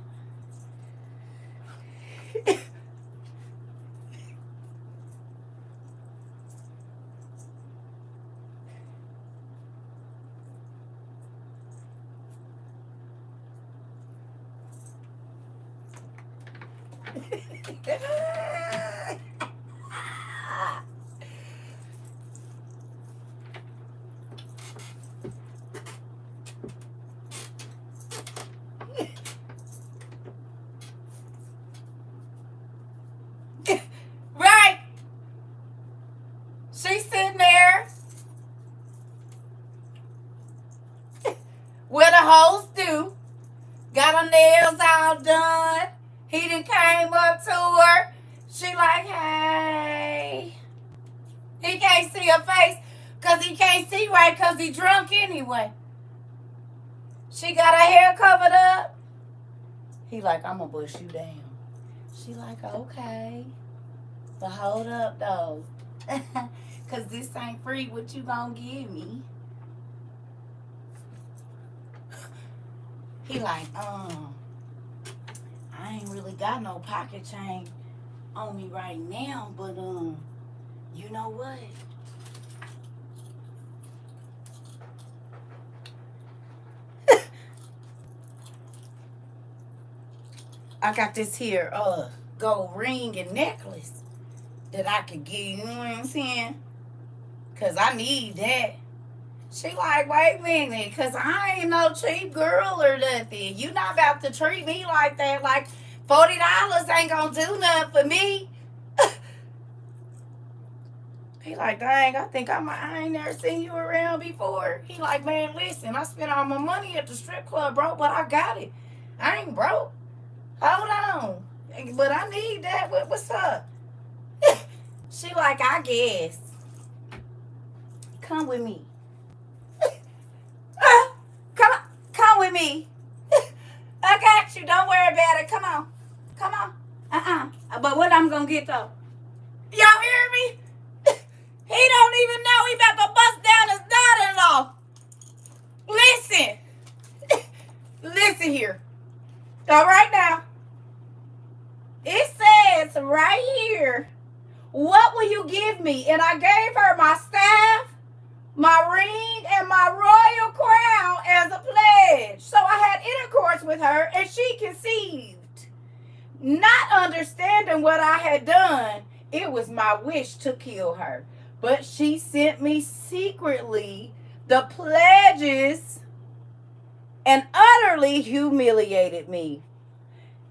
Speaker 1: Right. She's sitting there where the hoes do. Got her nails all done. He done came up to her. She like, hey. He can't see her face because he can't see right because he drunk anyway. She got her hair covered up. He like, I'm going to bust you down. She like, okay. But hold up, though. Because this ain't free. What you going to give me? He like, I ain't really got no pocket change on me right now, but, you know what? I got this here, gold ring and necklace that I could get, you know what I'm saying? Because I need that. She like, wait a minute, because I ain't no cheap girl or nothing. You not about to treat me like that. Like, $40 ain't going to do nothing for me. He like, dang, I think I ain't never seen you around before. He like, man, listen, I spent all my money at the strip club, bro, but I got it. I ain't broke. Hold on. But I need that. What's up? She like, I guess. Come with me. Come with me. I got you. Don't worry about it. Come on. Come on. But what I'm going to get, though? Y'all hear me? He don't even know he about to bust down his daughter-in-law. Listen. Listen here. All right now. It says right here, what will you give me? And I gave her my staff, my ring, and my royal crown as a pledge. So I had intercourse with her, and she conceived. Not understanding what I had done, it was my wish to kill her. But she sent me secretly the pledges and utterly humiliated me.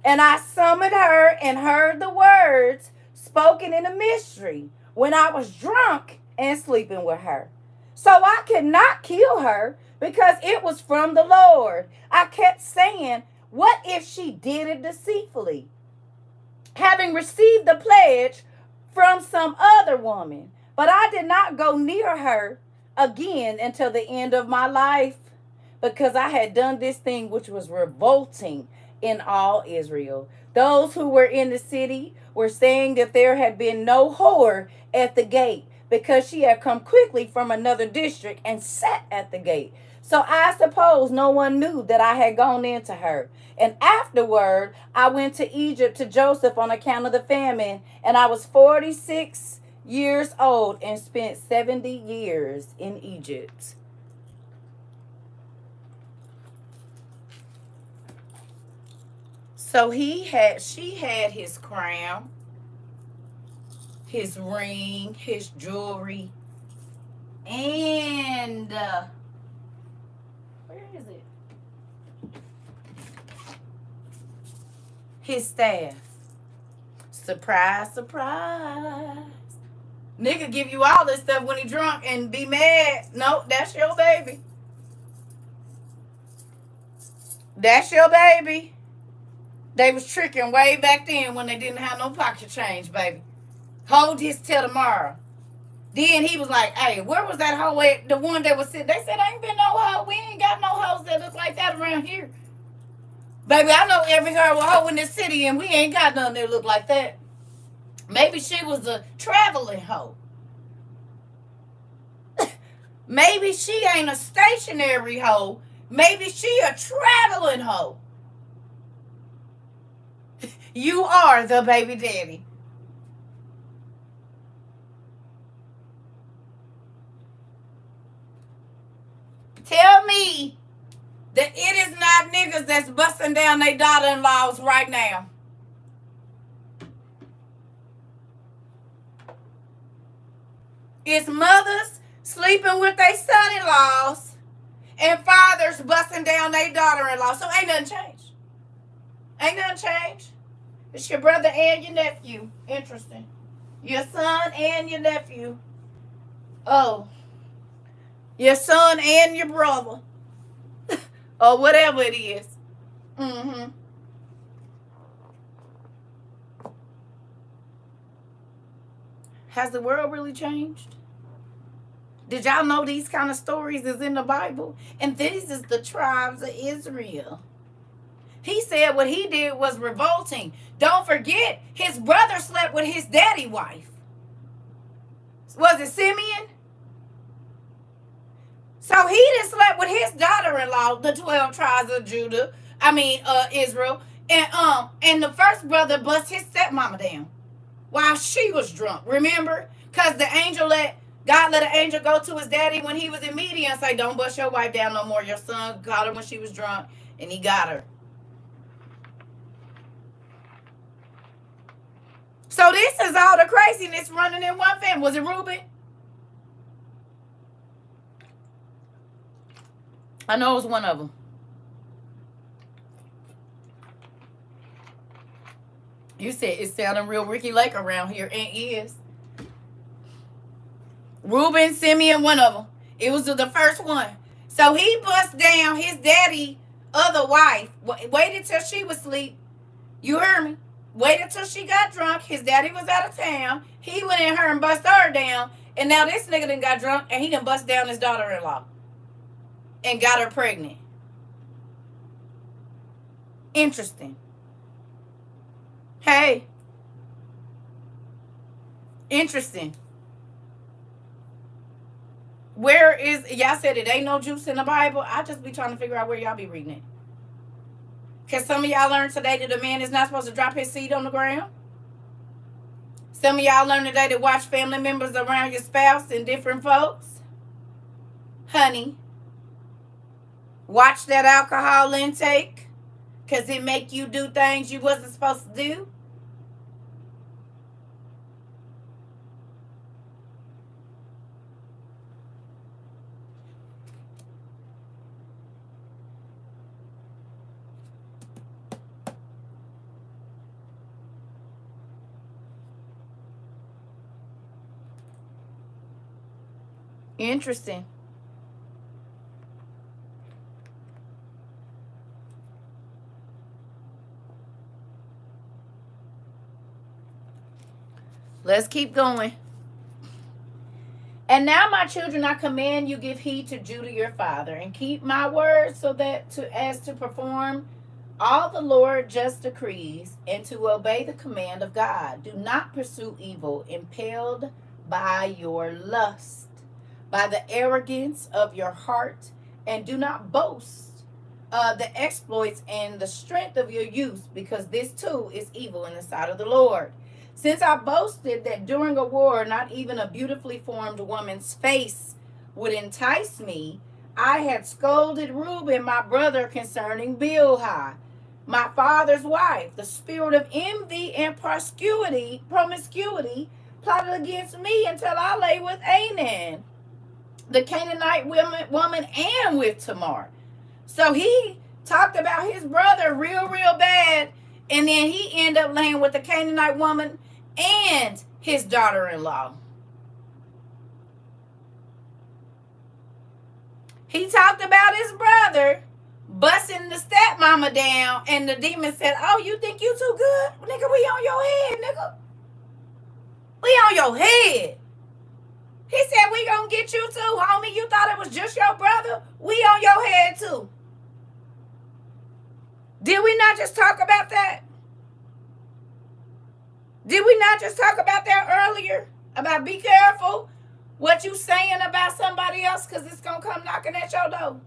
Speaker 1: And I summoned her and heard the words spoken in a mystery when I was drunk and sleeping with her. So I could not kill her because it was from the Lord. I kept saying, what if she did it deceitfully, having received the pledge from some other woman? But I did not go near her again until the end of my life, because I had done this thing which was revolting in all Israel. Those who were in the city were saying that there had been no whore at the gate, because she had come quickly from another district and sat at the gate. So I suppose no one knew that I had gone into her. And afterward, I went to Egypt to Joseph on account of the famine, and I was 46 years old and spent 70 years in Egypt. So she had his crown, his ring, his jewelry, and where is it? His staff. Surprise, surprise. Nigga give you all this stuff when he drunk and be mad. No, that's your baby. That's your baby. They was tricking way back then when they didn't have no pocket change, baby. Hold this till tomorrow. Then he was like, hey, where was that hoe at? The one that was sitting. They said, ain't been no hoe. We ain't got no hoes that look like that around here. Baby, I know every girl with hoe in this city, and we ain't got none that look like that. Maybe she was a traveling hoe. Maybe she ain't a stationary hoe. Maybe she a traveling hoe. You are the baby daddy. Tell me that it is not niggas that's busting down their daughter-in-laws right now. It's mothers sleeping with their son-in-laws and fathers busting down their daughter-in-law. So ain't nothing changed. Ain't nothing changed. It's your brother and your nephew. Interesting. Your son and your nephew. Oh. Your son and your brother. Or whatever it is. Mm-hmm. Has the world really changed? Did y'all know these kind of stories is in the Bible? And this is the tribes of Israel. He said what he did was revolting. Don't forget, his brother slept with his daddy wife. Was it Simeon? So he done slept with his daughter-in-law, the 12 tribes of Israel. And the first brother bust his stepmama down while she was drunk. Remember? Because God let an angel go to his daddy when he was in Media and say, don't bust your wife down no more. Your son got her when she was drunk, and he got her. So this is all the craziness running in one family. Was it Reuben? I know it was one of them. You said it's sounding real Ricky Lake around here, and it is. Reuben, Simeon, one of them. It was the first one. So he bust down his daddy other wife. Waited till she was asleep. You heard me? Waited till she got drunk. His daddy was out of town. He went in her and bust her down. And now this nigga done got drunk and he done bust down his daughter-in-law. And got her pregnant. Interesting. Hey. Interesting. Where is, y'all said it ain't no juice in the Bible. I just be trying to figure out where y'all be reading it. Because some of y'all learned today that a man is not supposed to drop his seed on the ground. Some of y'all learned today to watch family members around your spouse and different folks. Honey, watch that alcohol intake. Because it make you do things you wasn't supposed to do. Interesting. Let's keep going. And now, my children, I command you give heed to Judah your father, and keep my words so that as to perform all the Lord just decrees, and to obey the command of God. Do not pursue evil, impelled by your lust, by the arrogance of your heart, and do not boast the exploits and the strength of your youth, because this too is evil in the sight of the Lord. Since I boasted that during a war, not even a beautifully formed woman's face would entice me, I had scolded Reuben, my brother, concerning Bilhah, my father's wife. The spirit of envy and promiscuity plotted against me until I lay with Anan, the Canaanite woman, and with Tamar. So he talked about his brother real bad, and then he ended up laying with the Canaanite woman and his daughter-in-law. He talked about his brother busting the stepmama down, and the demon said, "Oh, you think you too good? Nigga, we on your head, nigga. We on your head." He said, "We gonna get you too, homie. You thought it was just your brother? We on your head too." Did we not just talk about that? Did we not just talk about that earlier? About be careful what you saying about somebody else, because it's going to come knocking at your door.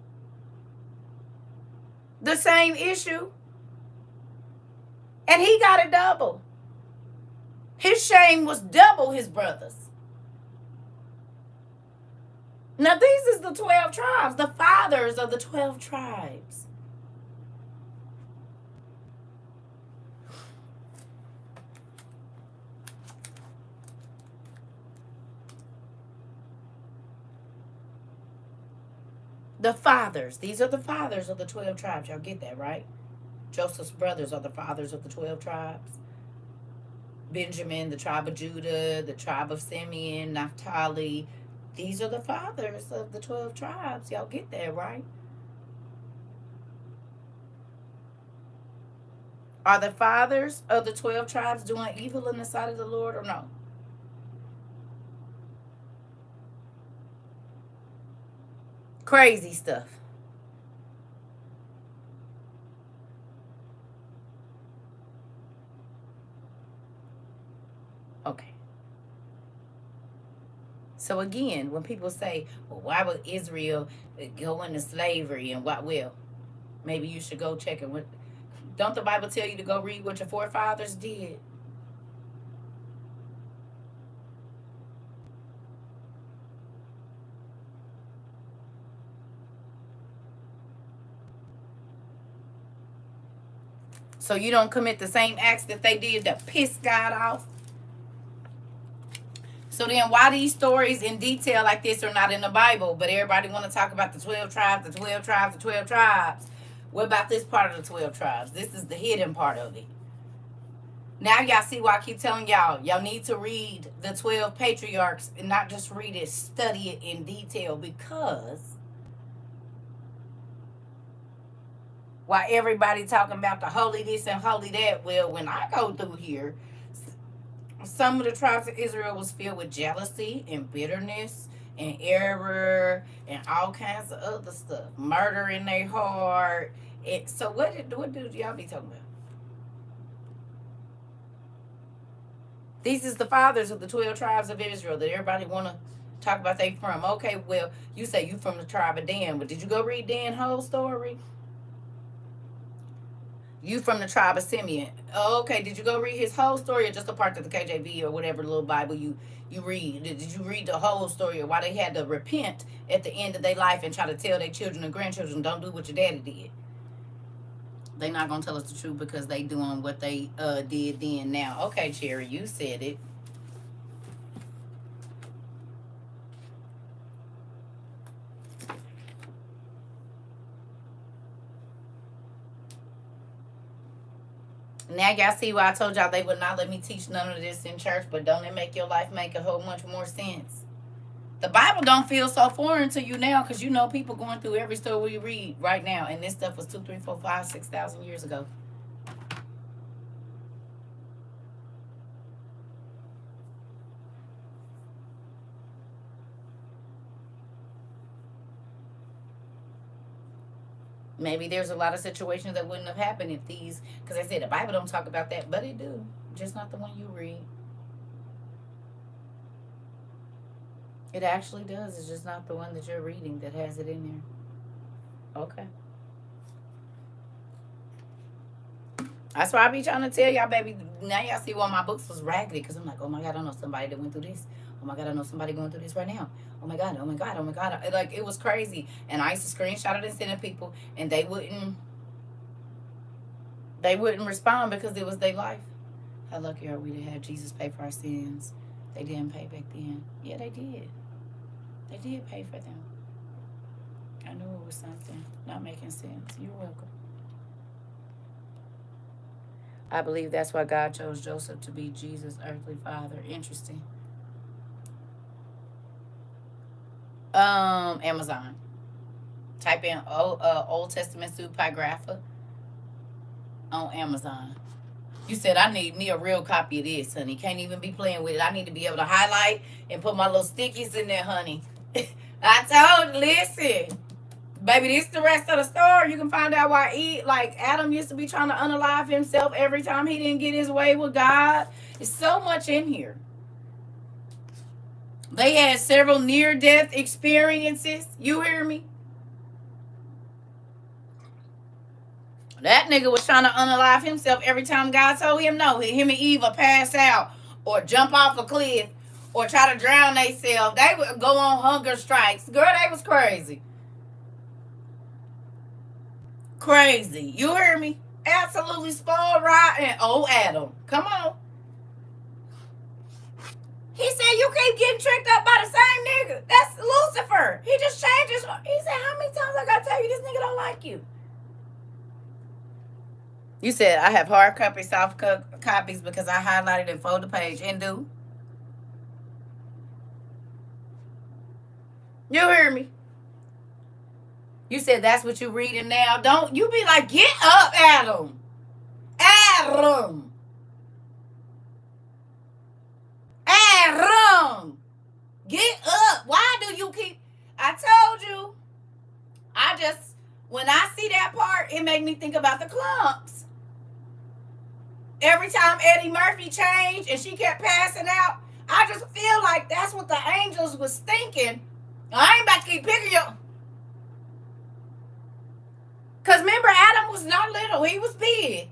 Speaker 1: The same issue. And he got it double. His shame was double his brother's. Now, these is the 12 tribes, the fathers of the 12 tribes. The fathers. These are the fathers of the 12 tribes. Y'all get that, right? Joseph's brothers are the fathers of the 12 tribes. Benjamin, the tribe of Judah, the tribe of Simeon, Naphtali. These are the fathers of the 12 tribes. Y'all get that, right? Are the fathers of the 12 tribes doing evil in the sight of the Lord or no? Crazy stuff. Okay. So again, when people say, well, why would Israel go into slavery and what will? Maybe you should go check it. Don't the Bible tell you to go read what your forefathers did? So you don't commit the same acts that they did to piss God off? So then why these stories in detail like this are not in the Bible, but everybody want to talk about the 12 tribes, the 12 tribes, the 12 tribes? What about this part of the 12 tribes? This is the hidden part of it. Now y'all see why I keep telling y'all need to read the 12 patriarchs and not just read it, study it in detail, because while everybody talking about the holy this and holy that, well, when I go through here, some of the tribes of Israel was filled with jealousy and bitterness and error and all kinds of other stuff. Murder in their heart. So what do y'all be talking about? These is the fathers of the 12 tribes of Israel that everybody want to talk about they from. Okay, well, you say you from the tribe of Dan, but did you go read Dan's whole story? You from the tribe of Simeon. Okay, did you go read his whole story or just a part of the KJV or whatever little Bible you read? Did you read the whole story or why they had to repent at the end of their life and try to tell their children and grandchildren, don't do what your daddy did? They not going to tell us the truth because they doing what they did then now. Okay, Cherry, you said it. Now y'all see why I told y'all they would not let me teach none of this in church, but don't it make your life make a whole bunch more sense? The Bible don't feel so foreign to you now because you know people going through every story we read right now, and this stuff was 2, 3, 4, 5, 6,000 years ago. Maybe there's a lot of situations that wouldn't have happened if these, because I said the Bible don't talk about that, but it do. Just not the one you read. It actually does. It's just not the one that you're reading that has it in there. Okay. That's why I be trying to tell y'all, baby. Now y'all see why my books was raggedy, because I'm like, oh my God, I know somebody that went through this. Oh my God, I know somebody going through this right now. Oh my God, oh my God, oh my God. Like, it was crazy. And I used to screenshot it and send it to people, and they wouldn't respond because it was their life. How lucky are we to have Jesus pay for our sins? They didn't pay back then. Yeah, they did. They did pay for them. I knew it was something not making sense. You're welcome. I believe that's why God chose Joseph to be Jesus' earthly father. Interesting. Amazon. Type in Old Testament pseudepigrapha on Amazon. You said I need me a real copy of this, honey. Can't even be playing with it. I need to be able to highlight and put my little stickies in there, honey. I told you, listen. Baby, this is the rest of the story. You can find out why Adam used to be trying to unalive himself every time he didn't get his way with God. It's so much in here. They had several near-death experiences. You hear me? That nigga was trying to unalive himself every time God told him no. Him and Eve would pass out or jump off a cliff or try to drown themselves. They would go on hunger strikes. Girl, they was crazy. Crazy. You hear me? Absolutely spoiled rotten. Oh, Adam. Come on. He said, you keep getting tricked up by the same nigga. That's Lucifer. He just changed his... He said, how many times I gotta tell you this nigga don't like you? You said, I have hard copies, soft copies because I highlighted and fold the page and do. You hear me? You said that's what you reading now. Don't you be like, get up, Adam. Adam. Adam. Get up. Why do you keep... I told you. When I see that part, it made me think about the clumps. Every time Eddie Murphy changed and she kept passing out, I just feel like that's what the angels was thinking. I ain't about to keep picking you. Because remember, Adam was not little. He was big.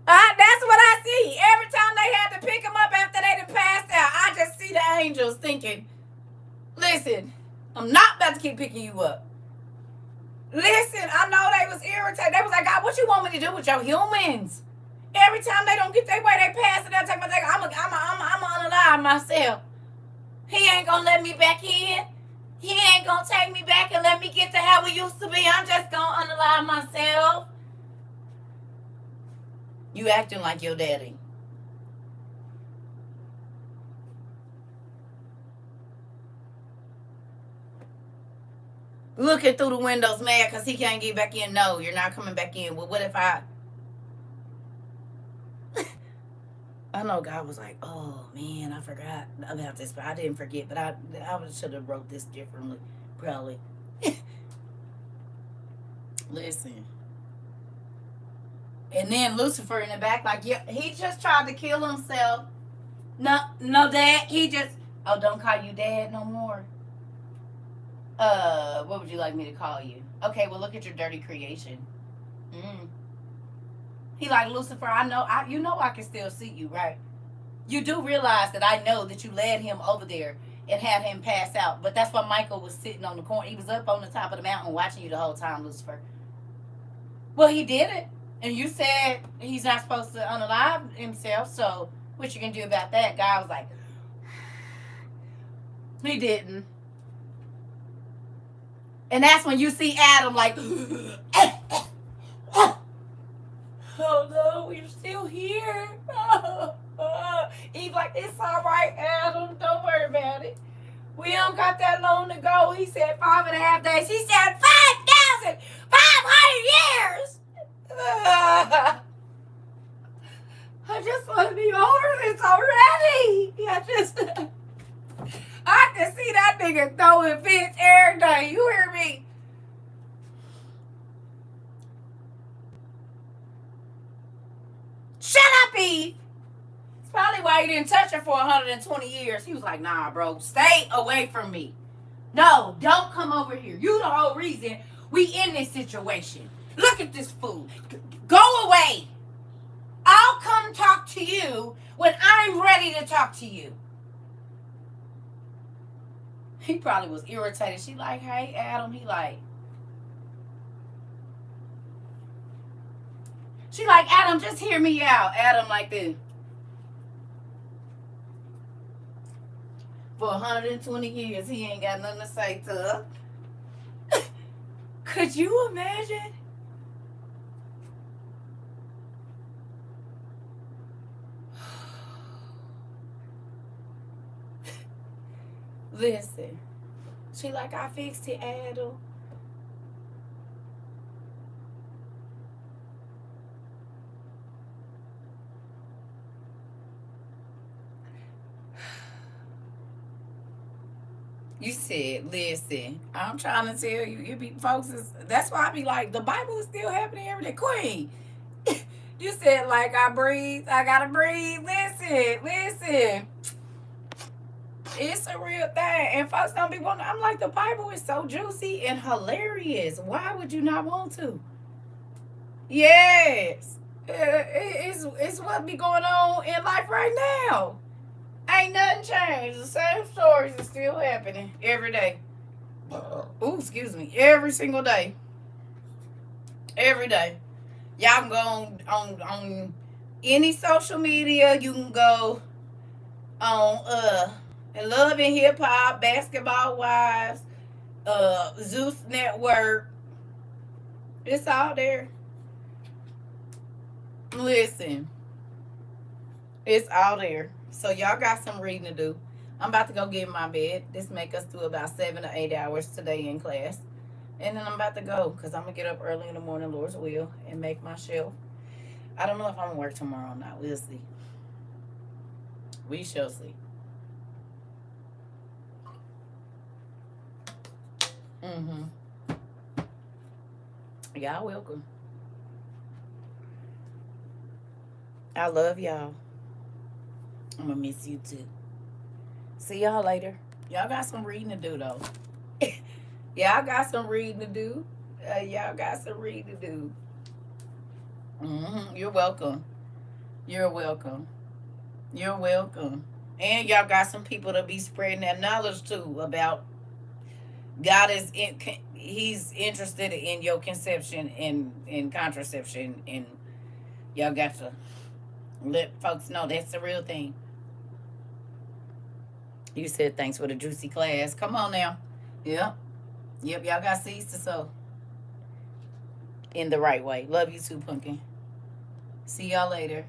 Speaker 1: That's what I see. Every time they had to pick him up after they done passed out, I just see the angels thinking, listen, I'm not about to keep picking you up. Listen, I know they was irritated. They was like, God, what you want me to do with your humans? Every time they don't get their way, they pass it out. I'm going to unalive myself. He ain't going to let me back in. He ain't going to take me back and let me get to how we used to be. I'm just going to unalive myself. You acting like your daddy. Looking through the windows mad because he can't get back in. No, you're not coming back in. Well, what if I know God was like, oh, man, I forgot about this. But I didn't forget. But I should have wrote this differently, probably. Listen. And then Lucifer in the back, like, yeah, he just tried to kill himself. No, Dad. He just, oh, don't call you Dad no more. What would you like me to call you? Okay, well, look at your dirty creation. He like, Lucifer, you know I can still see you, right? You do realize that I know that you led him over there and had him pass out. But that's why Michael was sitting on the corner. He was up on the top of the mountain watching you the whole time, Lucifer. Well, he did it. And you said he's not supposed to unalive himself. So what you can do about that? God was like, he didn't. And that's when you see Adam like, oh no, we're still here. He's like, it's all right, Adam. Don't worry about it. We don't got that long to go. He said 5.5 days. He said 5,500 years. I just want to be over this already. I can see that nigga throwing fits every day. You hear me? Shut up, Eve. It's probably why he didn't touch her for 120 years. He was like, nah, bro, stay away from me. No, don't come over here. You the whole reason we in this situation. Look at this fool. Go away. I'll come talk to you when I'm ready to talk to you. He probably was irritated. She like, hey, Adam. He like, she like, Adam, just hear me out. Adam like this. For 120 years, he ain't got nothing to say to her. Could you imagine? Listen. She like, I fixed it, Adam. You said, listen, I'm trying to tell you, you be folks that's why I be like, the Bible is still happening every day. Queen. You said like I breathe, I gotta breathe. Listen. It's a real thing. And folks don't be wanting. I'm like, the Bible is so juicy and hilarious. Why would you not want to? Yes. It's what be going on in life right now. Ain't nothing changed. The same stories are still happening every day. Ooh, excuse me. Every single day. Every day. Y'all can go on any social media. You can go on Love and Hip Hop, Basketball Wives, Zeus Network. It's all there. Listen, it's all there. So y'all got some reading to do. I'm about to go get in my bed. This make us do about 7 to 8 hours today in class. And then I'm about to go because I'm going to get up early in the morning, Lord's will, and make my shelf. I don't know if I'm going to work tomorrow or not. We'll see. We shall see. Mm-hmm. Y'all welcome. I love y'all. I'm going to miss you too. See y'all later. Y'all got some reading to do, though. Y'all got some reading to do. Y'all got some reading to do. Mm-hmm. You're welcome. You're welcome. You're welcome. And y'all got some people to be spreading that knowledge to about God is in, He's interested in your conception and in contraception, and y'all got to let folks know that's the real thing. You said thanks for the juicy class. Come on now. Yep. Yep, y'all got seeds to sow in the right way. Love you too, Pumpkin. See y'all later.